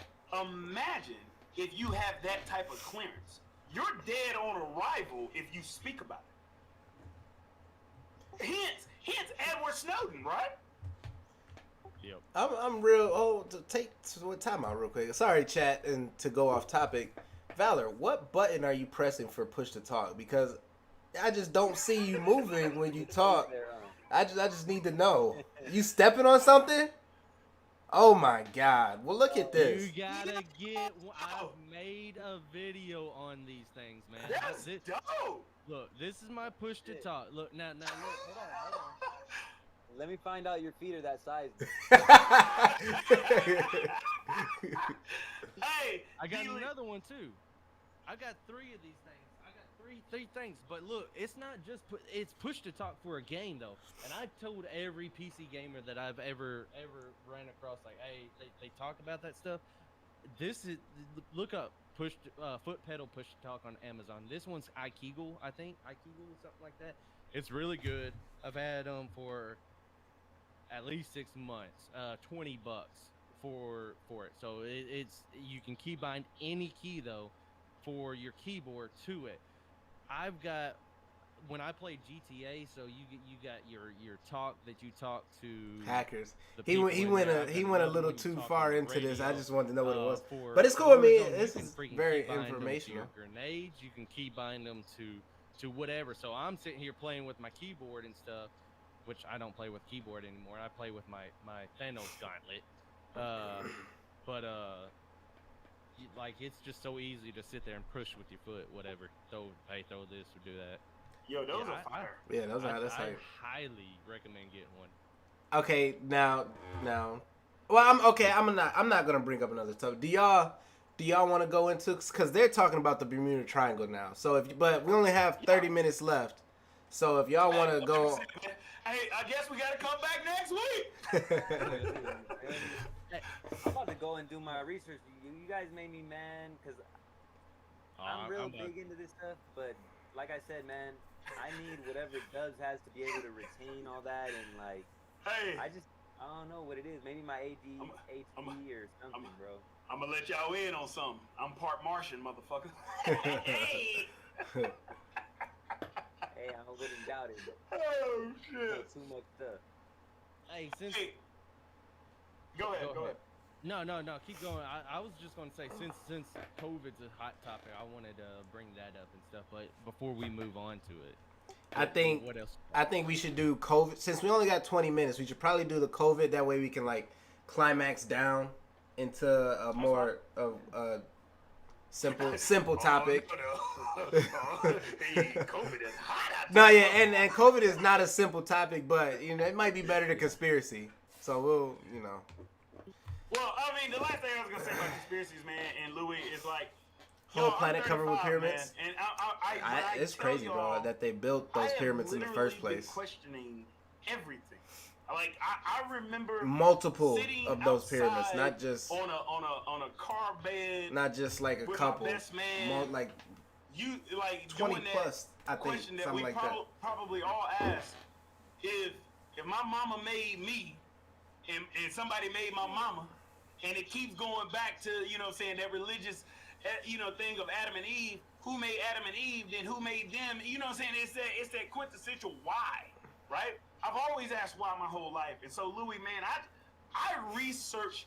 if you have that type of clearance. You're dead on arrival if you speak about it. Hence Edward Snowden, right? Yep. I'm real. Oh, take time out real quick. Sorry, chat, and to go off topic. Valor, what button are you pressing for push to talk? Because I just don't see you moving when you talk. I just need to know. You stepping on something? Oh my God! Well, look at this. You gotta get. I've made a video on these things, man. That's dope. Look, this is my push to talk. Look, now, look. Hold on. Let me find out your feet are that size. Hey, I got another one too. I got 3 of these things. I got three things. But look, it's not just it's push to talk for a game though. And I've told every PC gamer that I've ever ran across, like, hey, they talk about that stuff. This is look up foot pedal push to talk on Amazon. This one's iKegel, I think. iKegel or something like that. It's really good. I've had them for at least 6 months. $20 for it. So it's you can keybind any key though for your keyboard to it. I've got when I play GTA, so you got your talk that you talk to hackers. He went a little too far into this. I just wanted to know what it was. For but it's cool. I mean, Warzone, this is very informational. Grenades, you can keybind them to whatever. So I'm sitting here playing with my keyboard and stuff, which I don't play with keyboard anymore. I play with my Thanos gauntlet. Like, it's just so easy to sit there and push with your foot, whatever. Throw this or do that. Yo, those are fire. I highly recommend getting one. Okay, now, well, I'm not gonna bring up another topic. Do y'all want to go into, because they're talking about the Bermuda Triangle now. So but we only have 30 minutes left. So if y'all want to go, hey, I guess we gotta come back next week. I'm about to go and do my research. You guys made me mad because I'm real big into this stuff. But like I said, man, I need whatever Dubs has to be able to retain all that and like. Hey, I don't know what it is. Maybe my ADHD or something, bro. I'm gonna let y'all in on something. I'm part Martian, motherfucker. Hey. Hey, I wouldn't doubt it. Oh shit. Too much stuff. Hey, Go ahead. No, keep going. I was just gonna say since COVID's a hot topic, I wanted to bring that up and stuff. But before we move on to it, what else? I think we should do COVID. Since we only got 20 minutes, we should probably do the COVID. That way we can like climax down into a more simple topic. COVID is hot. No, yeah, and COVID is not a simple topic, but it might be better than conspiracy. So we'll. Well, I mean, the last thing I was gonna say about conspiracies, man, and Louis is like, whole I'm planet covered with 35, pyramids. man, and I It's tell crazy, bro, y'all, that they built I those have pyramids in the literally first been place. questioning everything. Like I remember Multiple sitting of those pyramids, outside not just on a car bed not just like a with couple, my best man. like You like 20 doing plus, that I think, question that something we like that. probably all ask: if my mama made me, and somebody made my mama, and it keeps going back to, you know what I'm saying, that religious, thing of Adam and Eve. Who made Adam and Eve? Then who made them? You know what I'm saying? It's that quintessential why, right? I've always asked why my whole life, and so Louis, man, I research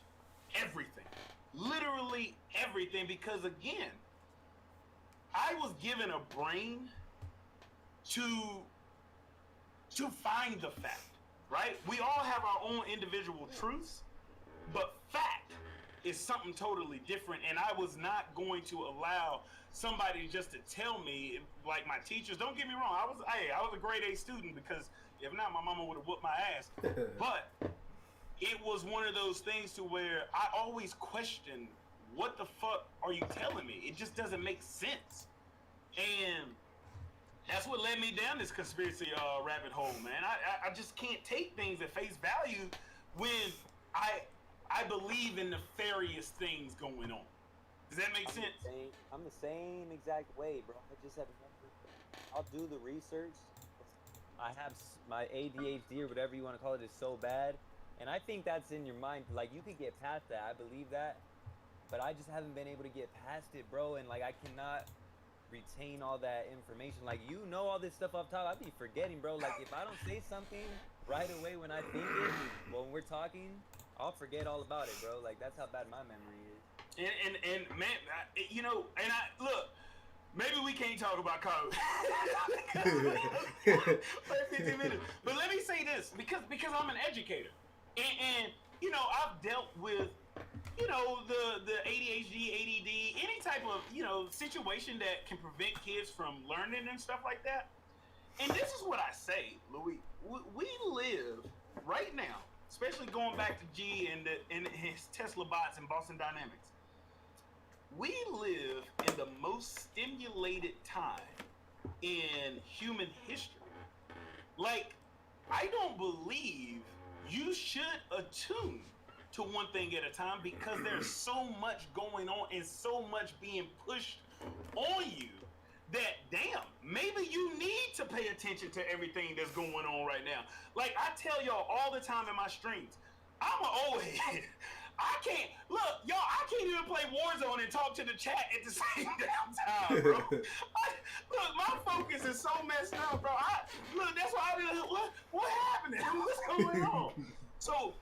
everything, literally everything, because again, I was given a brain to find the fact, right? We all have our own individual truths, but fact is something totally different, and I was not going to allow somebody just to tell me, like my teachers. Don't get me wrong, I was a grade A student, because if not, my mama would have whooped my ass. But it was one of those things to where I always questioned, what the fuck are you telling me? It just doesn't make sense. And that's what led me down this conspiracy rabbit hole, man. I just can't take things at face value when I believe in nefarious things going on. Does that make sense? I'm the same exact way, bro. I just have never. I'll do the research. I have my ADHD or whatever you want to call it is so bad, and I think that's in your mind. Like, you could get past that. I believe that, but I just haven't been able to get past it, bro. And like, I cannot retain all that information. Like, you know, all this stuff off top, I'd be forgetting, bro. Like, if I don't say something right away when I think it, when we're talking, I'll forget all about it, bro. Like, that's how bad my memory is. And man, look, maybe we can't talk about college. 15 minutes. But let me say this, because I'm an educator, and I've dealt with the ADHD, ADD, any type of situation that can prevent kids from learning and stuff like that. And this is what I say, Louis. We live right now, especially going back to G and his Tesla bots and Boston Dynamics. We live in the most stimulated time in human history. Like, I don't believe you should attune to one thing at a time, because there's so much going on and so much being pushed on you that, damn, maybe you need to pay attention to everything that's going on right now. Like, I tell y'all all the time in my streams, I'm an old head. I can't even play Warzone and talk to the chat at the same damn time, bro. Look, my focus is so messed up, bro. That's why what happened? What's going on? So,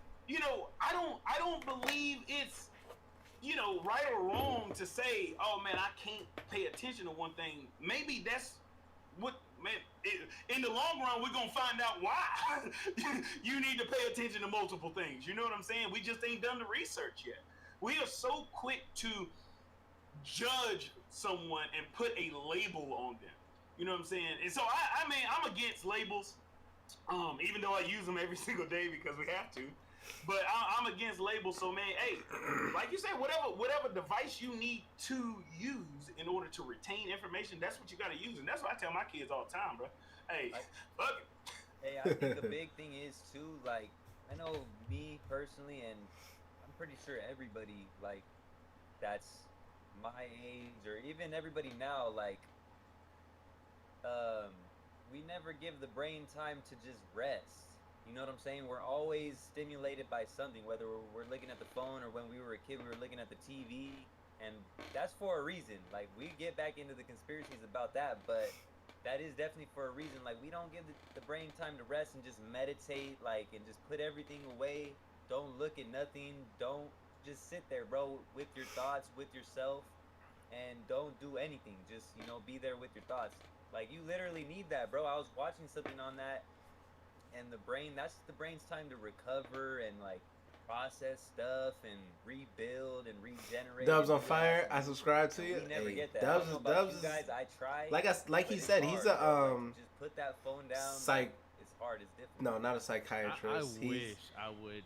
I don't believe it's, right or wrong to say, oh man, I can't pay attention to one thing. Maybe that's what, man, in the long run, we're gonna find out why you need to pay attention to multiple things. You know what I'm saying? We just ain't done the research yet. We are so quick to judge someone and put a label on them. You know what I'm saying? And so I'm against labels, even though I use them every single day because we have to. But I'm against labels. So, man, hey, like you said, whatever device you need to use in order to retain information, that's what you got to use. And that's what I tell my kids all the time, bro. Hey, fuck it. Hey, I think the big thing is, too, like, I know me personally, and I'm pretty sure everybody, like, that's my age, or even everybody now, like, we never give the brain time to just rest. You know what I'm saying? We're always stimulated by something, whether we're looking at the phone, or when we were a kid, we were looking at the TV, and that's for a reason. Like, we get back into the conspiracies about that, but that is definitely for a reason. Like, we don't give the brain time to rest and just meditate, like, and just put everything away. Don't look at nothing. Don't just sit there, bro, with your thoughts, with yourself, and don't do anything. Just, be there with your thoughts. Like, you literally need that, bro. I was watching something on that, and that's the brain's time to recover and, like, process stuff and rebuild and regenerate. Dubs on fire. I subscribe to you. We never get that. Dubs, I don't know about you is guys. I try. Like he said, he's hard, a like, just put that phone down. psych. It's hard. It's difficult. No, not a psychiatrist. I wish I would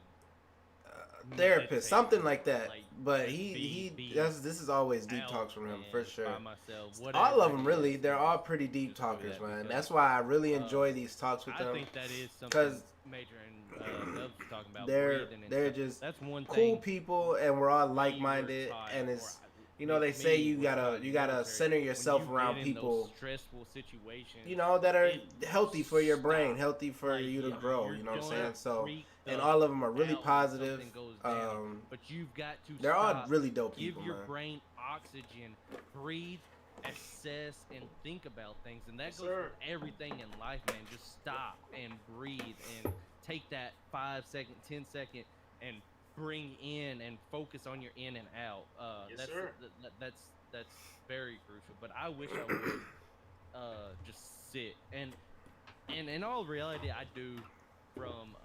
therapist, something like that. Like, But just he be this is always deep out talks from him and for sure. by myself, All whatever of it them really, is, they're and all pretty deep just do talkers, that man. because, That's why I really enjoy these talks with I them. think that is something 'Cause Major and Dubs were talking about, they're breathing and they're stuff. just That's one cool thing people, and we're all we like were minded, taught, and or it's they me say you was taught gotta in you the gotta military. center When yourself you around get in people, those stressful situations, that are it healthy for your brain, stop. healthy for Like, you to yeah, grow. you're You know what I'm gonna saying? So, freak and the all of them are really out when positive. something goes down, but you've got to They're stop, all really dope give people, your man. brain oxygen, breathe, assess, and think about things. And that Yes, goes sir. with everything in life, man. Just stop and breathe and take that 5 second, 10 second, and bring in and focus on your in and out. Yes, That's sir. that's very crucial. But I wish I would just sit and in all reality, I do from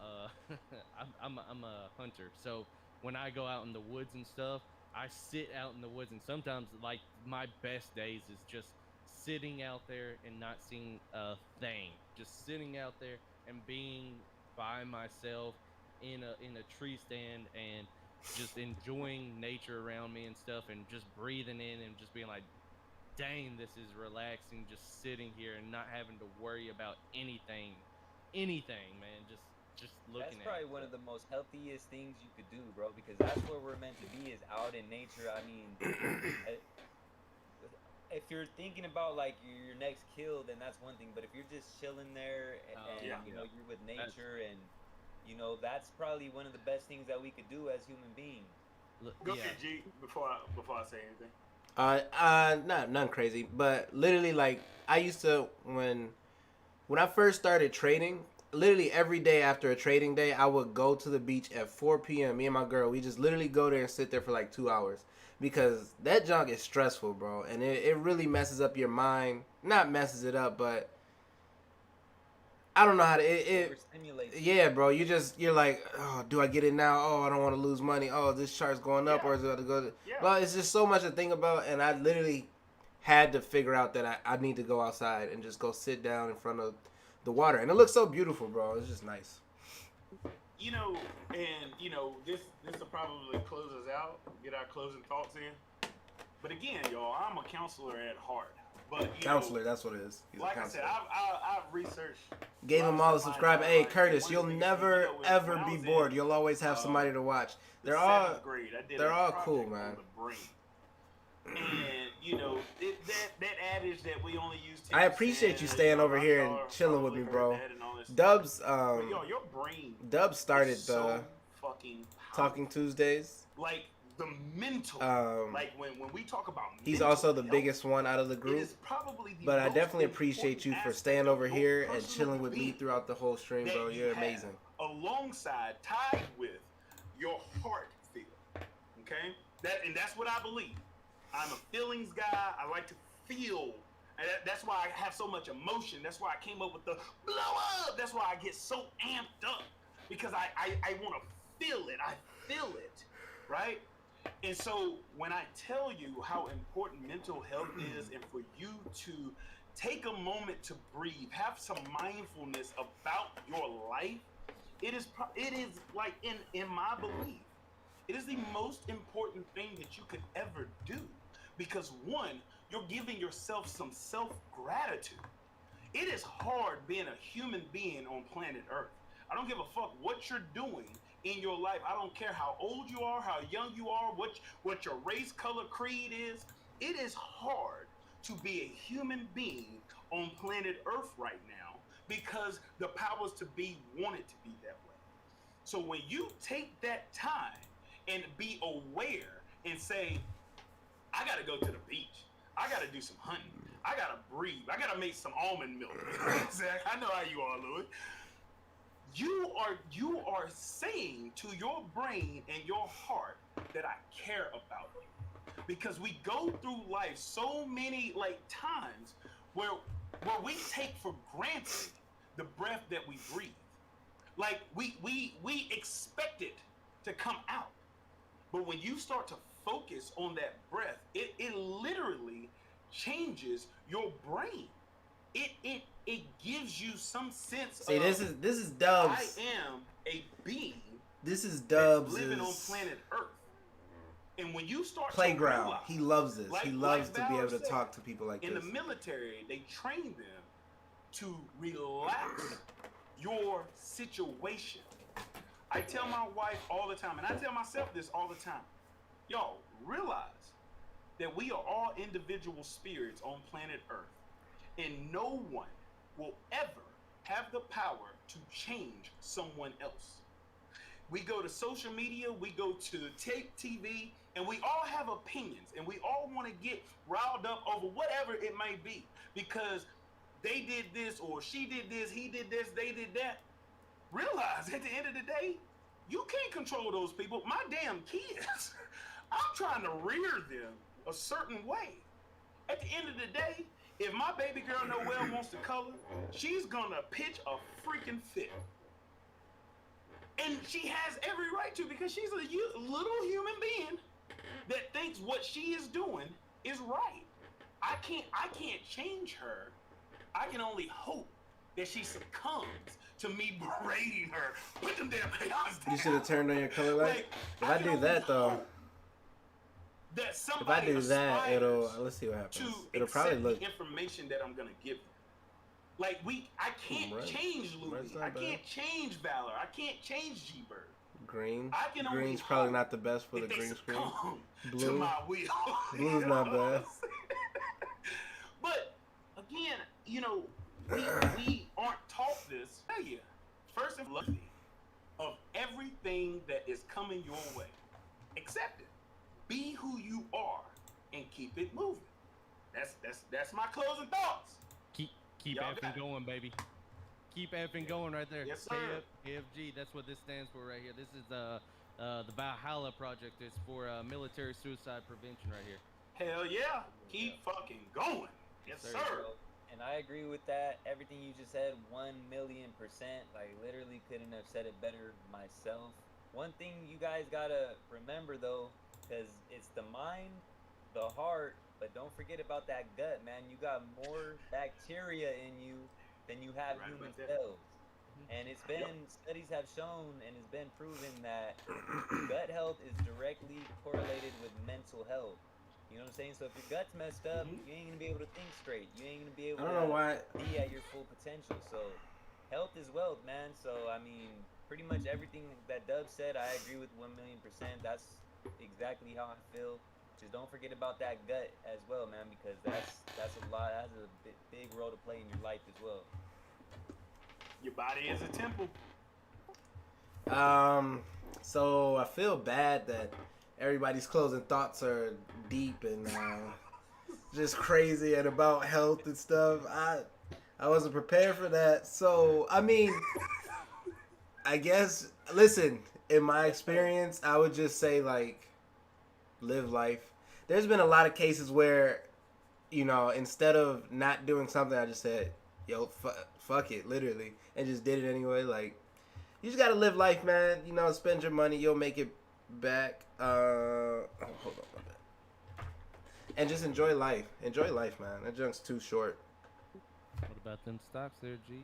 I'm a hunter, so when I go out in the woods and stuff, I sit out in the woods, and sometimes like my best days is just sitting out there and not seeing a thing, just sitting out there and being by myself in a tree stand and just enjoying nature around me and stuff, and just breathing in and just being like, dang, this is relaxing, just sitting here and not having to worry about anything, man. Just That's looking at probably it. one of the most healthiest things you could do, bro, because that's where we're meant to be is out in nature. I mean, eh, if you're thinking about like your next kill, then that's one thing. But if you're just chilling there and Yeah. you know you're with That's- nature and you know that's probably one of the best things that we could do as human beings. Go Yeah, ahead, G. Before I say anything. Not nothing crazy, but literally, like, I used to when I first started trading. Literally every day after a trading day, I would go to the beach at 4 p.m. Me and my girl, we just literally go there and sit there for like 2 hours because that junk is stressful, bro, and it really messes up your mind. Not messes it up, but I don't know how to. Overstimulates. Yeah, bro. You're like, oh, do I get it now? Oh, I don't want to lose money. Oh, this chart's going up, Yeah. or is it going to go? Yeah. Well, it's just so much to think about, and I literally had to figure out that I need to go outside and just go sit down in front of the water, and it looks so beautiful, bro. It's just nice. You know, and this will probably close us out. Get our closing thoughts in. But again, y'all, I'm a counselor at heart. But Counselor, that's what it is. He's like a I counselor. said, I've researched. Gave a lot him of all the stuff subscribe. behind Hey, my life. Curtis, One you'll of the biggest never things, when ever I be was bored. in, You'll always have somebody to watch. the They're all 7th grade, I did they're a all project cool, on man. the brain. And that adage that we only use. I appreciate you staying over here and chilling with me, bro. Dubs, Yo, your brain. Dubs started is so the fucking Talking Tuesdays. like the mental. Like when we talk about. He's mental also the health, biggest one out of the it group. is probably the But I most definitely appreciate you important for aspect staying of over your here and personal chilling with me being throughout the whole stream, that bro. you You're have, amazing. Alongside, tied with your heart feel. Okay? That's what I believe. I'm a feelings guy. I like to feel. And that's why I have so much emotion. That's why I came up with the blow up. That's why I get so amped up. Because I want to feel it. I feel it. Right? And so when I tell you how important mental health is, and for you to take a moment to breathe, have some mindfulness about your life, it is like in my belief, it is the most important thing that you could ever do, because one, you're giving yourself some self-gratitude. It is hard being a human being on planet Earth. I don't give a fuck what you're doing in your life. I don't care how old you are, how young you are, what your race, color, creed is. It is hard to be a human being on planet Earth right now because the powers to be want it to be that way. So when you take that time and be aware and say, I gotta go to the beach, I gotta do some hunting, I gotta breathe, I gotta make some almond milk. Zach, I know how you are, Louis. You are saying to your brain and your heart that I care about you, because we go through life so many times where we take for granted the breath that we breathe. Like we expect it to come out, but when you start to focus on that breath, it literally changes your brain. It gives you some sense See, of, this is Dubs. I am a being This is that's Dubs' living on planet Earth. And when you start playground. to realize, He loves this. He loves to be Valor able to said, talk to people like in this. the military, they train them to relax your situation. I tell my wife all the time, and I tell myself this all the time. Y'all realize that we are all individual spirits on planet Earth, and no one will ever have the power to change someone else. We go to social media, we go to tape TV, and we all have opinions, and we all want to get riled up over whatever it may be because they did this or she did this, he did this, they did that. Realize at the end of the day, you can't control those people. My damn kids, I'm trying to rear them a certain way. At the end of the day, if my baby girl Noelle wants to color, she's gonna pitch a freaking fit. And she has every right to because she's a little human being that thinks what she is doing is right. I can't change her. I can only hope that she succumbs to me berating her. Put them damn crayons down. You should have turned on your color light. If I do that though, that if I do that, it'll aspires let's see what happens. to It'll probably accept look. the information that I'm gonna give them. Like I can't Right. change Louis. Right's not I bad. can't change Valor. I can't change G-Bird. Green. I can only Green's probably hope not the best for the that they green screen. succumb to Blue. my will. Blue's You know not what I'm bad. saying? But again, we aren't taught this. Tell you, first and foremost, of everything that is coming your way, accept it. Be who you are and keep it moving. That's my closing thoughts. Keep Y'all got effing it. going, baby. Keep effing going right there. Yes, sir. KFG, that's what this stands for right here. This is the Valhalla Project. It's for military suicide prevention right here. Hell yeah. Keep fucking going. Yes, Sir, sir. Bro. And I agree with that. Everything you just said, 1,000,000%. Like, literally couldn't have said it better myself. One thing you guys gotta remember though, because it's the mind, the heart, but don't forget about that gut, man. You got more bacteria in you than you have Right human about that. cells. And it's been, studies have shown and it's been proven that gut health is directly correlated with mental health. You know what I'm saying? So if your gut's messed up, you ain't gonna be able to think straight. You ain't gonna be able I don't know why. be at your full potential. So health is wealth, man. So I mean, pretty much everything that Dub said, I agree with 1,000,000%. That's exactly how I feel. Just don't forget about that gut as well, man, because that's a lot. That's a big role to play in your life as well. Your body is a temple. So I feel bad that everybody's closing thoughts are deep and just crazy and about health and stuff. I wasn't prepared for that. So I mean, I guess listen, in my experience, I would just say like live life. There's been a lot of cases where, instead of not doing something, I just said, yo, fuck it, literally, and just did it anyway. Like, you just gotta live life, man. Spend your money, you'll make it back. Hold on, my bad. And just enjoy life. Enjoy life, man. That junk's too short. What about them stocks there, G?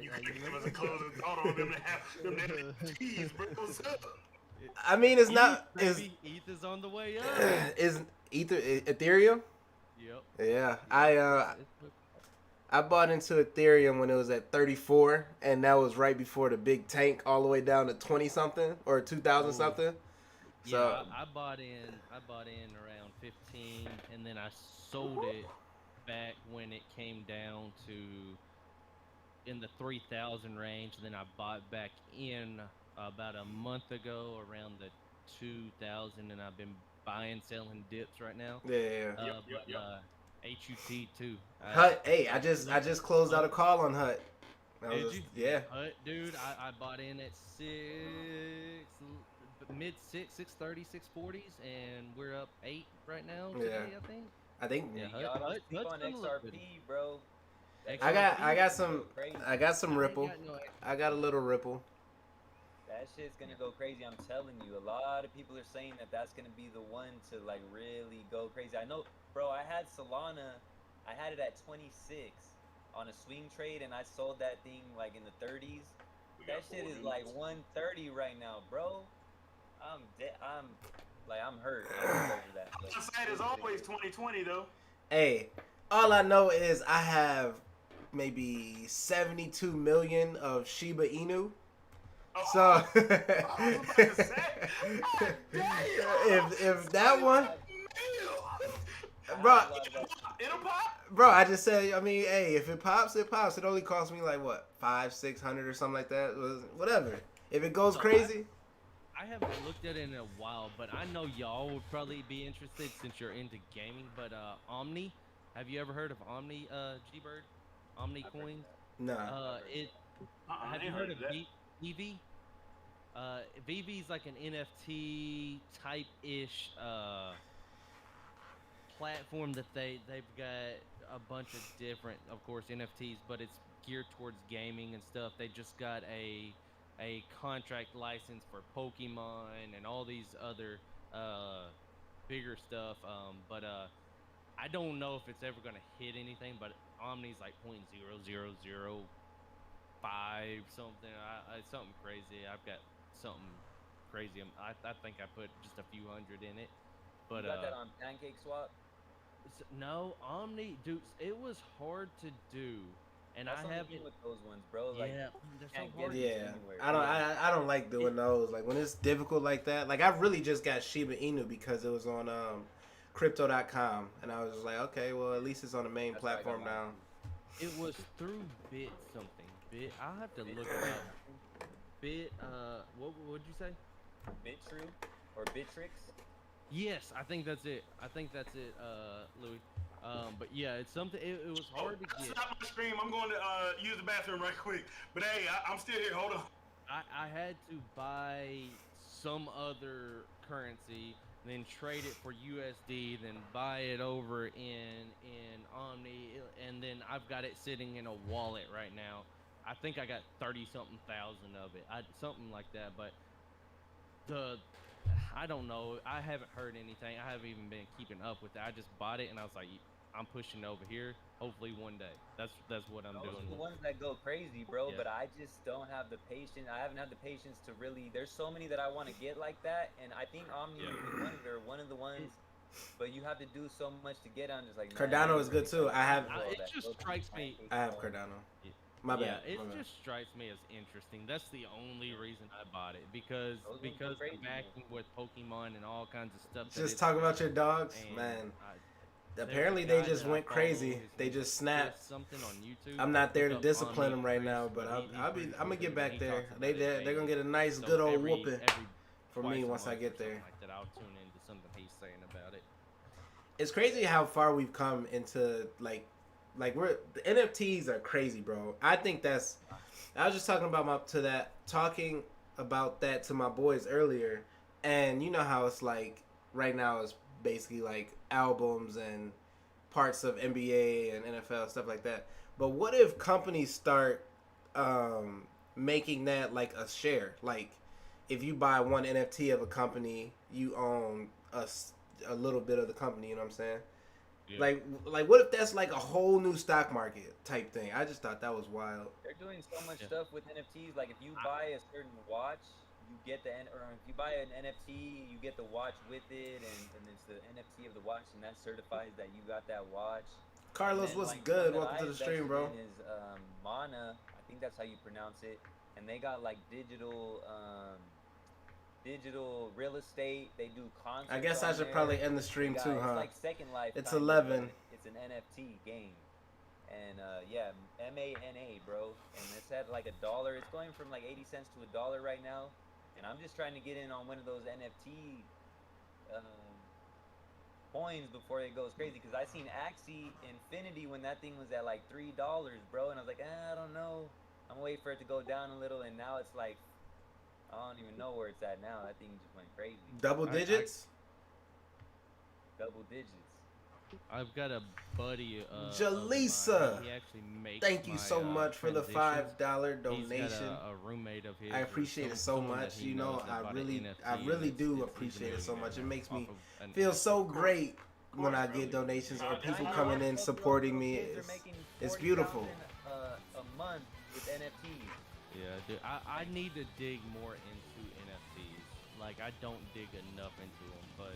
You can give us a closing thought on them NFTs, bro. What's up? I mean, it's not. ETH is on the way up. Is Ethereum? Yep. Yeah, I bought into Ethereum when it was at 34, and that was right before the big tank, all the way down to 20 something or 2,000 something. So Yeah, I bought in around 15, and then I sold it back when it came down to in the 3,000 range. Then I bought back in about a month ago around the 2,000, and I've been buying, selling dips right now. yeah. HUT too. Hut. Hey, I just closed out a call on Hut. Did you? Yeah. Dude, I bought in at mid 630, 640s, and we're up 8 right now today, I think. I think. Yeah, Y'all don't Hut's sleep on gonna look good. XRP, bro. I got some Ripple. I got a little Ripple. That shit's gonna go crazy. I'm telling you, a lot of people are saying that that's gonna be the one to like really go crazy. I know, bro. I had Solana. I had it at 26 on a swing trade, and I sold that thing like in the 30s. That shit is like 130 right now, bro. I'm hurt. I'm hurt over that. But Hindsight is always 2020 though. Hey, all I know is I have maybe 72 million of Shiba Inu. Oh, So I was about to say, God damn. if that one, bro, I love that. It'll pop. bro, I just said, I mean, hey, if it pops, it pops. It only costs me like what, 500-600 or something like that. Whatever. If it goes So crazy, I haven't looked at it in a while, but I know y'all would probably be interested since you're into gaming. But Omni, have you ever heard of Omni, G-Bird? Omni I've heard of coins? nah. Have you heard of VV? VV's like an NFT type-ish platform that they've got a bunch of different, of course, NFTs, but it's geared towards gaming and stuff. They just got a contract license for Pokemon and all these other bigger stuff. But I don't know if it's ever gonna hit anything. But Omni's like 0.0005 something. Something crazy. I've got something crazy. I think I put just a few hundred in it. But You got that on Pancake Swap? no, Omni, dude, it was hard to do, and That's I something haven't. with those ones, bro. Like, Yeah, they're so can't get hard. it. Yeah, anywhere. I don't like doing those. Like when it's difficult like that. Like I really just got Shiba Inu because it was on crypto.com, and I was just like, okay, well at least it's on the main That's where I got platform mine. It was through Bit something. Bit. I'll have to look it up. Bit. What would you say? Bitrue or Bitrix? Yes, I think that's it. Louis. But yeah, it's something. It was hard to get. Stop my stream. I'm going to use the bathroom right quick. But hey, I'm still here. Hold on. I had to buy some other currency, then trade it for USD, then buy it over in Omni, and then I've got it sitting in a wallet right now. I think I got 30 something thousand of it, something like that. But I don't know. I haven't heard anything. I haven't even been keeping up with it. I just bought it and I was like, I'm pushing over here. Hopefully one day. That's what I'm Those doing. are the ones that go crazy, bro. Yeah. But I just don't have the patience. I haven't had the patience to really. There's so many that I want to get like that, and I think Omni is one of the ones. But you have to do so much to get on. Just like Cardano is good too. I have It just strikes me. I have Cardano. My bad. Yeah, it my bad. just strikes me as interesting. That's the only reason I bought it because Those ones go the crazy, backing with Pokemon and all kinds of stuff. that Just it's talking about got, your dogs, and man. there's a Apparently they guy just that I went follow, crazy. his They name just is snapped. Chris something on YouTube. I'm not there to Look up discipline Omni them right Chris, now, but he's I'm pretty gonna cool, get back and he there. talks They're about it gonna daily. get a nice, So good old every whooping for twice me a once I month get or something there. like that, I'll tune into something he's saying about it. It's crazy how far we've come into like we're the NFTs are crazy, bro. I think that's. I was just talking about that to my boys earlier, and you know how it's like right now it's basically like albums and parts of NBA and NFL stuff like that. But what if companies start making that like a share? Like if you buy one NFT of a company, you own a little bit of the company. You know what I'm saying? Yeah. Like what if that's like a whole new stock market type thing? I just thought that was wild. They're doing so much Yeah. stuff with NFTs. Like if you buy a certain watch, you get or if you buy an NFT, you get the watch with it, and it's the NFT of the watch, and that certifies that you got that watch. Carlos, And then, what's like, good? one that Welcome to I the stream, bro. invested in Is Mana? I think that's how you pronounce it. And they got like digital real estate. They do concerts. I guess I on should there. probably end the stream They got- too, It's huh? like Second Life. It's kinda, 11. but It's an NFT game. And yeah, MANA, bro. And it's at like $1. It's going from like 80 cents to $1 right now. And I'm just trying to get in on one of those NFT coins before it goes crazy. Because I seen Axie Infinity when that thing was at like $3, bro. And I was like, I don't know. I'm gonna wait for it to go down a little. And now it's like, I don't even know where it's at now. That thing just went crazy. Double digits? Double digits. I've got a buddy. Jaleesa. He actually makes. Thank you so much for the $5 He's donation. got a roommate of his. I or appreciate it so someone that much. he You know, knows that I bought an really NFT, do he's a appreciate it so much. It millionaire makes me off of an feel NFT. so great when I get donations or people coming in supporting me. It's beautiful. A month with NFTs. Yeah, dude, I need to dig more into NFTs. Like, I don't dig enough into them, but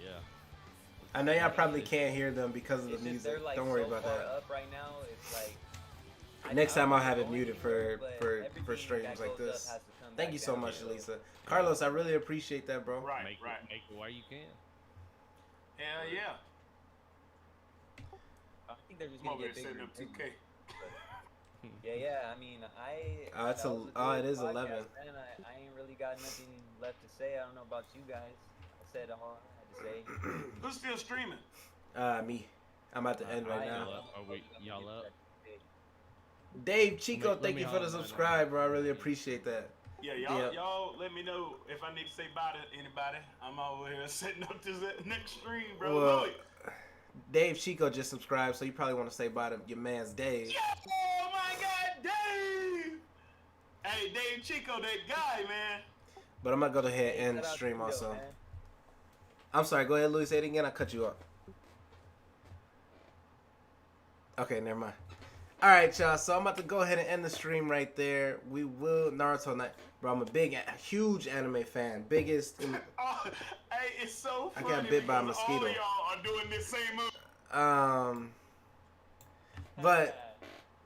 yeah. I know y'all Like, probably can't hear them because of the It's just music. they're like Don't worry so about far that. up right now. It's like Next I time don't I'll have wanna it go muted anywhere, but for everything streams that like goes up this. has to come Thank back you so down, much, so- Elisa. Carlos, I really appreciate that, bro. Right, make right. it while you can. Hell yeah. I think they're just I'm gonna over here get bigger. setting and up bigger. 2K. Yeah. I mean, It's that a- was oh, good it is podcast, 11. Man. I ain't really got nothing left to say. I don't know about you guys. I said all I had to say. Who's still streaming? Me. I'm about to end right I now. am. Y'all up? Dave Chico, Let thank me you for holler, the man. subscribe, bro. I really appreciate that. Yeah, Yeah. y'all let me know if I need to say bye to anybody. I'm over here setting up this next stream, bro. Well, Louis. Dave Chico just subscribed, so you probably want to say bye to your man's Dave. Yeah, oh my God, Dave! Hey, Dave Chico, that guy, man. But I'm gonna go ahead and end the Shout out stream to you, also. man. I'm sorry, go ahead, Louis. Say it again. I cut you off. Okay, never mind. All right, y'all. So I'm about to go ahead and end the stream right there. We will Naruto night, bro. I'm a huge anime fan. Biggest. Oh, hey, it's so I funny got bit by a because all mosquito. of y'all are doing this same move. But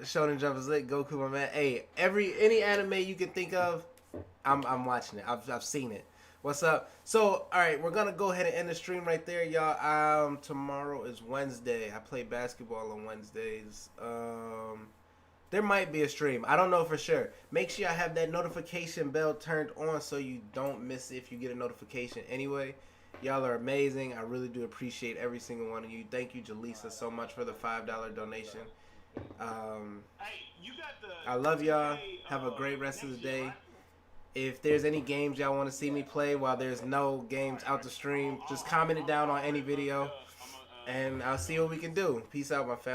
Shonen Jump is lit. Goku, my man. Hey, any anime you can think of, I'm watching it. I've seen it. What's up? So, all right, we're gonna go ahead and end the stream right there, y'all. Tomorrow is Wednesday. I play basketball on Wednesdays. There might be a stream. I don't know for sure. Make sure I have that notification bell turned on so you don't miss it if you get a notification. Anyway, y'all are amazing. I really do appreciate every single one of you. Thank you, Jaleesa, so much for the $5 donation. Hey, you got the. I love y'all. 2K, Have a great rest of the next year, day. right? If there's any games y'all want to see me play while there's no games out the stream, just comment it down on any video, and I'll see what we can do. Peace out, my family.